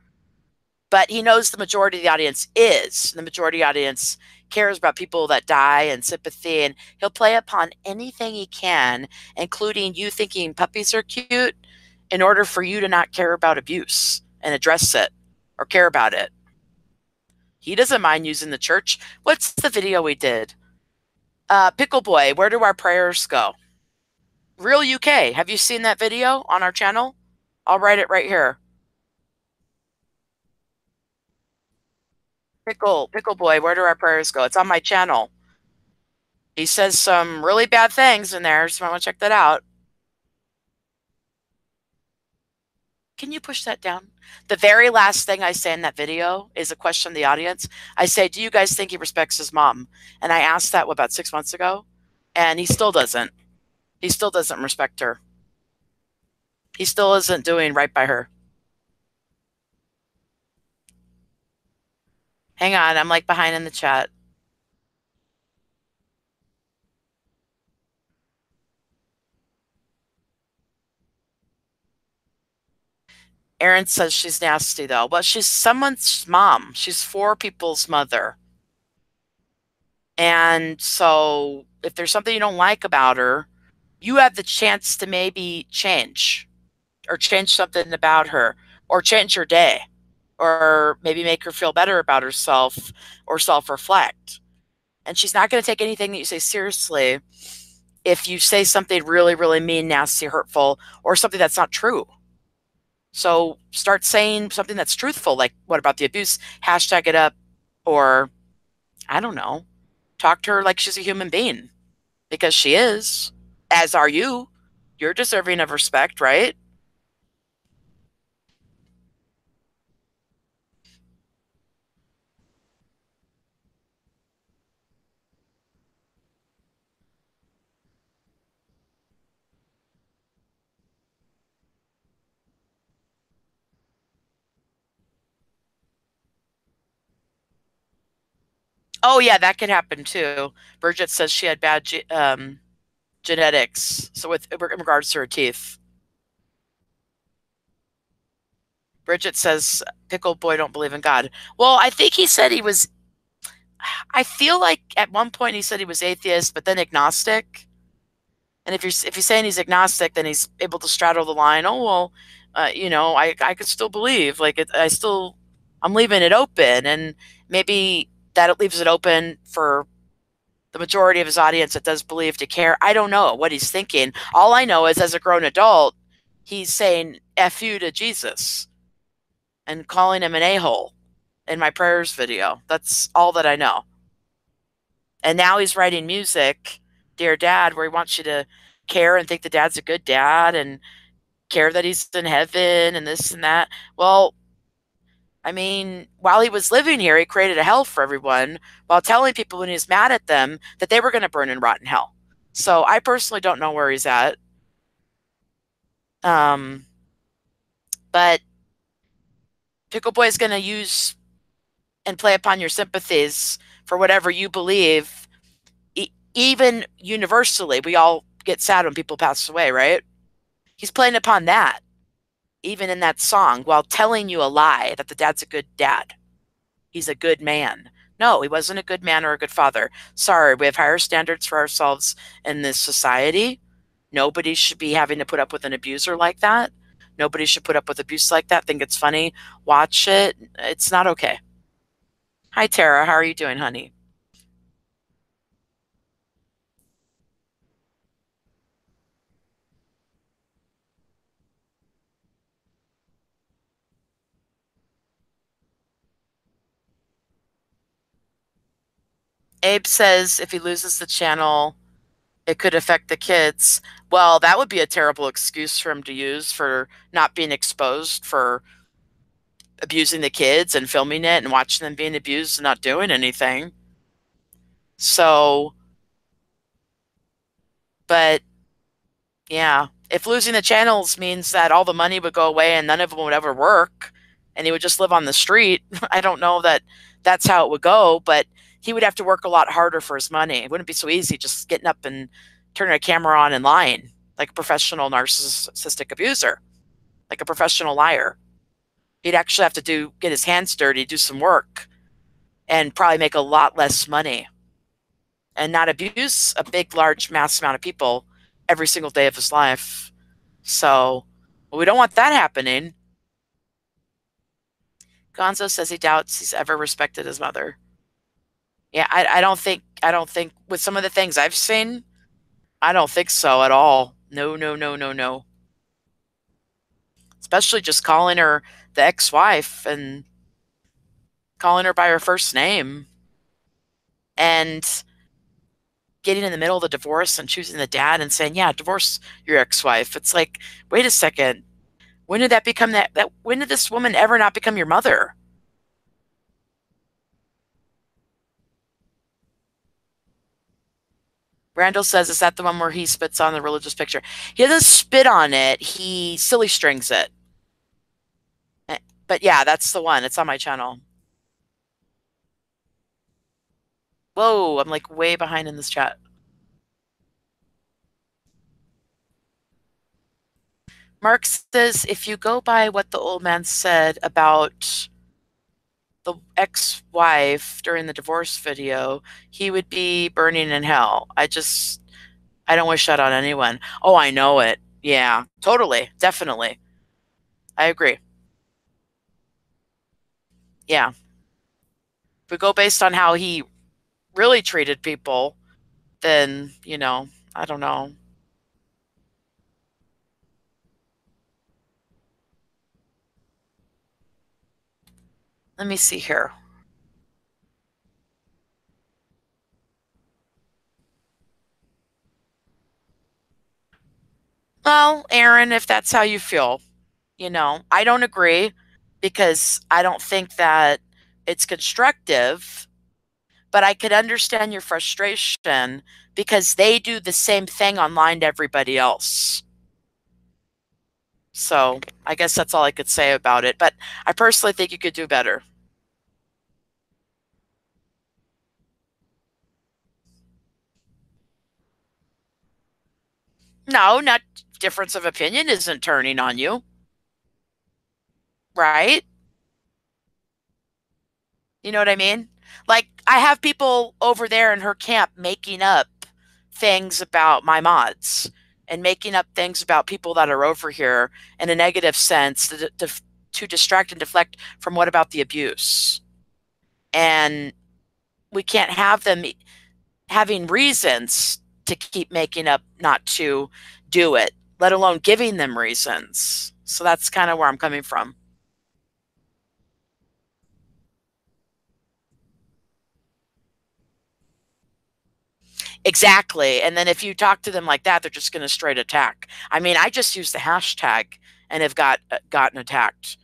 But he knows the majority of the audience is. The majority audience cares about people that die and sympathy, and he'll play upon anything he can, including you thinking puppies are cute, in order for you to not care about abuse and address it or care about it. He doesn't mind using the church. What's the video we did? Pickle Boy, where do our prayers go? Real UK, have you seen that video on our channel? I'll write it right here. Pickle Boy, where do our prayers go? It's on my channel. He says some really bad things in there, so I want to check that out. Can you push that down? The very last thing I say in that video is a question of the audience. I say, do you guys think he respects his mom? And I asked that, about 6 months ago? And he still doesn't. He still doesn't respect her. He still isn't doing right by her. Hang on, I'm like behind in the chat. Erin says she's nasty though. Well, she's someone's mom. She's four people's mother. And so if there's something you don't like about her, you have the chance to maybe change or change something about her or change her day or maybe make her feel better about herself or self reflect. And she's not going to take anything that you say seriously if you say something really, really mean, nasty, hurtful, or something that's not true. So start saying something that's truthful, like what about the abuse? Hashtag it up, or I don't know, talk to her like she's a human being because she is, as are you. You're deserving of respect, right? Oh, yeah, that could happen too. Bridget says she had bad genetics, so with in regards to her teeth. Bridget says pickle boy don't believe in God. Well, I think he said he was. I feel like at one point he said he was atheist, but then agnostic. And if he's saying he's agnostic, then he's able to straddle the line. Oh well, I could still believe. Like I'm leaving it open, and maybe that leaves it open for the majority of his audience that does believe to care. I don't know what he's thinking. All I know is, as a grown adult, he's saying "f you" to Jesus and calling him an a-hole in my prayers video. That's all that I know. And now he's writing music, Dear Dad, where he wants you to care and think the dad's a good dad and care that he's in heaven and this and that. Well, I mean, while he was living here, he created a hell for everyone while telling people when he was mad at them that they were going to burn and rot in hell. So I personally don't know where he's at. Um, but Pickle Boy is going to use and play upon your sympathies for whatever you believe. Even universally, we all get sad when people pass away, right? He's playing upon that, even in that song, while telling you a lie that the dad's a good dad. He's a good man. No, he wasn't a good man or a good father. Sorry, we have higher standards for ourselves in this society. Nobody should be having to put up with an abuser like that. Nobody should put up with abuse like that. Think it's funny. Watch it. It's not okay. Hi, Tara. How are you doing, honey? Abe says if he loses the channel, it could affect the kids. Well, that would be a terrible excuse for him to use for not being exposed for abusing the kids and filming it and watching them being abused and not doing anything. So, but yeah, if losing the channels means that all the money would go away and none of them would ever work and he would just live on the street, I don't know that that's how it would go, but he would have to work a lot harder for his money. It wouldn't be so easy just getting up and turning a camera on and lying like a professional narcissistic abuser, like a professional liar. He'd actually have to get his hands dirty, do some work, and probably make a lot less money and not abuse a big, large, mass amount of people every single day of his life. So we don't want that happening. Gonzo says he doubts he's ever respected his mother. Yeah, I don't think with some of the things I've seen, I don't think so at all. No, no, no, no, no. Especially just calling her the ex-wife and calling her by her first name and getting in the middle of the divorce and choosing the dad and saying, "Yeah, divorce your ex-wife." It's like, wait a second. When did that become that when did this woman ever not become your mother? Randall says, is that the one where he spits on the religious picture? He doesn't spit on it. He silly strings it. But yeah, that's the one. It's on my channel. Whoa, I'm like way behind in this chat. Mark says if you go by what the old man said about the ex-wife during the divorce video, he would be burning in hell. I don't wish that on anyone. Oh, I know it. Yeah, totally. Definitely. I agree. Yeah. If we go based on how he really treated people, then, I don't know. Let me see here. Well, Aaron, if that's how you feel, I don't agree because I don't think that it's constructive, but I could understand your frustration because they do the same thing online to everybody else. So I guess that's all I could say about it. But I personally think you could do better. No, not difference of opinion isn't turning on you, right? You know what I mean? Like, I have people over there in her camp making up things about my mods and making up things about people that are over here in a negative sense to distract and deflect from what about the abuse. And we can't have them having reasons to keep making up not to do it, let alone giving them reasons. So that's kind of where I'm coming from. Exactly. And then if you talk to them like that, they're just going to straight attack. I mean, I just use the hashtag and have gotten attacked,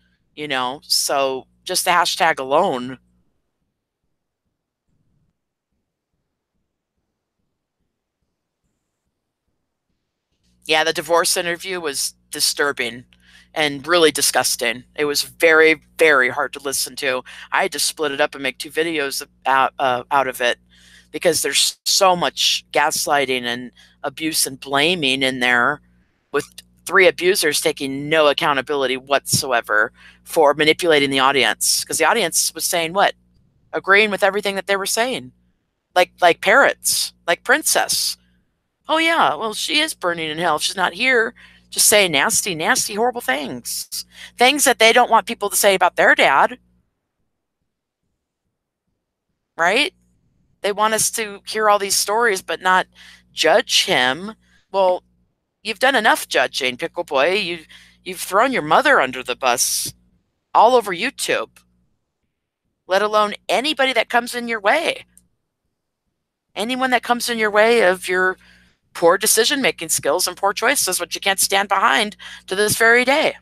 So just the hashtag alone. Yeah, the divorce interview was disturbing and really disgusting. It was very, very hard to listen to. I had to split it up and make two videos out of it because there's so much gaslighting and abuse and blaming in there, with three abusers taking no accountability whatsoever for manipulating the audience. Because the audience was saying what? Agreeing with everything that they were saying. Like parrots, like Princess. Oh yeah, well she is burning in hell if she's not here. Just saying nasty, nasty, horrible things. Things that they don't want people to say about their dad, right? They want us to hear all these stories but not judge him. Well, you've done enough judging, Pickle Boy. You've thrown your mother under the bus all over YouTube, let alone anybody that comes in your way. Anyone that comes in your way of your poor decision making skills and poor choices, which you can't stand behind to this very day.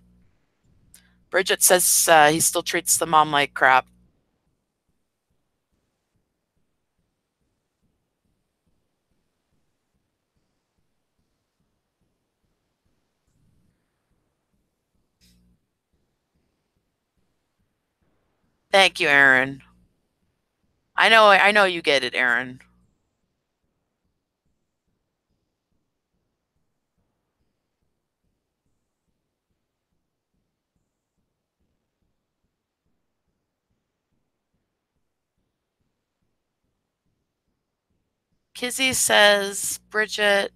Bridget says he still treats the mom like crap. Thank you, Aaron. I know you get it, Aaron. Kizzy says, Bridget,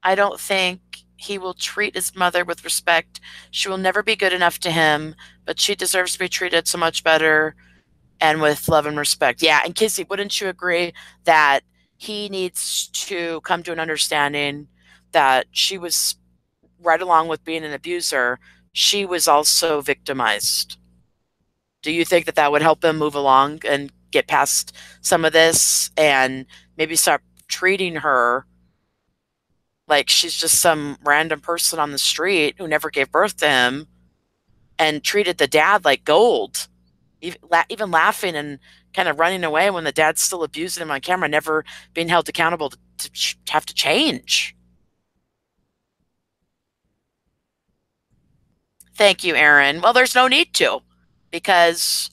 I don't think he will treat his mother with respect. She will never be good enough to him, but she deserves to be treated so much better and with love and respect. Yeah, and Kizzy, wouldn't you agree that he needs to come to an understanding that she was right along with being an abuser, she was also victimized? Do you think that that would help him move along and get past some of this and maybe start treating her like she's just some random person on the street who never gave birth to him and treated the dad like gold, even laughing and kind of running away when the dad's still abusing him on camera, never being held accountable to have to change? Thank you, Aaron. Well, there's no need to, because,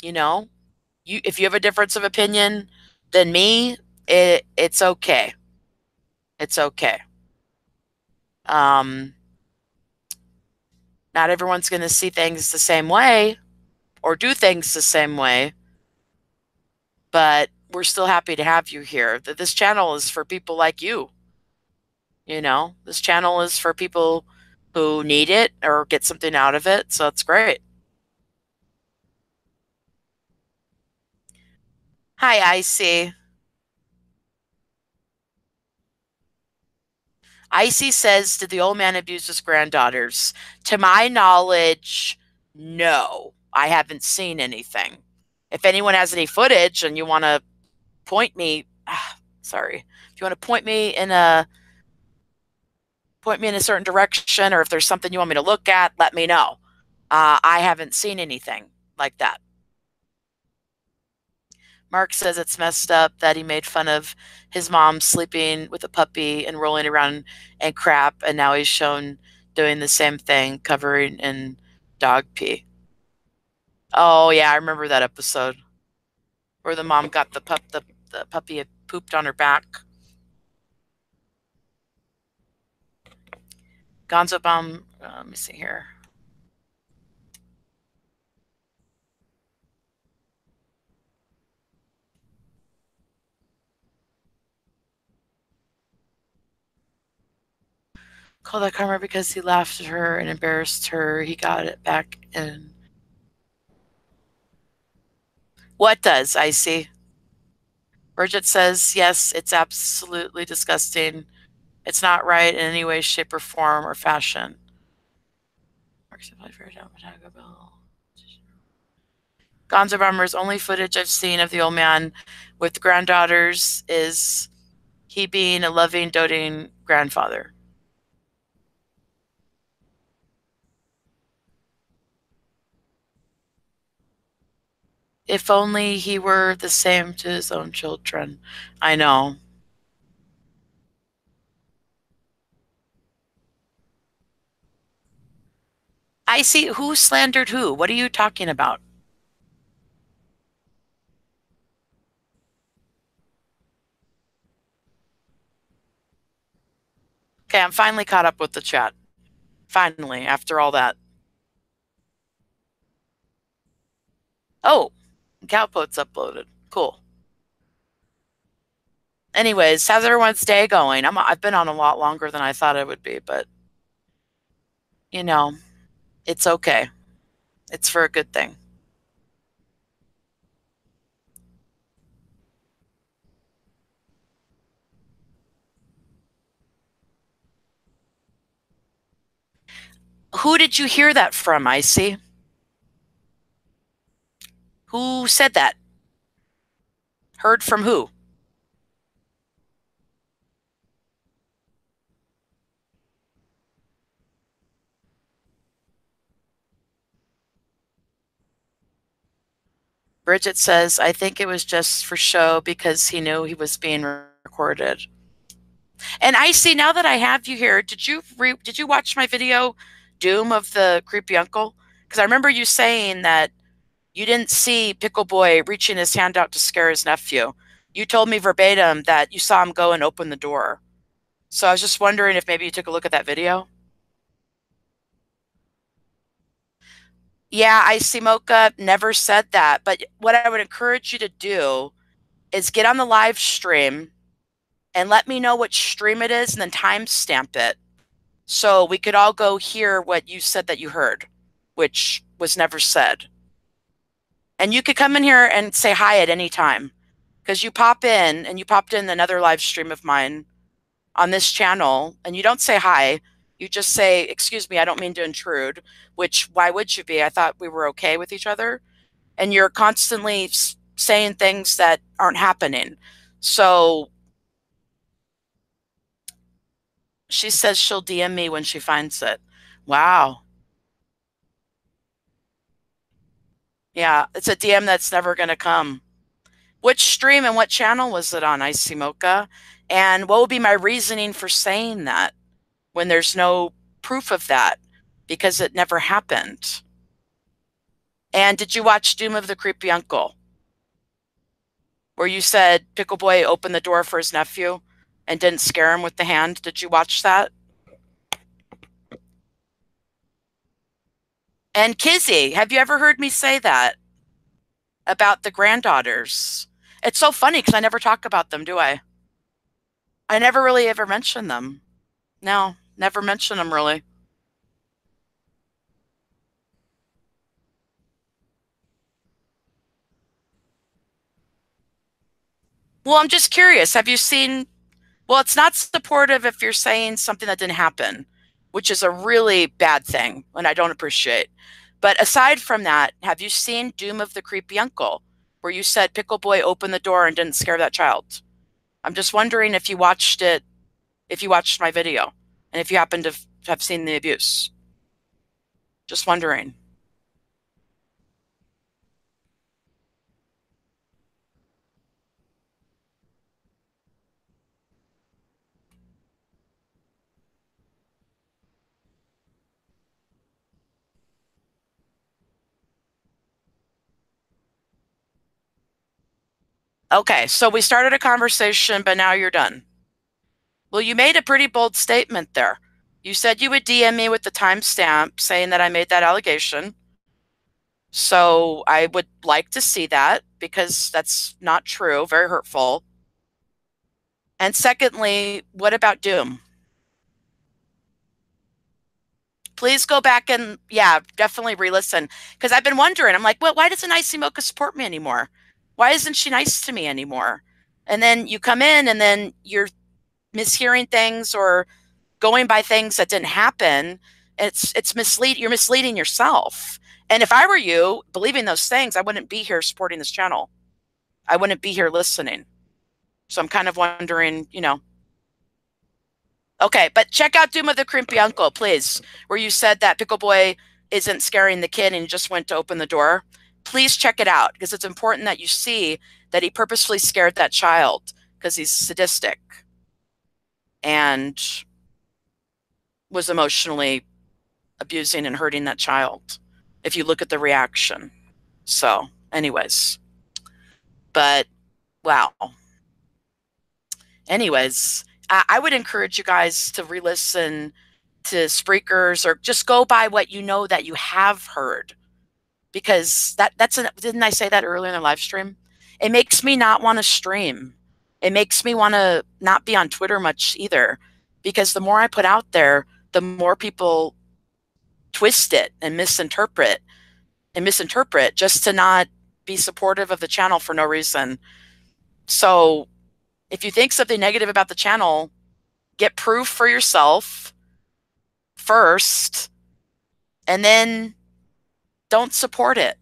you know, if you have a difference of opinion than me, it's okay. It's okay. Um, Not everyone's going to see things the same way or do things the same way, but we're still happy to have you here. This channel is for people like you. This channel is for people who need it or get something out of it. So it's great. Hi, Icy. Icy says, did the old man abuse his granddaughters? To my knowledge, no. I haven't seen anything. If anyone has any footage and you want to point me, sorry, if you want to point me in a certain direction, or if there's something you want me to look at, let me know. I haven't seen anything like that. Mark says it's messed up that he made fun of his mom sleeping with a puppy and rolling around in crap, and now he's shown doing the same thing, covering in dog pee. Oh yeah, I remember that episode where the mom got the puppy had pooped on her back. Gonzo Bomb, let me see here. Called that karma because he laughed at her and embarrassed her. He got it back in. What does, Icy? Bridget says, yes, it's absolutely disgusting. It's not right in any way, shape, or form or fashion. Gonzo Bomber's only footage I've seen of the old man with granddaughters is he being a loving, doting grandfather. If only he were the same to his own children. I know. I see. Who slandered who? What are you talking about? Okay, I'm finally caught up with the chat. Finally, after all that. Oh, Cowpoat's uploaded. Cool. Anyways, how's everyone's day going? I've been on a lot longer than I thought I would be, but you know, it's okay. It's for a good thing. Who did you hear that from, Icy? Who said that? Heard from who? Bridget says, I think it was just for show because he knew he was being recorded. And Icy, now that I have you here, did you watch my video, Doom of the Creepy Uncle? Because I remember you saying that you didn't see Pickle Boy reaching his hand out to scare his nephew. You told me verbatim that you saw him go and open the door. So I was just wondering if maybe you took a look at that video. Yeah, Icy Mocha never said that. But what I would encourage you to do is get on the live stream and let me know which stream it is and then timestamp it so we could all go hear what you said that you heard, which was never said. And you could come in here and say hi at any time because you pop in and you popped in another live stream of mine on this channel and you don't say hi. You just say, excuse me, I don't mean to intrude, which why would you be? I thought we were okay with each other. And you're constantly saying things that aren't happening. So she says she'll DM me when she finds it. Wow. Yeah, it's a DM that's never going to come. Which stream and what channel was it on, Icy Mocha? And what would be my reasoning for saying that when there's no proof of that? Because it never happened. And did you watch Doom of the Creepy Uncle? Where you said Pickle Boy opened the door for his nephew and didn't scare him with the hand. Did you watch that? And Kizzy, have you ever heard me say that about the granddaughters? It's so funny because I never talk about them, do I? I never really ever mention them. No, never mention them really. Well, I'm just curious. Have you seen? Well, it's not supportive if you're saying something that didn't happen, which is a really bad thing, and I don't appreciate. But aside from that, have you seen Doom of the Creepy Uncle, where you said Pickle Boy opened the door and didn't scare that child? I'm just wondering if you watched it, if you watched my video, and if you happen to have seen the abuse. Just wondering. Okay, so we started a conversation, but now you're done. Well, you made a pretty bold statement there. You said you would DM me with the timestamp saying that I made that allegation. So I would like to see that because that's not true, very hurtful. And secondly, what about Doom? Please go back and, yeah, definitely re listen. Because I've been wondering, I'm like, well, why doesn't Icy Mocha support me anymore? Why isn't she nice to me anymore? And then you come in and then you're mishearing things or going by things that didn't happen. It's mislead you're misleading yourself. And if I were you believing those things, I wouldn't be here supporting this channel. I wouldn't be here listening. So I'm kind of wondering, okay, but check out Doom of the Crimpy Uncle, please, where you said that Pickle Boy isn't scaring the kid and he just went to open the door. Please check it out because it's important that you see that he purposefully scared that child because he's sadistic and was emotionally abusing and hurting that child if you look at the reaction. So, anyways, but wow. Anyways, I would encourage you guys to re listen to Spreakers or just go by what you know that you have heard because didn't I say that earlier in the live stream? It makes me not want to stream. It makes me want to not be on Twitter much either because the more I put out there, the more people twist it and misinterpret just to not be supportive of the channel for no reason. So if you think something negative about the channel, get proof for yourself first and then don't support it.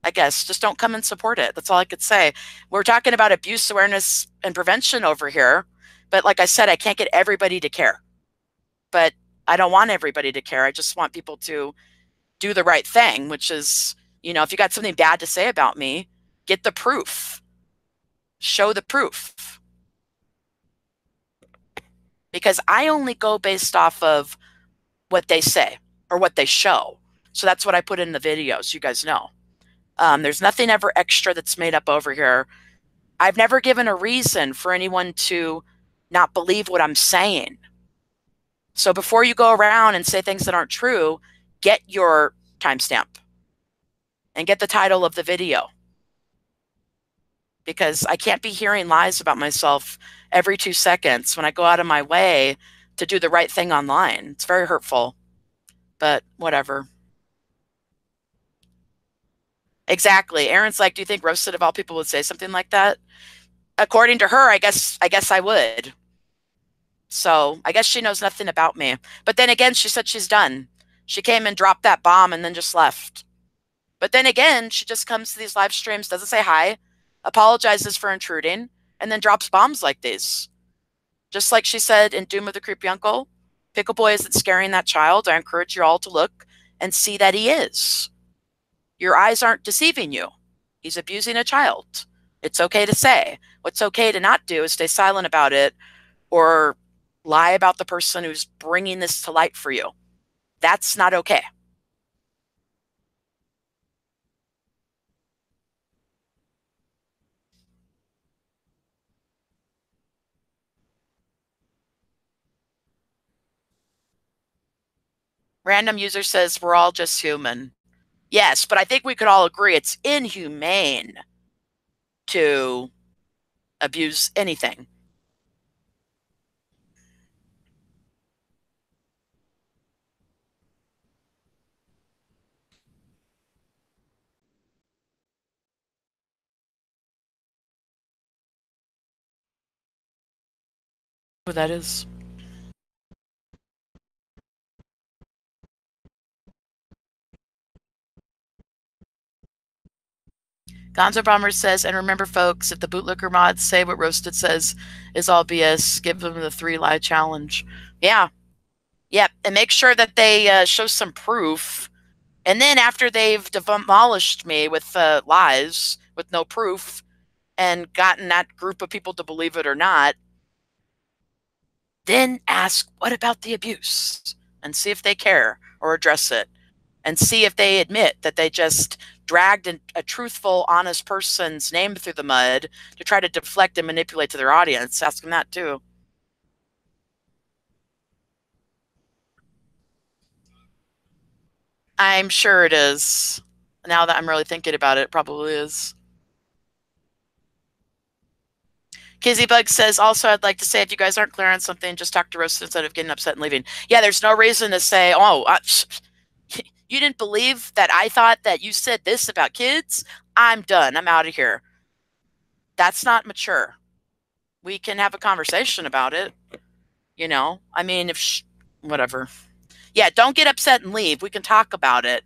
I guess just don't come and support it. That's all I could say. We're talking about abuse awareness and prevention over here. But like I said, I can't get everybody to care. But I don't want everybody to care. I just want people to do the right thing, which is, if you got something bad to say about me, get the proof. Show the proof. Because I only go based off of what they say or what they show. So that's what I put in the videos, you guys know. There's nothing ever extra that's made up over here. I've never given a reason for anyone to not believe what I'm saying. So before you go around and say things that aren't true, get your timestamp and get the title of the video. Because I can't be hearing lies about myself every 2 seconds when I go out of my way to do the right thing online. It's very hurtful, but whatever. Exactly. Aaron's like, do you think Roasted of all people would say something like that? According to her, I guess I would. So I guess she knows nothing about me. But then again, she said she's done. She came and dropped that bomb and then just left. But then again, she just comes to these live streams, doesn't say hi, apologizes for intruding, and then drops bombs like these. Just like she said in Doom of the Creepy Uncle, Pickle Boy isn't scaring that child. I encourage you all to look and see that he is. Your eyes aren't deceiving you. He's abusing a child. It's okay to say. What's okay to not do is stay silent about it or lie about the person who's bringing this to light for you. That's not okay. Random user says we're all just human. Yes, but I think we could all agree it's inhumane to abuse anything. Who that is. Gonzo Bomber says, and remember, folks, if the bootlicker mods say what Roasted says is all BS, give them the 3 lie challenge. Yeah. Yep. And make sure that they show some proof. And then after they've demolished me with lies, with no proof, and gotten that group of people to believe it or not, then ask, what about the abuse? And see if they care or address it. And see if they admit that they just dragged a truthful, honest person's name through the mud to try to deflect and manipulate to their audience. Ask them that too. I'm sure it is. Now that I'm really thinking about it, it probably is. Kizzybug says, also, I'd like to say, if you guys aren't clear on something, just talk to Roast instead of getting upset and leaving. Yeah, there's no reason to say, oh, you didn't believe that I thought that you said this about kids? I'm done. I'm out of here. That's not mature. We can have a conversation about it. You know, I mean, whatever. Yeah, don't get upset and leave. We can talk about it.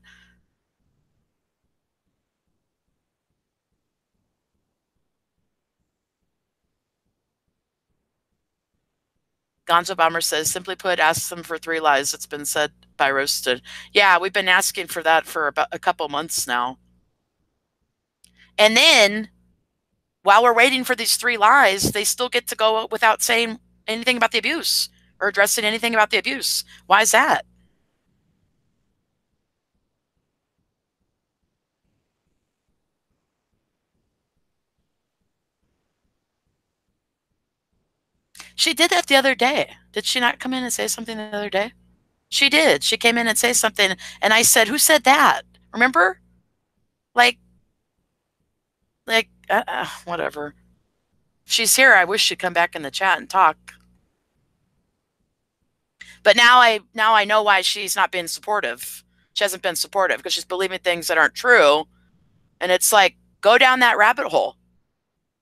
Gonzo Bomber says, simply put, ask them for 3 lies. It's been said by Roasted. Yeah, we've been asking for that for about a couple months now. And then, while we're waiting for these 3 lies, they still get to go without saying anything about the abuse or addressing anything about the abuse. Why is that? She did that the other day. Did she not come in and say something the other day? She did. She came in and say something, and I said, "Who said that?" Remember? Like, whatever. If she's here, I wish she'd come back in the chat and talk. But now I know why she's not been supportive. She hasn't been supportive because she's believing things that aren't true, and it's like, go down that rabbit hole.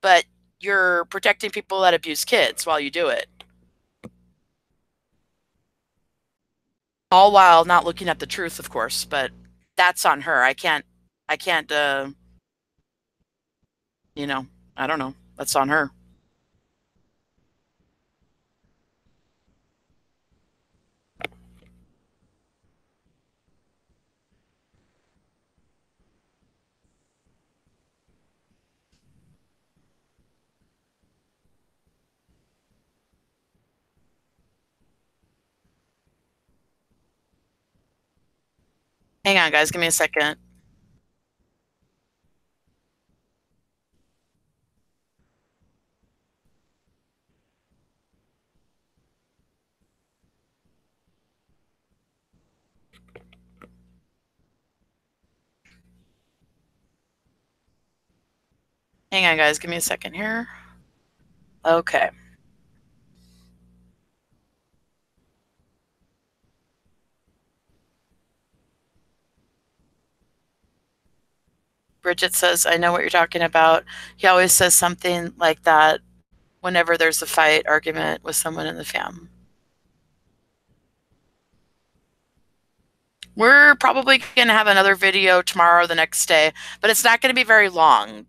But you're protecting people that abuse kids while you do it, all while not looking at the truth, of course. But that's on her. I can't. You know, I don't know. That's on her. Hang on, guys. Give me a second. Hang on, guys. Give me a second here. Okay. Bridget says, I know what you're talking about. He always says something like that whenever there's a fight, argument with someone in the fam. We're probably going to have another video tomorrow or the next day, but it's not going to be very long.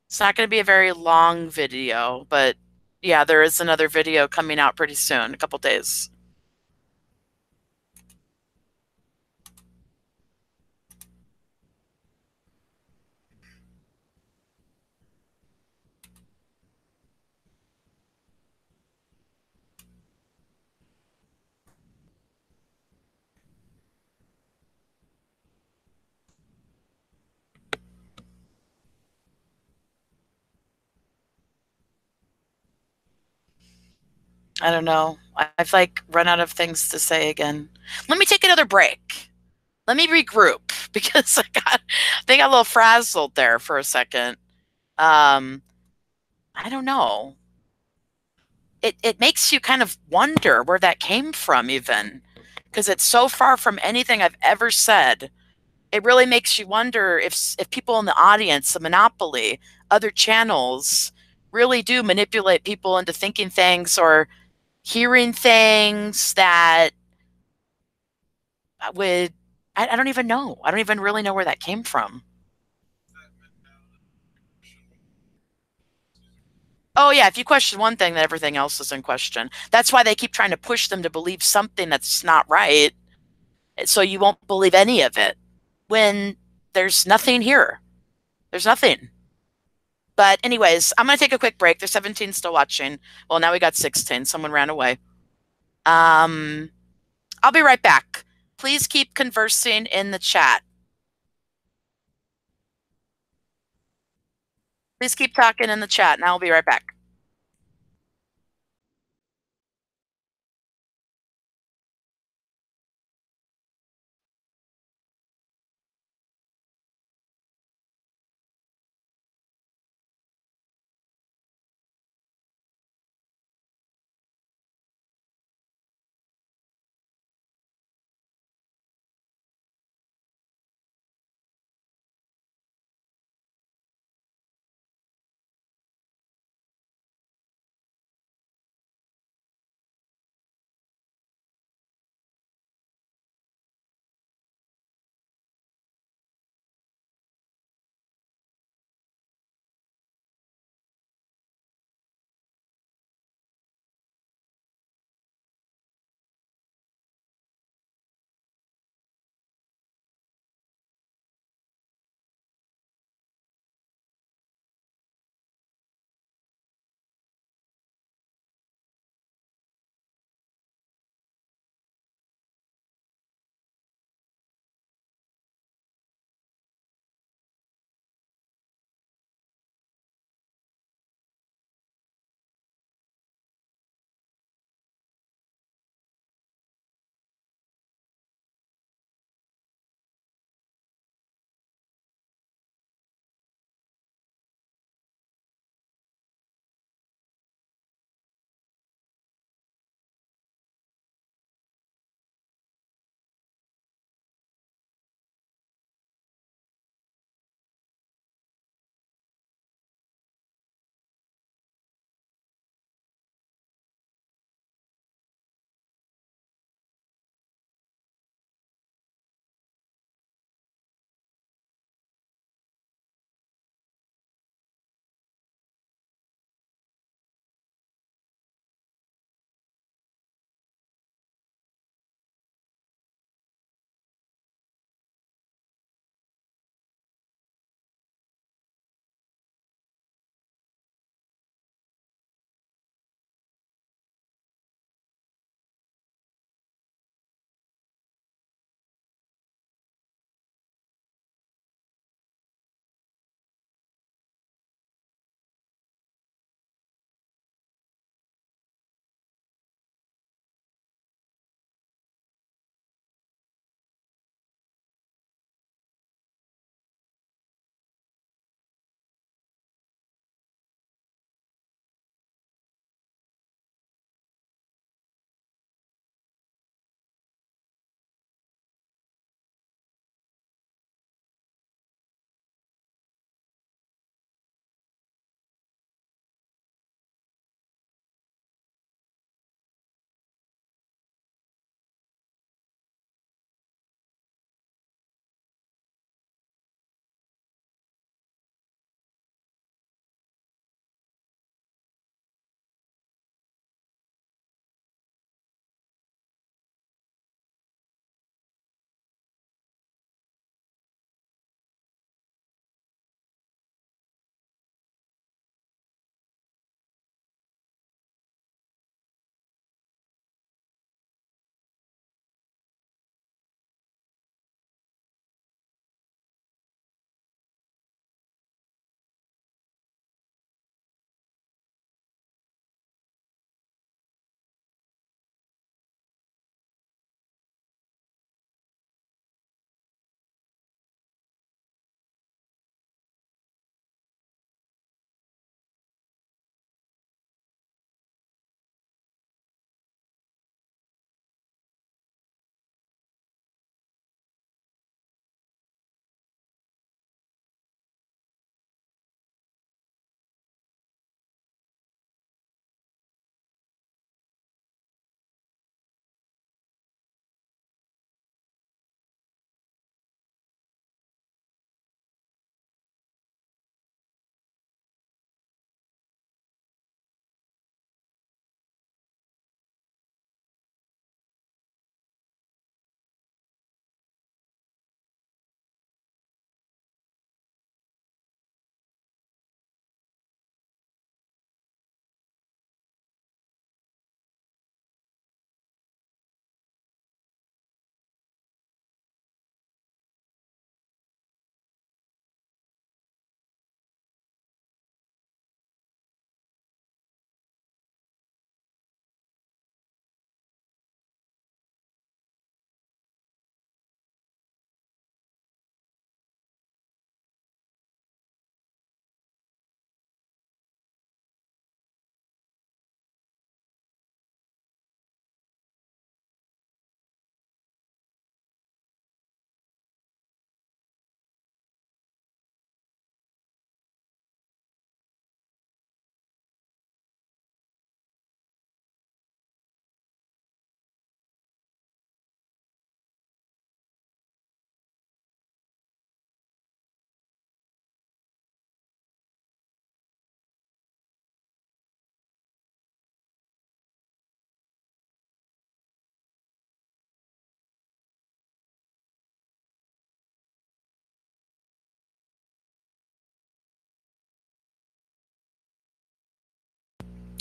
It's not going to be a very long video, but yeah, there is another video coming out pretty soon, a couple days. I don't know. I've like run out of things to say again. Let me take another break. Let me regroup because they got a little frazzled there for a second. Um, I don't know. It makes you kind of wonder where that came from, even because it's so far from anything I've ever said. It really makes you wonder if people in the audience, the monopoly, other channels, really do manipulate people into thinking things or hearing things that would I don't even know. I don't even really know where that came from. Oh yeah, if you question one thing, then everything else is in question. That's why they keep trying to push them to believe something that's not right, so you won't believe any of it when there's nothing here. There's nothing. But anyways, I'm gonna take a quick break. There's 17 still watching. Well, now we got 16. Someone ran away. Um, I'll be right back. Please keep conversing in the chat. Please keep talking in the chat, and I'll be right back.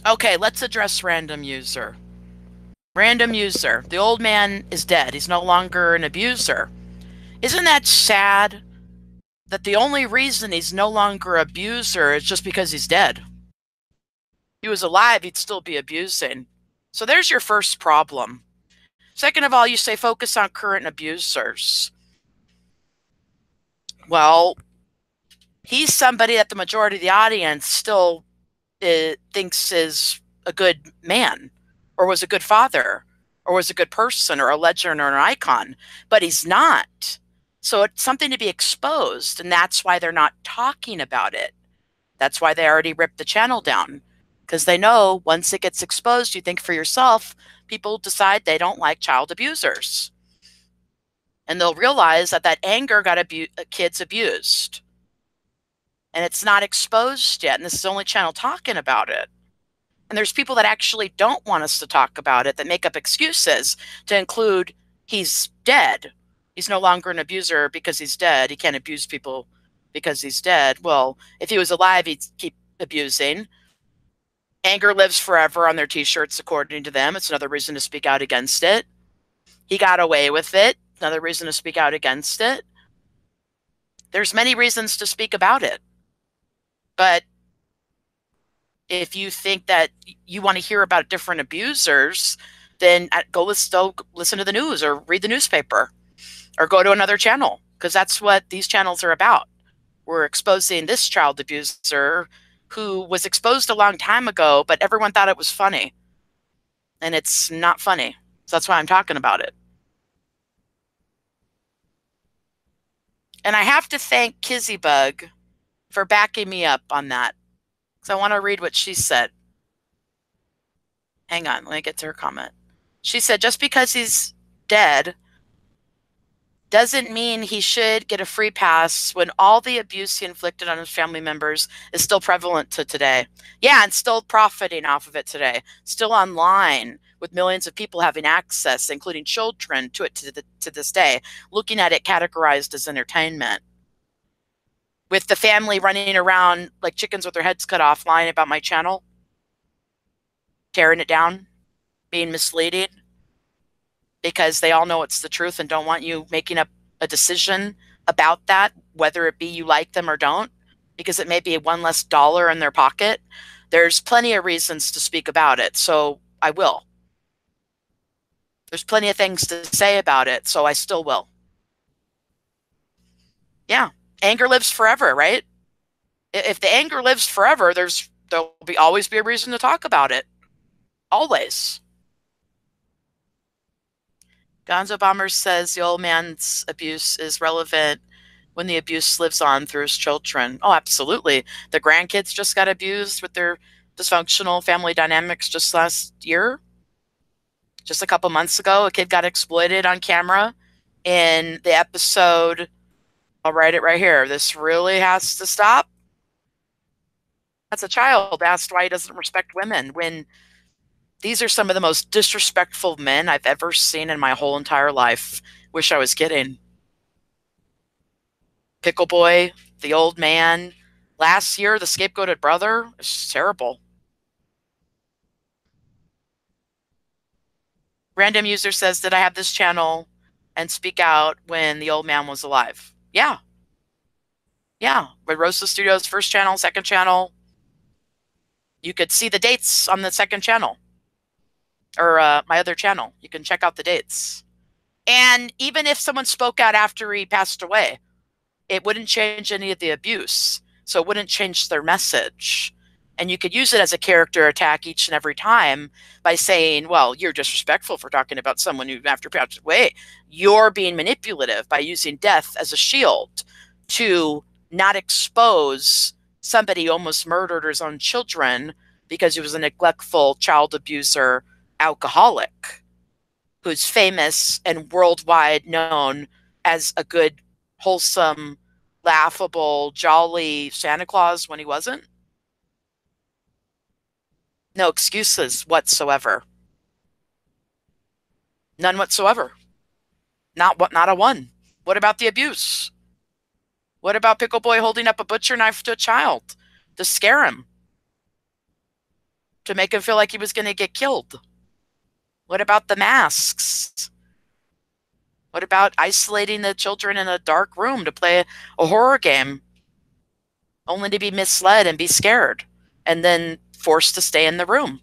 Okay, let's address random user. Random user. The old man is dead. He's no longer an abuser. Isn't that sad that the only reason he's no longer an abuser is just because he's dead? If he was alive, he'd still be abusing. So there's your first problem. Second of all, you say focus on current abusers. Well, he's somebody that the majority of the audience still thinks is a good man, or was a good father, or was a good person, or a legend, or an icon, but he's not. So it's something to be exposed, and that's why they're not talking about it. That's why they already ripped the channel down, because they know once it gets exposed, you think for yourself, people decide they don't like child abusers. And they'll realize that that anger got kids abused. And it's not exposed yet. And this is the only channel talking about it. And there's people that actually don't want us to talk about it, that make up excuses to include he's dead. He's no longer an abuser because he's dead. He can't abuse people because he's dead. Well, if he was alive, he'd keep abusing. Anger lives forever on their t-shirts, according to them. It's another reason to speak out against it. He got away with it. Another reason to speak out against it. There's many reasons to speak about it. But if you think that you want to hear about different abusers, then go listen to the news or read the newspaper or go to another channel, because that's what these channels are about. We're exposing this child abuser who was exposed a long time ago, but everyone thought it was funny. And it's not funny. So that's why I'm talking about it. And I have to thank Kizzybug for backing me up on that. So I want to read what she said. Hang on, let me get to her comment. She said, just because he's dead doesn't mean he should get a free pass when all the abuse he inflicted on his family members is still prevalent to today. Yeah, and still profiting off of it today. Still online with millions of people having access, including children, to it to this day, looking at it categorized as entertainment. With the family running around like chickens with their heads cut off, lying about my channel, tearing it down, being misleading, because they all know it's the truth and don't want you making up a decision about that, whether it be you like them or don't, because it may be one less dollar in their pocket. There's plenty of reasons to speak about it, so I will. There's plenty of things to say about it, so I still will. Yeah, anger lives forever, right? If the anger lives forever, there'll always be a reason to talk about it. Always. Gonzo Bomber says the old man's abuse is relevant when the abuse lives on through his children. Oh, absolutely. The grandkids just got abused with their dysfunctional family dynamics just last year. Just a couple months ago, a kid got exploited on camera in the episode. I'll write it right here. This really has to stop. That's a child asked why he doesn't respect women, when these are some of the most disrespectful men I've ever seen in my whole entire life. Wish I was kidding. Pickle Boy, the old man. Last year, the scapegoated brother. It's terrible. Random user says, did I have this channel and speak out when the old man was alive? Yeah. Yeah. With Rosa Studios' first channel, second channel. You could see the dates on the second channel. Or my other channel. You can check out the dates. And even if someone spoke out after he passed away, it wouldn't change any of the abuse. So it wouldn't change their message. And you could use it as a character attack each and every time by saying, well, you're disrespectful for talking about someone who after passed away. You're being manipulative by using death as a shield to not expose somebody who almost murdered his own children because he was a neglectful child abuser alcoholic who's famous and worldwide known as a good, wholesome, laughable, jolly Santa Claus when he wasn't. No excuses whatsoever. None whatsoever. Not a one. What about the abuse? What about Pickle Boy holding up a butcher knife to a child to scare him? to make him feel like he was going to get killed? What about the masks? What about isolating the children in a dark room to play a horror game only to be misled and be scared and then forced to stay in the room?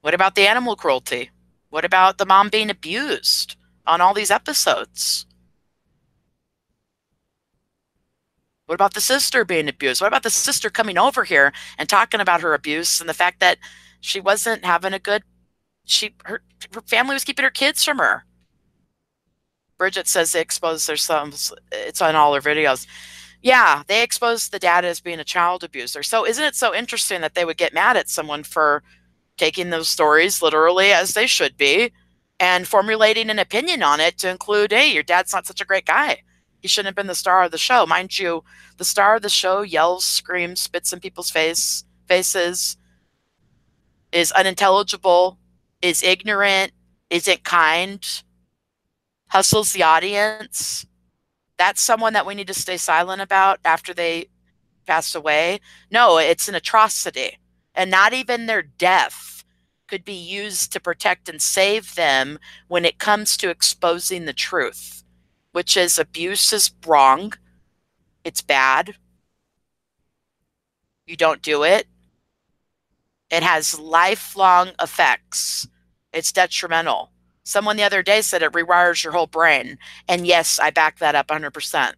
What about the animal cruelty? What about the mom being abused on all these episodes? What about the sister being abused? What about the sister coming over here and talking about her abuse and the fact that she wasn't having a good her family was keeping her kids from her? Bridget says they exposed their sons. It's on all her videos. Yeah, they exposed the dad as being a child abuser. So isn't it so interesting that they would get mad at someone for taking those stories literally as they should be and formulating an opinion on it to include, hey, your dad's not such a great guy. He shouldn't have been the star of the show. Mind you, the star of the show yells, screams, spits in people's faces, is unintelligible, is ignorant, isn't kind, hustles the audience. That's someone that we need to stay silent about after they pass away. No, it's an atrocity. And not even their death could be used to protect and save them when it comes to exposing the truth, which is abuse is wrong. It's bad. You don't do it. It has lifelong effects. It's detrimental. Someone the other day said it rewires your whole brain. And yes, I back that up 100%.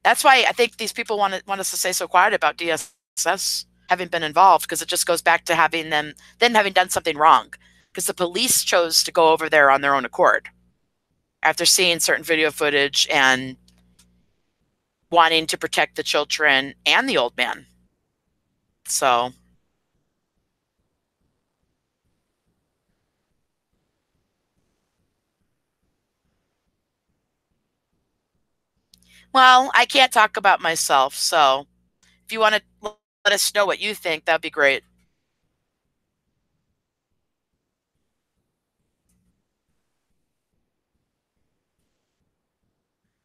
That's why I think these people want us to stay so quiet about DSS having been involved, because it just goes back to having them having done something wrong, because the police chose to go over there on their own accord after seeing certain video footage and wanting to protect the children and the old man. So, well, I can't talk about myself. So, if you want to let us know what you think, that'd be great.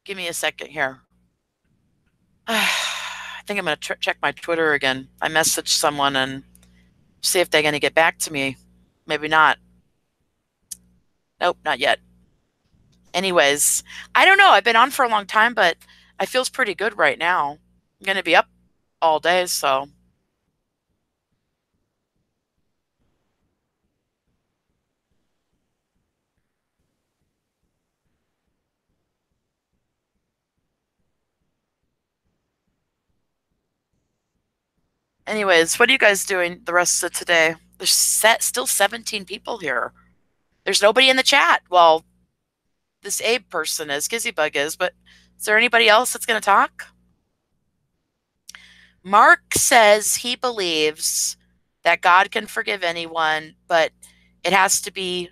Give me a second here. I think I'm going to check my Twitter again. I messaged someone and see if they're going to get back to me. Maybe not. Nope, not yet. Anyways, I don't know. I've been on for a long time, but I feels pretty good right now. I'm going to be up all day, so. Anyways, what are you guys doing the rest of today? There's still 17 people here. There's nobody in the chat. Well, this Abe person is, Gizzybug is, but is there anybody else that's going to talk? Mark says he believes that God can forgive anyone, but it has to be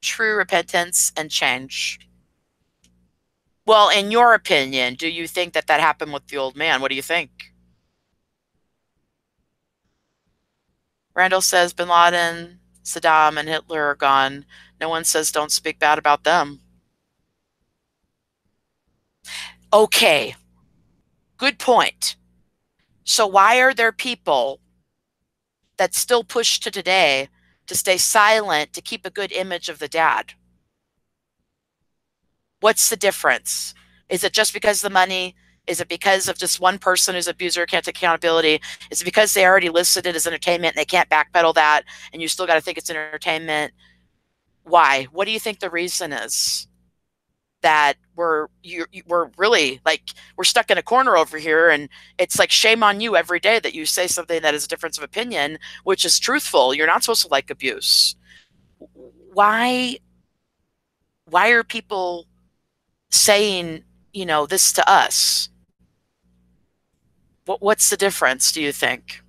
true repentance and change. Well, in your opinion, do you think that that happened with the old man? What do you think? Randall says Bin Laden, Saddam, and Hitler are gone. No one says don't speak bad about them. Okay, good point. So why are there people that still push to today to stay silent to keep a good image of the dad? What's the difference? Is it just because of the money? Is it because of just one person who's an abuser can't take accountability? Is it because they already listed it as entertainment and they can't backpedal that and you still got to think it's entertainment? Why? What do you think the reason is? That we're really like we're stuck in a corner over here, and it's like shame on you every day that you say something that is a difference of opinion, which is truthful. You're not supposed to like abuse. Why are people saying, this to us? What's the difference, do you think?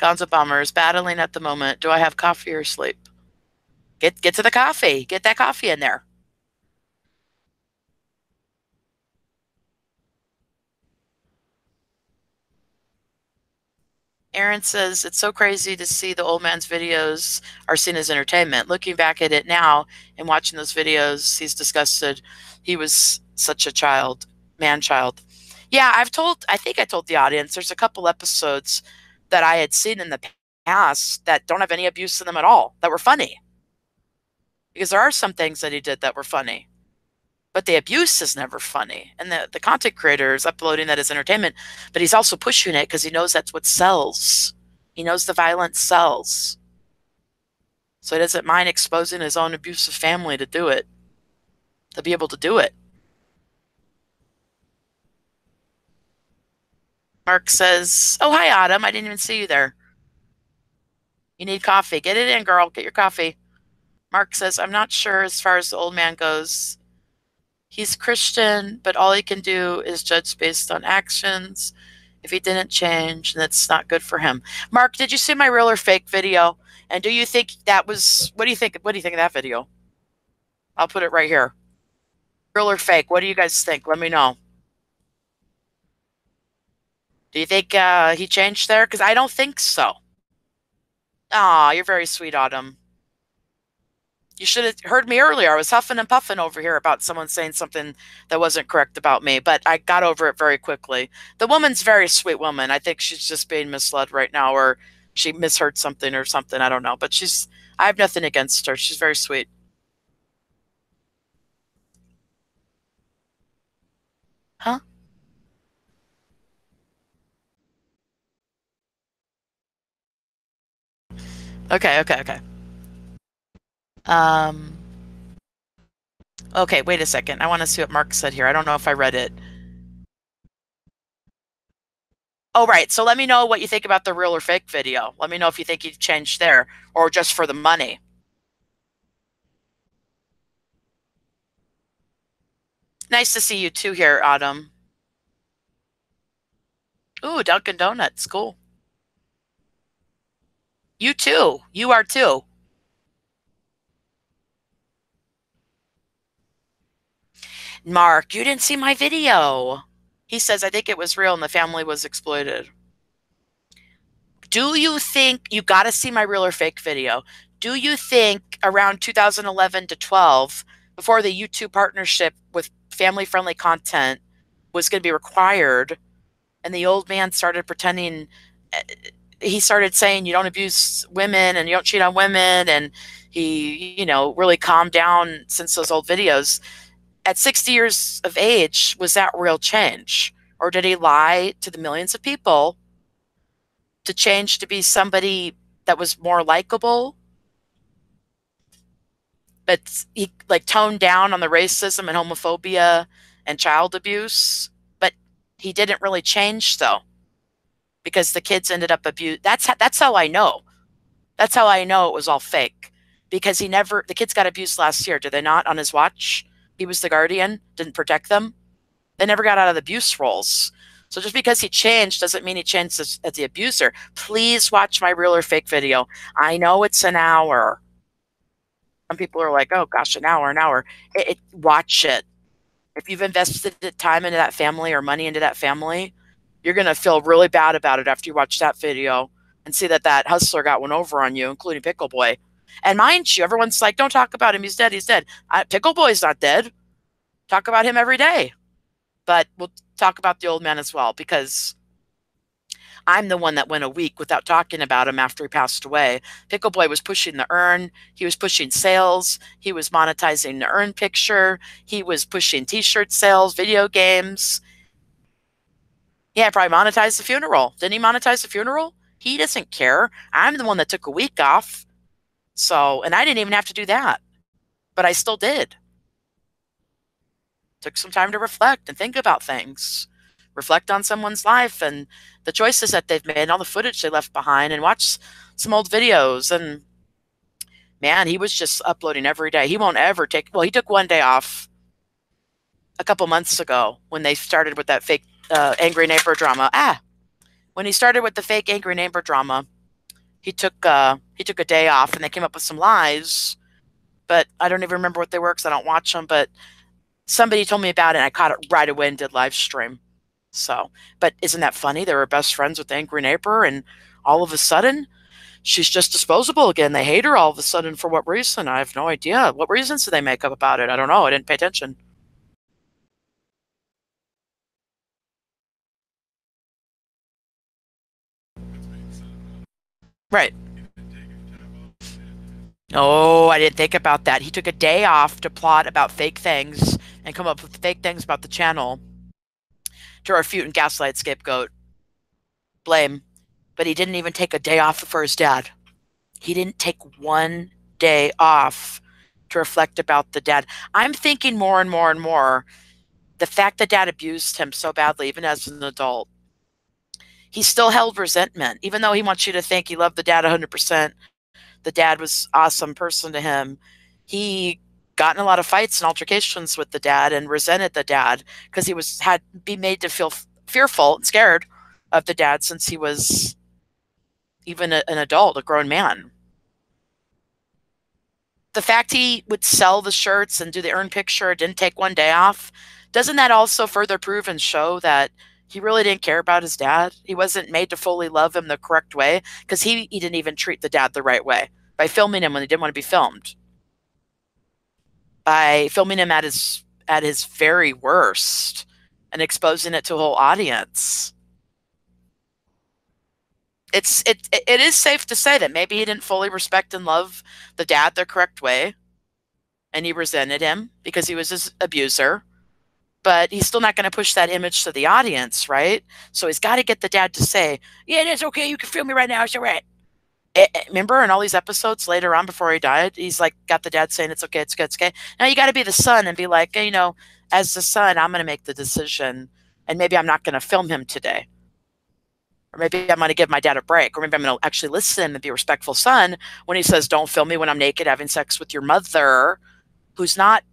Gonzo Bomber is battling at the moment. Do I have coffee or sleep? Get to the coffee. Get that coffee in there. Aaron says, it's so crazy to see the old man's videos are seen as entertainment. Looking back at it now and watching those videos, he's disgusted. He was such a child, man child. Yeah, I think I told the audience, there's a couple episodes that I had seen in the past that don't have any abuse in them at all, that were funny. Because there are some things that he did that were funny. But the abuse is never funny. And the content creator is uploading that as entertainment, but he's also pushing it because he knows that's what sells. He knows the violence sells. So he doesn't mind exposing his own abusive family to do it, to be able to do it. Mark says, oh, hi, Autumn. I didn't even see you there. You need coffee. Get it in, girl. Get your coffee. Mark says, I'm not sure as far as the old man goes. He's Christian, but all he can do is judge based on actions. If he didn't change, that's not good for him. Mark, did you see my real or fake video? And do you think that was, what do you think? What do you think of that video? I'll put it right here. Real or fake? What do you guys think? Let me know. Do you think he changed there? Because I don't think so. Aw, you're very sweet, Autumn. You should have heard me earlier. I was huffing and puffing over here about someone saying something that wasn't correct about me, but I got over it very quickly. The woman's a very sweet woman. I think she's just being misled right now, or she misheard something or something. I don't know, but I have nothing against her. She's very sweet. Huh? Okay, okay, okay. Um, okay, wait a second. I want to see what Mark said here. I don't know if I read it. Oh, right. So let me know what you think about the real or fake video. Let me know if you think he changed there or just for the money. Nice to see you too here, Autumn. Ooh, Dunkin' Donuts. Cool. You too. You are too. Mark, you didn't see my video. He says, I think it was real and the family was exploited. Do you think you got to see my real or fake video? Do you think around 2011 to 12, before the YouTube partnership with family friendly content was going to be required, and the old man started pretending, he started saying you don't abuse women and you don't cheat on women, and he, really calmed down since those old videos. At 60 years of age, was that real change? Or did he lie to the millions of people to change to be somebody that was more likable? But he like toned down on the racism and homophobia and child abuse. But he didn't really change though, because the kids ended up abused. That's how I know. That's how I know it was all fake. Because the kids got abused last year, did they not, on his watch? He was the guardian, didn't protect them. They never got out of the abuse roles. So just because he changed doesn't mean he changed as the abuser. Please watch my real or fake video. I know it's an hour. Some people are like, oh gosh, an hour, an hour. Watch it. If you've invested time into that family or money into that family, you're going to feel really bad about it after you watch that video and see that hustler got one over on you, including Pickle Boy. And mind you, everyone's like, don't talk about him. He's dead. He's dead. Pickle Boy's not dead. Talk about him every day. But we'll talk about the old man as well, because I'm the one that went a week without talking about him after he passed away. Pickle Boy was pushing the earn. He was pushing sales. He was monetizing the earn picture. He was pushing t-shirt sales, video games. Yeah, probably monetized the funeral. Didn't he monetize the funeral? He doesn't care. I'm the one that took a week off. So, and I didn't even have to do that, but I still did. Took some time to reflect and think about things. Reflect on someone's life and the choices that they've made and all the footage they left behind, and watch some old videos. And man, he was just uploading every day. He won't ever he took one day off a couple months ago when they started with that fake angry neighbor drama. When he started with the fake angry neighbor drama, he took a day off and they came up with some lies, but I don't even remember what they were because I don't watch them. But somebody told me about it and I caught it right away and did live stream. So, but isn't that funny? They were best friends with the angry neighbor, and all of a sudden, she's just disposable again. They hate her all of a sudden for what reason? I have no idea. What reasons do they make up about it? I don't know. I didn't pay attention. Right. Oh, I didn't think about that. He took a day off to plot about fake things and come up with fake things about the channel to refute and gaslight, scapegoat, blame. But he didn't even take a day off for his dad. He didn't take one day off to reflect about the dad. I'm thinking more and more and more the fact that dad abused him so badly, even as an adult, he still held resentment, even though he wants you to think he loved the dad 100%. The dad was an awesome person to him. He got in a lot of fights and altercations with the dad and resented the dad because he was had been made to feel fearful and scared of the dad since he was even an adult, a grown man. The fact he would sell the shirts and do the earn picture, didn't take one day off, doesn't that also further prove and show that he really didn't care about his dad? He wasn't made to fully love him the correct way because he didn't even treat the dad the right way by filming him when he didn't want to be filmed, by filming him at his very worst and exposing it to a whole audience. It is safe to say that maybe he didn't fully respect and love the dad the correct way, and he resented him because he was his abuser. But he's still not going to push that image to the audience, right? So he's got to get the dad to say, "Yeah, it's okay. You can feel me right now. It's all right." Remember in all these episodes later on before he died, he's like got the dad saying, "It's okay. It's good. It's okay." Now you got to be the son and be like, hey, as the son, I'm going to make the decision, and maybe I'm not going to film him today. Or maybe I'm going to give my dad a break. Or maybe I'm going to actually listen and be a respectful son when he says, don't film me when I'm naked having sex with your mother, who's not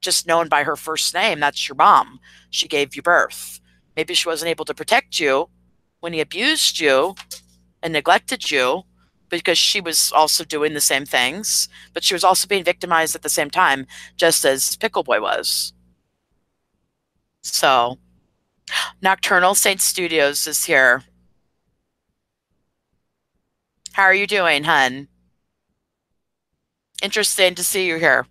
just known by her first name. That's your mom. She gave you birth. Maybe she wasn't able to protect you when he abused you and neglected you because she was also doing the same things, but she was also being victimized at the same time, just as Pickle Boy was. So, Nocturnal Saint Studios is here. How are you doing, hun? Interesting to see you here.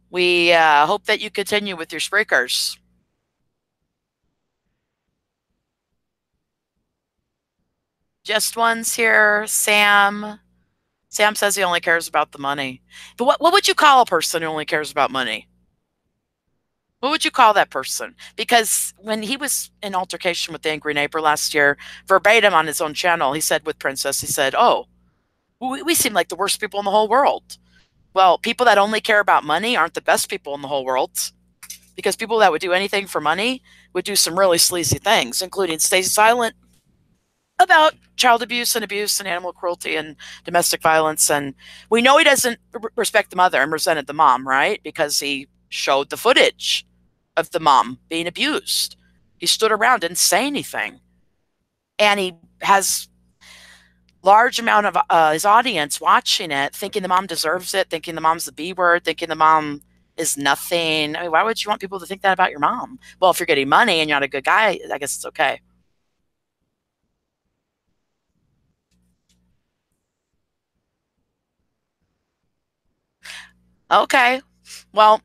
We hope that you continue with your Spreakers. Just one's here. Sam. Sam says he only cares about the money. But what would you call a person who only cares about money? What would you call that person? Because when he was in altercation with the angry neighbor last year, verbatim on his own channel, he said with Princess, he said, oh, we seem like the worst people in the whole world. Well, people that only care about money aren't the best people in the whole world, because people that would do anything for money would do some really sleazy things, including stay silent about child abuse and animal cruelty and domestic violence. And we know he doesn't respect the mother and resented the mom, right? Because he showed the footage of the mom being abused. He stood around, didn't say anything. And he has large amount of his audience watching it, thinking the mom deserves it, thinking the mom's the B word, thinking the mom is nothing. I mean, why would you want people to think that about your mom? Well, if you're getting money and you're not a good guy, I guess it's okay. Okay. Well,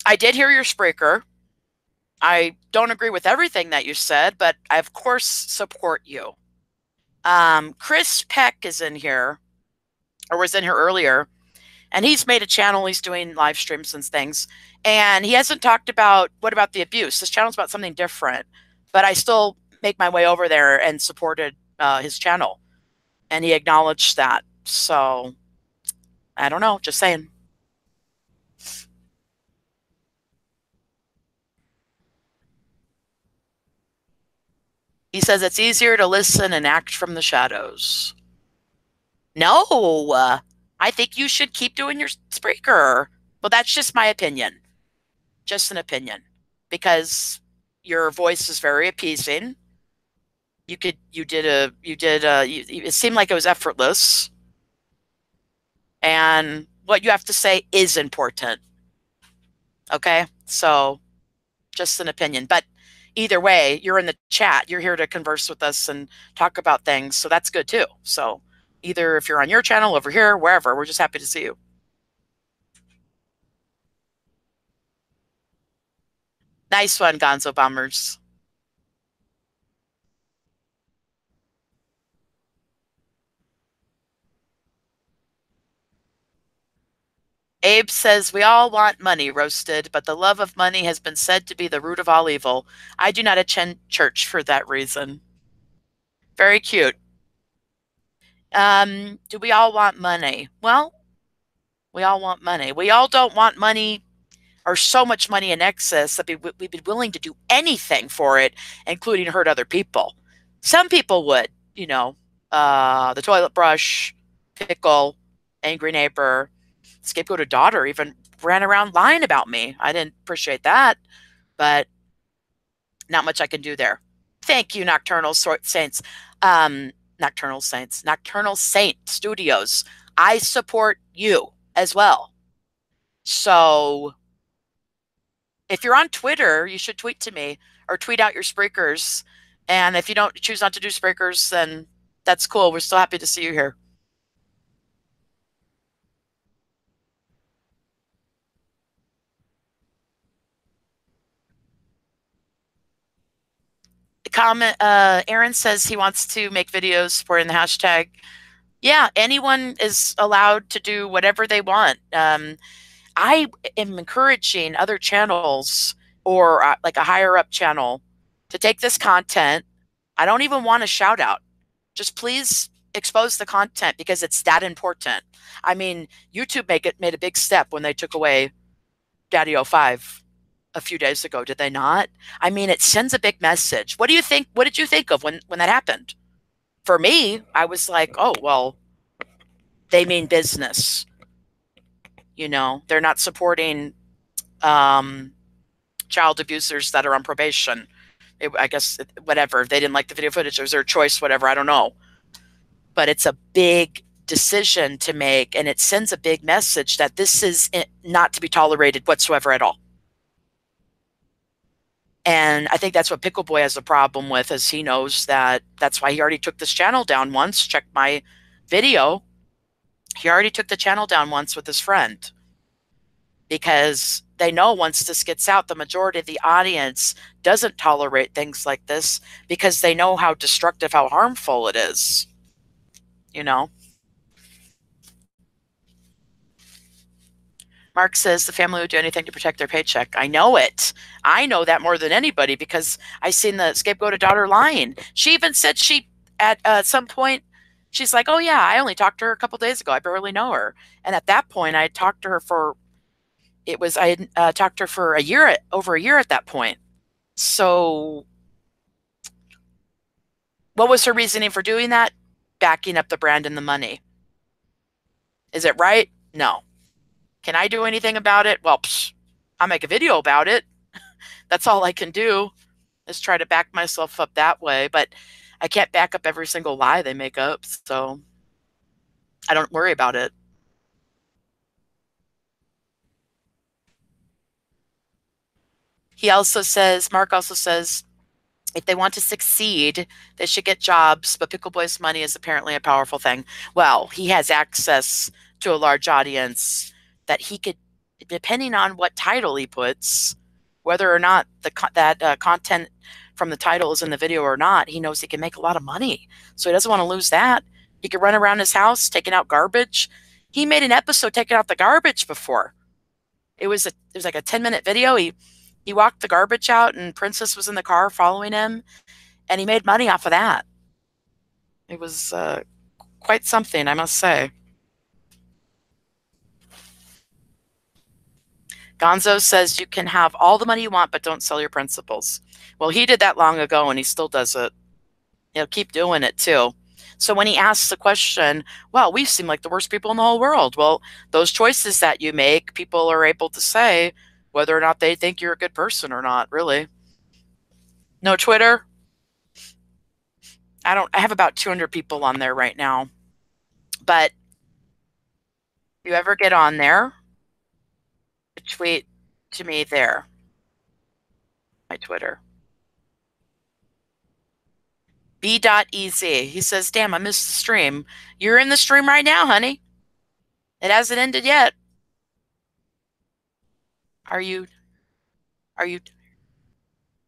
I did hear your Spreaker. I don't agree with everything that you said, but I, of course, support you. Chris Peck is in here, or was in here earlier, and he's made a channel. He's doing live streams and things, and he hasn't talked about what about the abuse. This channel's about something different, but I still make my way over there and supported his channel, and he acknowledged that. So I don't know, just saying. He says it's easier to listen and act from the shadows. No, I think you should keep doing your Spreaker. Well, that's just my opinion. Just an opinion. Because your voice is very appeasing. It seemed like it was effortless. And what you have to say is important. Okay? So, just an opinion. But either way, you're in the chat. You're here to converse with us and talk about things. So that's good too. So either if you're on your channel, over here, wherever, we're just happy to see you. Nice one, Gonzo Bombers. Abe says, we all want money, roasted, but the love of money has been said to be the root of all evil. I do not attend church for that reason. Very cute. Do we all want money? Well, we all want money. We all don't want money or so much money in excess that we'd be willing to do anything for it, including hurt other people. Some people would, the toilet brush, pickle, angry neighbor, scapegoated daughter even ran around lying about me. I didn't appreciate that, but not much I can do there. Thank you, Nocturnal Saints. Nocturnal Saint Studios. I support you as well. So if you're on Twitter, you should tweet to me or tweet out your Spreakers. And if you don't choose not to do Spreakers, then that's cool. We're still happy to see you here. Comment. Aaron says he wants to make videos supporting the hashtag. Yeah, anyone is allowed to do whatever they want. I am encouraging other channels or like a higher up channel to take this content. I don't even want a shout out. Just please expose the content because it's that important. I mean, YouTube made a big step when they took away Daddy 05 a few days ago, did they not? I mean, it sends a big message. What do you think? What did you think of when that happened? For me, I was like, oh, well, they mean business. They're not supporting child abusers that are on probation. I guess, whatever. They didn't like the video footage. It was their choice, whatever. I don't know. But it's a big decision to make, and it sends a big message that this is not to be tolerated whatsoever at all. And I think that's what Pickle Boy has a problem with, is he knows that's why he already took this channel down once. Check my video. He already took the channel down once with his friend, because they know once this gets out, the majority of the audience doesn't tolerate things like this because they know how destructive, how harmful it is. Mark says the family would do anything to protect their paycheck. I know it. I know that more than anybody because I seen the scapegoated daughter lying. She even said at some point, she's like, oh yeah, I only talked to her a couple days ago. I barely know her. And at that point, I had talked to her for over a year at that point. So what was her reasoning for doing that? Backing up the brand and the money. Is it right? No. Can I do anything about it? Well, I'll make a video about it. That's all I can do, is try to back myself up that way. But I can't back up every single lie they make up, so I don't worry about it. Mark also says, if they want to succeed, they should get jobs, but Pickle Boy's money is apparently a powerful thing. Well, he has access to a large audience that he could, depending on what title he puts, whether or not that content from the title is in the video or not, he knows he can make a lot of money. So he doesn't want to lose that. He could run around his house taking out garbage. He made an episode taking out the garbage before. It was like a 10-minute video. He walked the garbage out, and Princess was in the car following him, and he made money off of that. It was quite something, I must say. Gonzo says you can have all the money you want, but don't sell your principles. Well, he did that long ago, and he still does it. He'll keep doing it, too. So when he asks the question, well, we seem like the worst people in the whole world. Well, those choices that you make, people are able to say whether or not they think you're a good person or not, really. No Twitter? I have about 200 people on there right now. But if you ever get on there, tweet to me there. My Twitter. B.easy. He says, damn, I missed the stream. You're in the stream right now, honey. It hasn't ended yet. Are you, are you,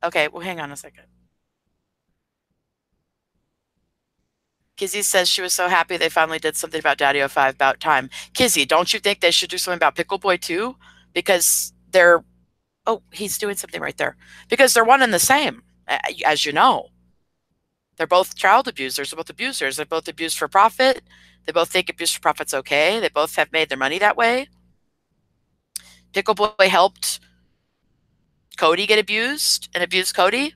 okay, well, hang on a second. Kizzy says she was so happy they finally did something about Daddy-O-5 about time. Kizzy, don't you think they should do something about Pickle Boy too? Because they're, oh, he's doing something right there. Because they're one and the same, as you know. They're both child abusers. They're both abusers. They're both abused for profit. They both think abuse for profit's okay. They both have made their money that way. Pickle Boy helped Cody get abused and abused Cody.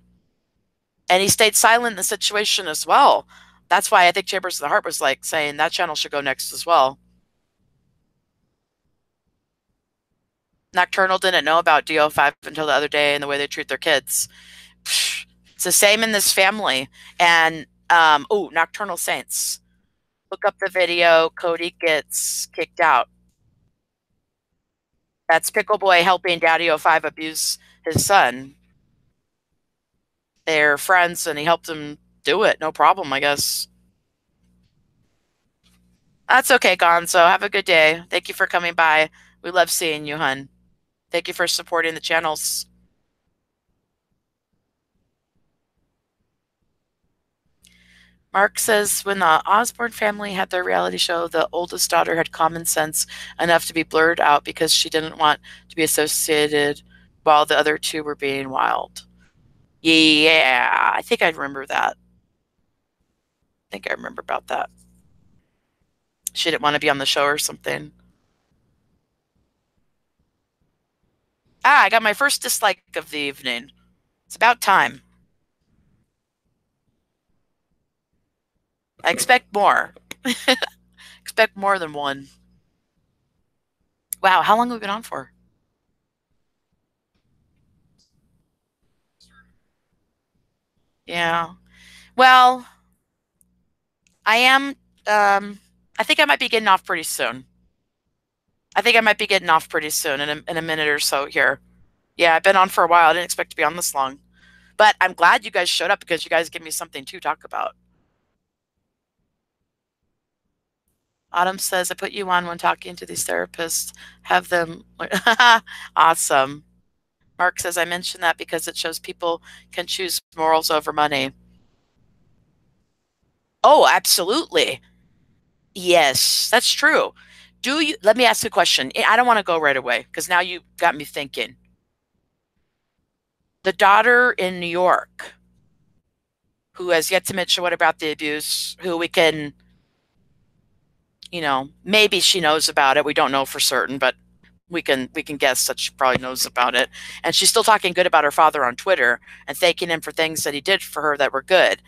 And he stayed silent in the situation as well. That's why I think Chambers of the Heart was like saying that channel should go next as well. Nocturnal didn't know about DO5 until the other day and the way they treat their kids. It's the same in this family. And, oh, Nocturnal Saints. Look up the video. Cody gets kicked out. That's Pickle Boy helping Daddy-O-5 abuse his son. They're friends, and he helped him do it. No problem, I guess. That's okay, Gonzo. Have a good day. Thank you for coming by. We love seeing you, hun. Thank you for supporting the channels. Mark says, when the Osborne family had their reality show, the oldest daughter had common sense enough to be blurred out because she didn't want to be associated while the other two were being wild. Yeah, I think I remember that. I think I remember about that. She didn't want to be on the show or something. Ah, I got my first dislike of the evening. It's about time. I expect more. Expect more than one. Wow, how long have we been on for? Yeah. Well, I am, I think I might be getting off pretty soon. I think I might be getting off pretty soon in a minute or so here. Yeah, I've been on for a while. I didn't expect to be on this long. But I'm glad you guys showed up because you guys give me something to talk about. Autumn says, I put you on when talking to these therapists. Have them. Awesome. Mark says, I mentioned that because it shows people can choose morals over money. Oh, absolutely. Yes, that's true. Do you, let me ask you a question. I don't want to go right away because now you got me thinking. The daughter in New York who has yet to mention what about the abuse, who we can, you know, maybe she knows about it. We don't know for certain, but we can guess that she probably knows about it. And she's still talking good about her father on Twitter and thanking him for things that he did for her that were good.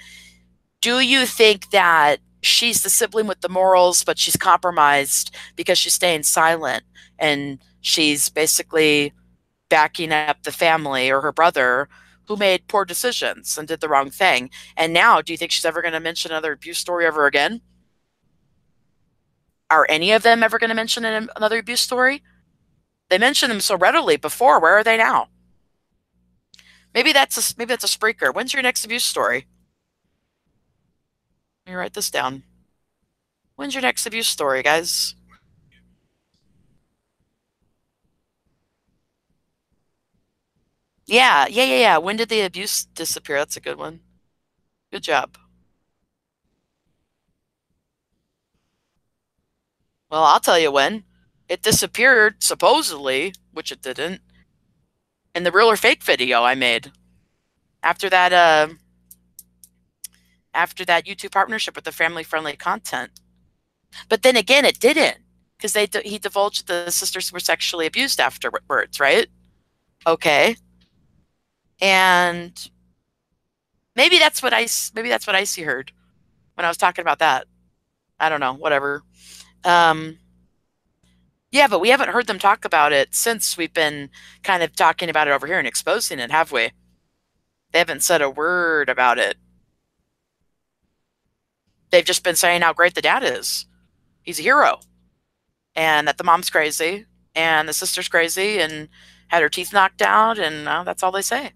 Do you think that she's the sibling with the morals, but she's compromised because she's staying silent and she's basically backing up the family or her brother who made poor decisions and did the wrong thing? And now, do you think she's ever going to mention another abuse story ever again? Are any of them ever going to mention another abuse story? They mentioned them so readily before. Where are they now? Maybe that's a Spreaker. When's your next abuse story? Let me write this down. When's your next abuse story, guys? Yeah. When did the abuse disappear? That's a good one. Good job. Well, I'll tell you when. It disappeared, supposedly, which it didn't, in the real or fake video I made. After that YouTube partnership with the family-friendly content. But then again, it didn't, because he divulged the sisters were sexually abused afterwards, right? Okay. And maybe that's what Icy heard when I was talking about that. I don't know, whatever. Yeah, but we haven't heard them talk about it since we've been kind of talking about it over here and exposing it, have we? They haven't said a word about it. They've just been saying how great the dad is. He's a hero. And that the mom's crazy and the sister's crazy and had her teeth knocked out, and that's all they say.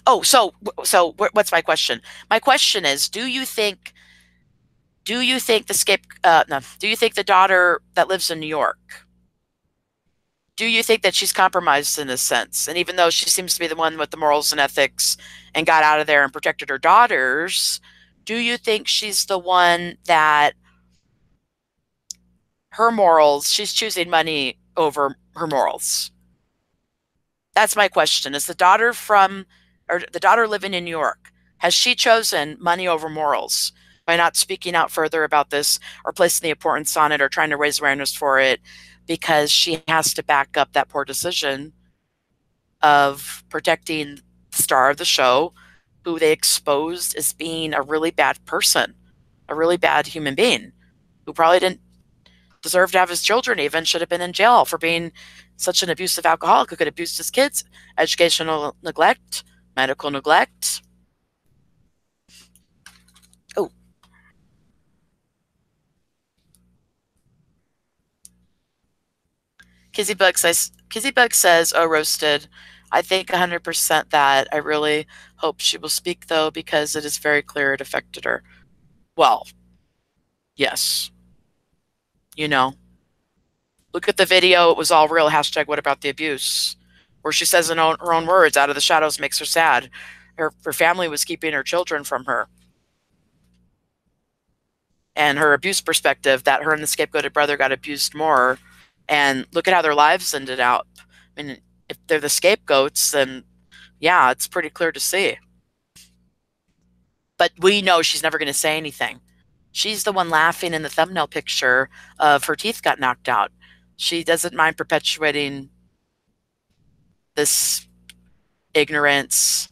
Oh, so what's my question? My question is, do you think the scape no, do you think the daughter that lives in New York, do you think that she's compromised in a sense? And even though she seems to be the one with the morals and ethics and got out of there and protected her daughters, do you think she's the one that her morals, she's choosing money over her morals? That's my question. Is the daughter from, or the daughter living in New York, has she chosen money over morals by not speaking out further about this or placing the importance on it or trying to raise awareness for it because she has to back up that poor decision of protecting the star of the show who they exposed as being a really bad person, a really bad human being who probably didn't deserve to have his children, even should have been in jail for being such an abusive alcoholic who could abuse his kids, educational neglect, medical neglect. Oh, Kizzy Bug says, "Oh, roasted." I think 100% that. I really hope she will speak though, because it is very clear it affected her. Well, yes, you know, look at the video. It was all real. Hashtag what about the abuse? Where she says in her own words, out of the shadows makes her sad. Her family was keeping her children from her. And her abuse perspective, that her and the scapegoated brother got abused more. And look at how their lives ended out. I mean, if they're the scapegoats, then yeah, it's pretty clear to see. But we know she's never going to say anything. She's the one laughing in the thumbnail picture of her teeth got knocked out. She doesn't mind perpetuating this ignorance,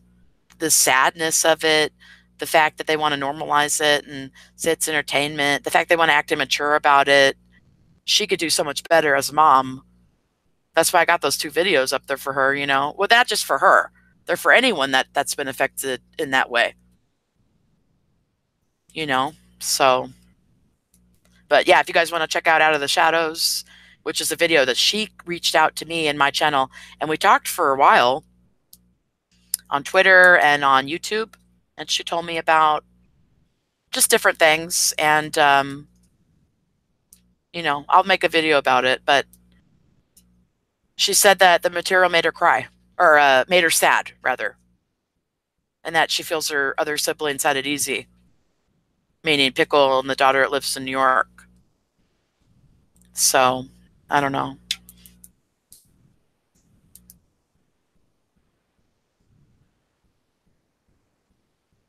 the sadness of it, the fact that they want to normalize it and say it's entertainment, the fact they want to act immature about it. She could do so much better as a mom. That's why I got those two videos up there for her, you know. Well, not just for her. They're for anyone that's been affected in that way. You know? So, but yeah, if you guys want to check out of the Shadows, which is a video that she reached out to me in my channel, and we talked for a while on Twitter and on YouTube, and she told me about just different things, and you know, I'll make a video about it, but she said that the material made her cry, or made her sad, rather, and that she feels her other siblings had it easy, meaning Pickle and the daughter that lives in New York. So, I don't know.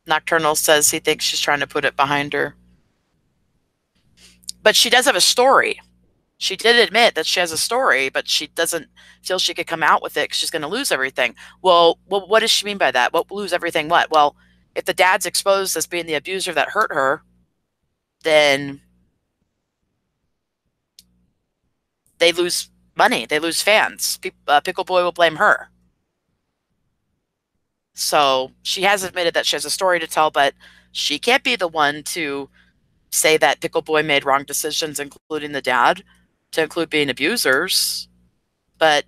Nocturnal says he thinks she's trying to put it behind her. But she does have a story. She did admit that she has a story, but she doesn't feel she could come out with it because she's going to lose everything. Well, what does she mean by that? What lose everything? What? Well, if the dad's exposed as being the abuser that hurt her, then they lose money. They lose fans. Pickle Boy will blame her. So she has admitted that she has a story to tell, but she can't be the one to say that Pickle Boy made wrong decisions, including the dad, to include being abusers. But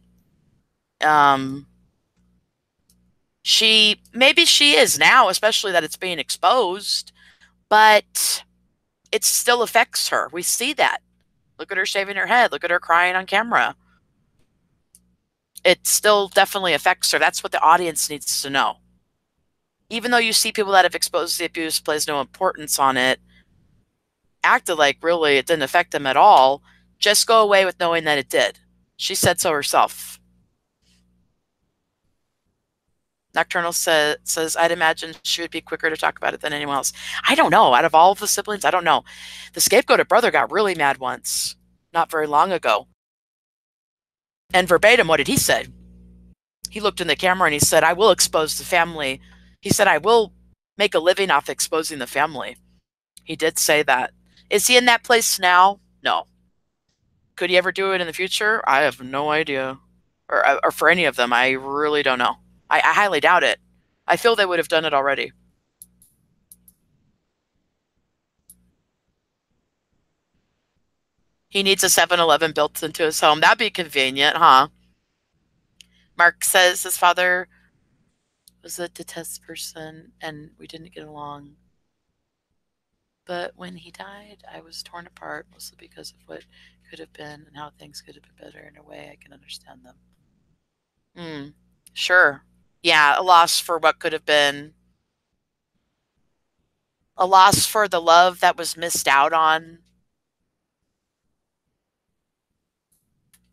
maybe she is now, especially that it's being exposed, but it still affects her. We see that. Look at her shaving her head. Look at her crying on camera. It still definitely affects her. That's what the audience needs to know. Even though you see people that have exposed the abuse plays no importance on it, acted like really it didn't affect them at all, just go away with knowing that it did. She said so herself. Nocturnal says, I'd imagine she would be quicker to talk about it than anyone else. I don't know. Out of all of the siblings, I don't know. The scapegoated brother got really mad once, not very long ago. And verbatim, what did he say? He looked in the camera and he said, I will expose the family. He said, I will make a living off exposing the family. He did say that. Is he in that place now? No. Could he ever do it in the future? I have no idea. Or for any of them, I really don't know. I highly doubt it. I feel they would have done it already. He needs a 7-Eleven built into his home. That'd be convenient, huh? Mark says his father was a detest person and we didn't get along. But when he died, I was torn apart mostly because of what could have been and how things could have been better. In a way, I can understand them. Mm, sure. Yeah, a loss for what could have been. A loss for the love that was missed out on.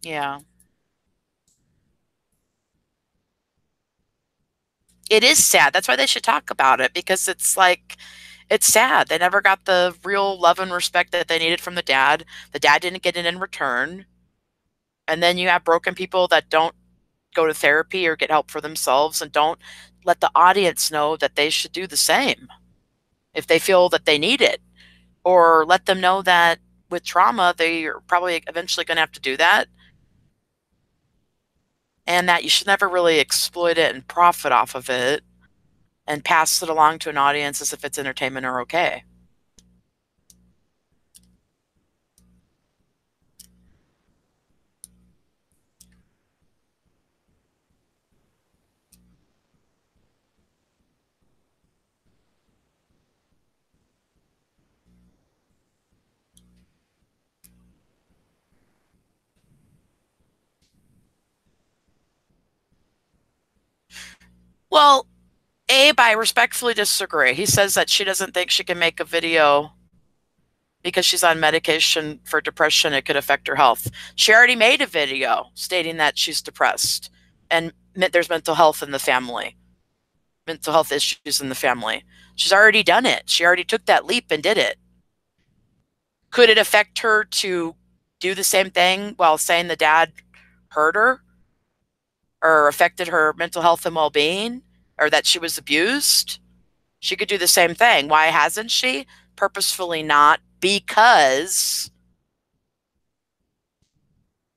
Yeah. It is sad. That's why they should talk about it, because it's like, it's sad. They never got the real love and respect that they needed from the dad. The dad didn't get it in return. And then you have broken people that don't go to therapy or get help for themselves and don't let the audience know that they should do the same if they feel that they need it, or let them know that with trauma, they're probably eventually going to have to do that, and that you should never really exploit it and profit off of it and pass it along to an audience as if it's entertainment or okay. Well, Abe, I respectfully disagree. He says that she doesn't think she can make a video because she's on medication for depression. It could affect her health. She already made a video stating that she's depressed and there's mental health in the family, mental health issues in the family. She's already done it. She already took that leap and did it. Could it affect her to do the same thing while saying the dad hurt her or affected her mental health and well being, or that she was abused? She could do the same thing. Why hasn't she? Purposefully not, because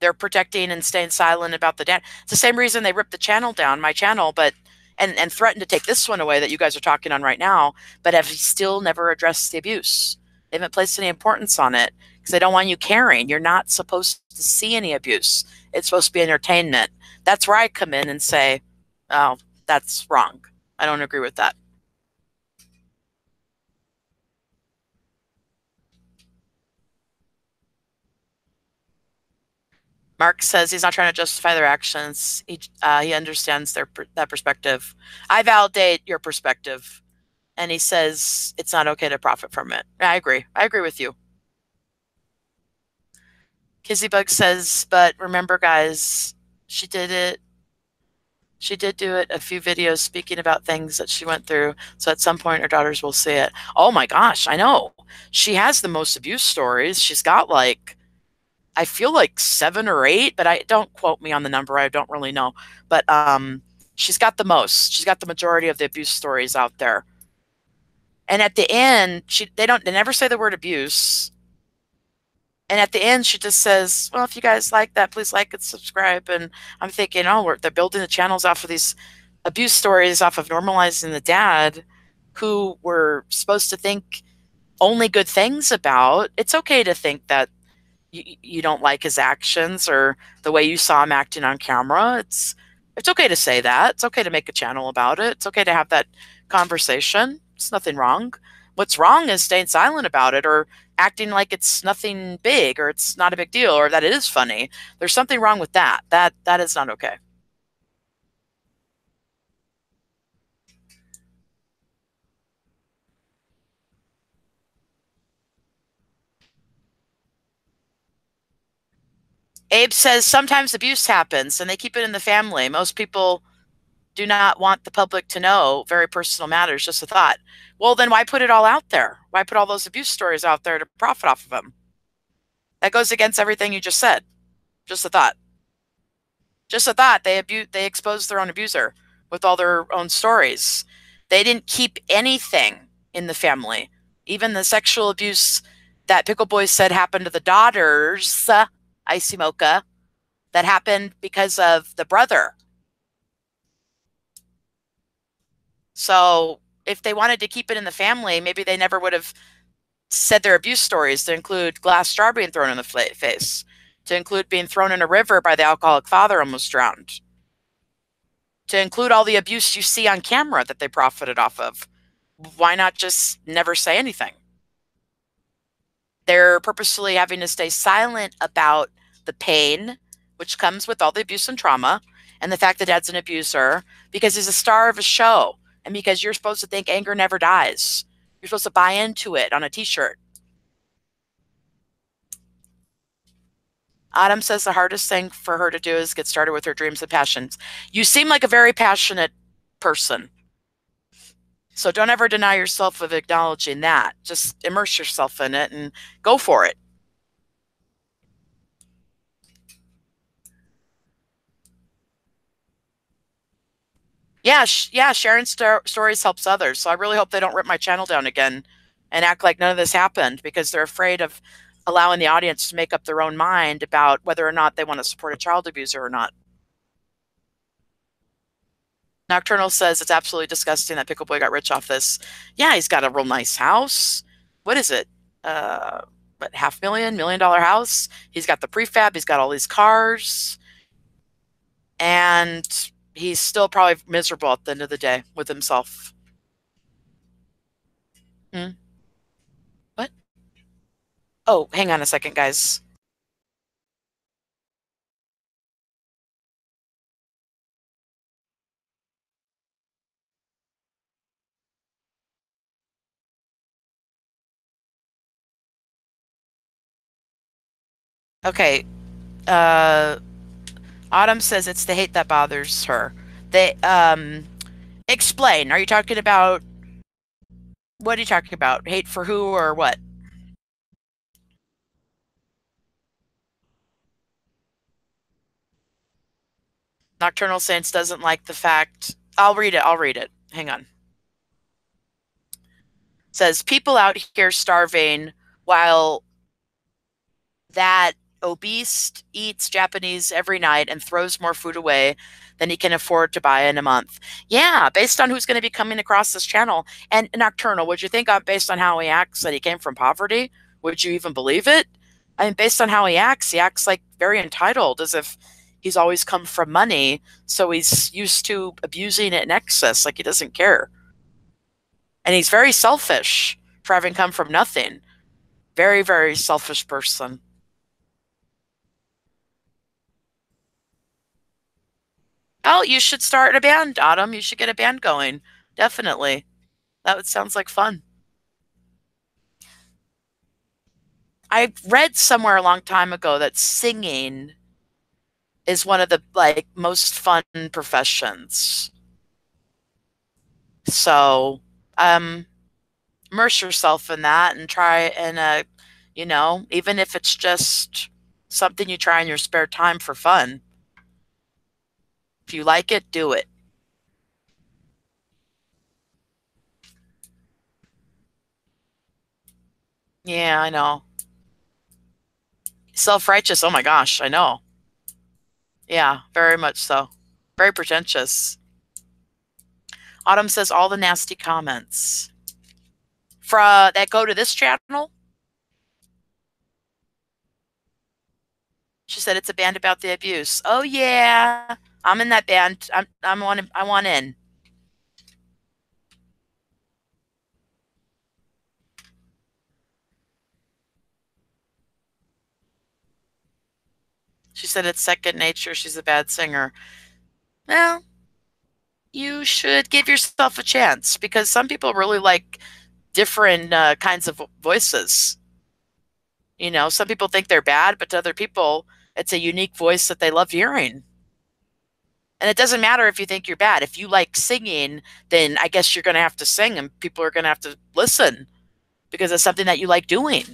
they're protecting and staying silent about the dad. It's the same reason they ripped the channel down, my channel, but and threatened to take this one away that you guys are talking on right now, but have still never addressed the abuse. They haven't placed any importance on it because they don't want you caring. You're not supposed to see any abuse. It's supposed to be entertainment. That's where I come in and say, oh, that's wrong. I don't agree with that. Mark says he's not trying to justify their actions. He understands that perspective. I validate your perspective, and he says it's not okay to profit from it. I agree. I agree with you. Kizzybug says, but remember, guys, she did it. She did do it. A few videos speaking about things that she went through. So at some point, her daughters will see it. Oh my gosh, I know. She has the most abuse stories. She's got like, I feel like 7 or 8, but I don't quote me on the number. I don't really know. But she's got the most. She's got the majority of the abuse stories out there. And at the end, they never say the word abuse. And at the end, she just says, "Well, if you guys like that, please like and subscribe." And I'm thinking, oh, they're building the channels off of these abuse stories, off of normalizing the dad, who we're supposed to think only good things about. It's okay to think that you don't like his actions or the way you saw him acting on camera. It's okay to say that. It's okay to make a channel about it. It's okay to have that conversation. It's nothing wrong. What's wrong is staying silent about it, or acting like it's nothing big, or it's not a big deal, or that it is funny. There's something wrong with that. That is not okay. Abe says sometimes abuse happens and they keep it in the family. Most people do not want the public to know very personal matters. Just a thought. Well, then why put it all out there? Why put all those abuse stories out there to profit off of them? That goes against everything you just said. Just a thought. Just a thought. They exposed their own abuser with all their own stories. They didn't keep anything in the family. Even the sexual abuse that Pickle Boy said happened to the daughters, Icy Mocha, that happened because of the brother. So if they wanted to keep it in the family, maybe they never would have said their abuse stories, to include glass jar being thrown in the face, to include being thrown in a river by the alcoholic father, almost drowned. to include all the abuse you see on camera that they profited off of. Why not just never say anything? They're purposely having to stay silent about the pain, which comes with all the abuse and trauma, and the fact that dad's an abuser because he's a star of a show and because you're supposed to think anger never dies. You're supposed to buy into it on a t-shirt. Autumn says the hardest thing for her to do is get started with her dreams and passions. You seem like a very passionate person. So don't ever deny yourself of acknowledging that. Just immerse yourself in it and go for it. Yeah, yeah, sharing stories helps others. So I really hope they don't rip my channel down again and act like none of this happened because they're afraid of allowing the audience to make up their own mind about whether or not they want to support a child abuser or not. Nocturnal says it's absolutely disgusting that Pickle Boy got rich off this. Yeah, he's got a real nice house. What is it? What, $500,000, $1 million house? He's got the prefab. He's got all these cars. And he's still probably miserable at the end of the day with himself. Hmm? What? Oh, hang on a second, guys. Okay. Uh, Autumn says it's the hate that bothers her. They explain. Are you talking about what are you talking about? Hate for who or what? Nocturnal Saints doesn't like the fact. I'll read it. I'll read it. Hang on. Says people out here starving while that obese eats Japanese every night and throws more food away than he can afford to buy in a month. Yeah, based on who's going to be coming across this channel. And Nocturnal, would you think based on how he acts that he came from poverty? Would you even believe it? I mean, based on how he acts like very entitled, as if he's always come from money. So he's used to abusing it in excess, like he doesn't care. And he's very selfish for having come from nothing. Very, very selfish person. Oh, you should start a band, Autumn. You should get a band going. Definitely. That would sounds like fun. I read somewhere a long time ago that singing is one of the like most fun professions. So, um, immerse yourself in that and try and even if it's just something you try in your spare time for fun. If you like it, do it. Yeah, I know. Self-righteous. Oh my gosh, I know. Yeah, very much so. Very pretentious. Autumn says all the nasty comments that go to this channel. She said it's a band about the abuse. Oh yeah, I'm in that band. I want in. She said it's second nature. She's a bad singer. Well, you should give yourself a chance because some people really like different kinds of voices. You know, some people think they're bad, but to other people, it's a unique voice that they love hearing. And it doesn't matter if you think you're bad. If you like singing, then I guess you're going to have to sing and people are going to have to listen because it's something that you like doing.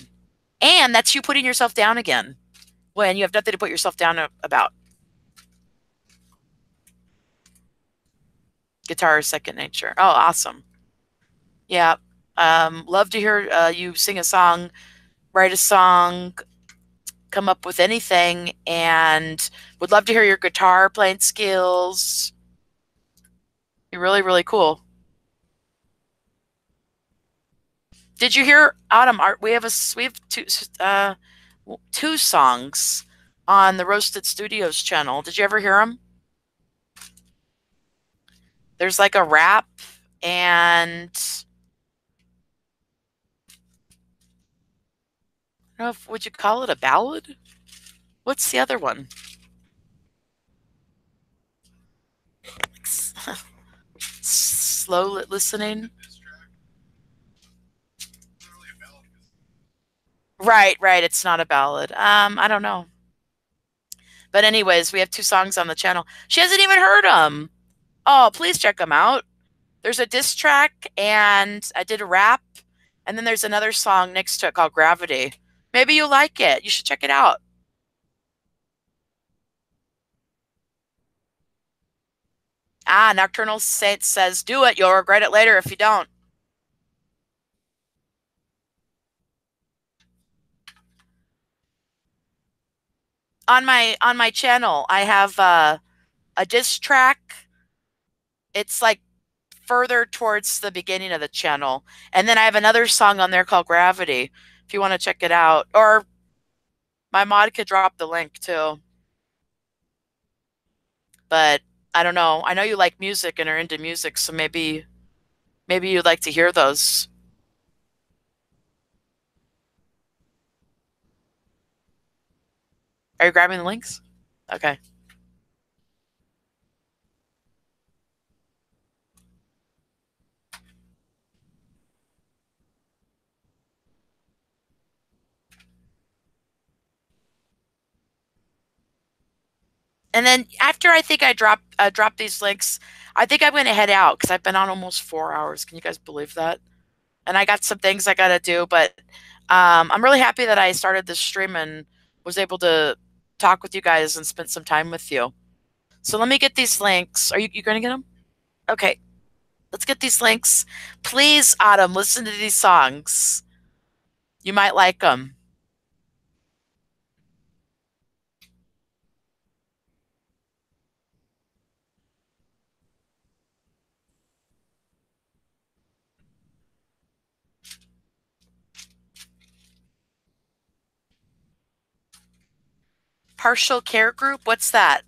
And that's you putting yourself down again when you have nothing to put yourself down about. Guitar is second nature. Oh, awesome. Yeah. Love to hear you sing a song, write a song, come up with anything, and would love to hear your guitar playing skills. You're really, really cool. Did you hear Autumn Art? We have two songs on the Roasted Studios channel. Did you ever hear them? There's like a rap and I don't know if would you call it a ballad? What's the other one? Slow listening. Right, right. It's not a ballad. I don't know. But anyways, we have two songs on the channel. She hasn't even heard them. Oh, please check them out. There's a diss track, and I did a rap, and then there's another song next to it called Gravity. Maybe you'll like it. You should check it out. Ah, Nocturnal Saint says, do it. You'll regret it later if you don't. On my channel, I have a diss track. It's like further towards the beginning of the channel. And then I have another song on there called Gravity, if you want to check it out. Or my mod could drop the link too. But I don't know. I know you like music and are into music, so maybe you'd like to hear those. Are you grabbing the links? Okay. And then after I think I drop these links, I think I'm going to head out because I've been on almost 4 hours. Can you guys believe that? And I got some things I got to do, but I'm really happy that I started this stream and was able to talk with you guys and spend some time with you. So let me get these links. Are you going to get them? Okay. Let's get these links. Please, Autumn, listen to these songs. You might like them. Partial care group? What's that?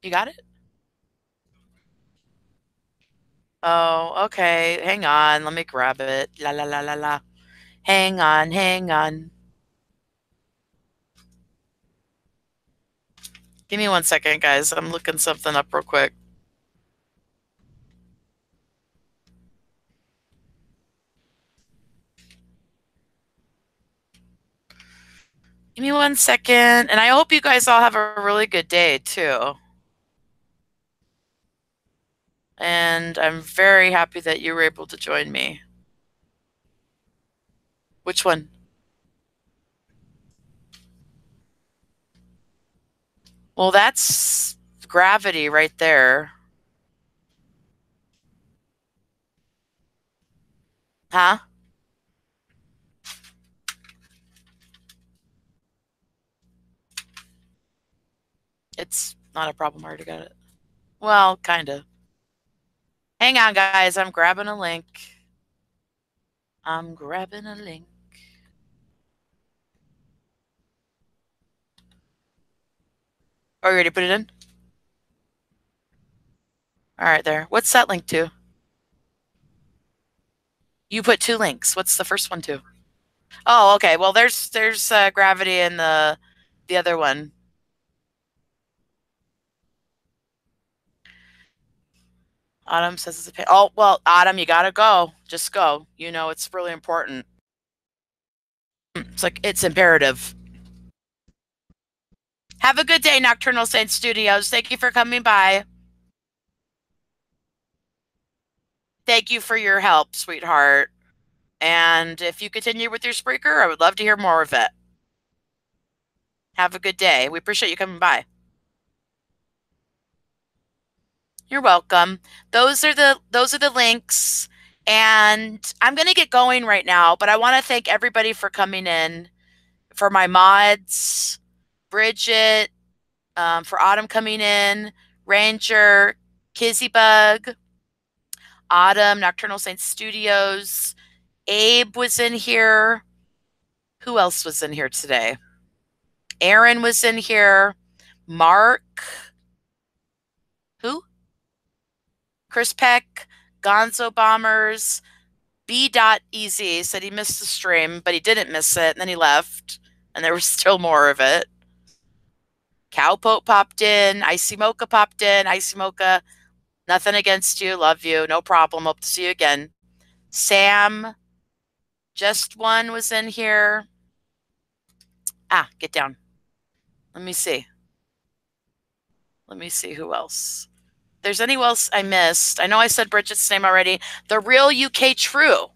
You got it? Oh, okay. Hang on. Let me grab it. La la la la la. Hang on, hang on. Give me 1 second, guys. I'm looking something up real quick. Give me 1 second. And I hope you guys all have a really good day, too. And I'm very happy that you were able to join me. Which one? Well, that's gravity right there. Huh? It's not a problem. I already got it. Well, kind of. Hang on, guys. I'm grabbing a link. I'm grabbing a link. Oh, you already put it in? All right, there. What's that link to? You put two links. What's the first one to? Oh, okay. Well, there's gravity in the other one. Autumn says it's a pain. Oh, well, Autumn, you gotta go. Just go. You know, it's really important. It's like, it's imperative. Have a good day, Nocturnal Saint Studios. Thank you for coming by. Thank you for your help, sweetheart. And if you continue with your Spreaker, I would love to hear more of it. Have a good day. We appreciate you coming by. You're welcome. Those are the links. And I'm going to get going right now, but I want to thank everybody for coming in, for my mods, Bridget, for Autumn coming in, Ranger, Kizzybug, Autumn, Nocturnal Saints Studios. Abe was in here. Who else was in here today? Aaron was in here. Mark. Who? Chris Peck. Gonzo Bombers. B.EZ said he missed the stream, but he didn't miss it. And then he left, and there was still more of it. Cowpote popped in. Icy Mocha popped in. Icy Mocha, nothing against you. Love you. No problem. Hope to see you again. Sam, Just One was in here. Ah, get down. Let me see. Let me see who else. If there's anyone else I missed. I know I said Bridget's name already. The Real UK True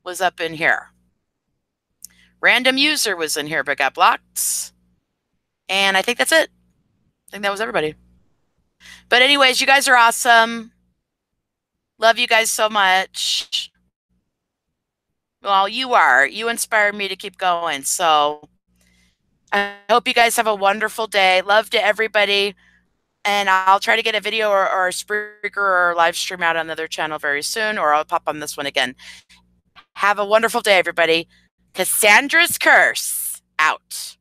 was up in here. Random User was in here, but got blocked. And I think that's it. I think that was everybody. But anyways, you guys are awesome. Love you guys so much. Well, you are. You inspired me to keep going. So I hope you guys have a wonderful day. Love to everybody. And I'll try to get a video or a Spreaker or live stream out on another channel very soon, or I'll pop on this one again. Have a wonderful day, everybody. Cassandra's Curse out.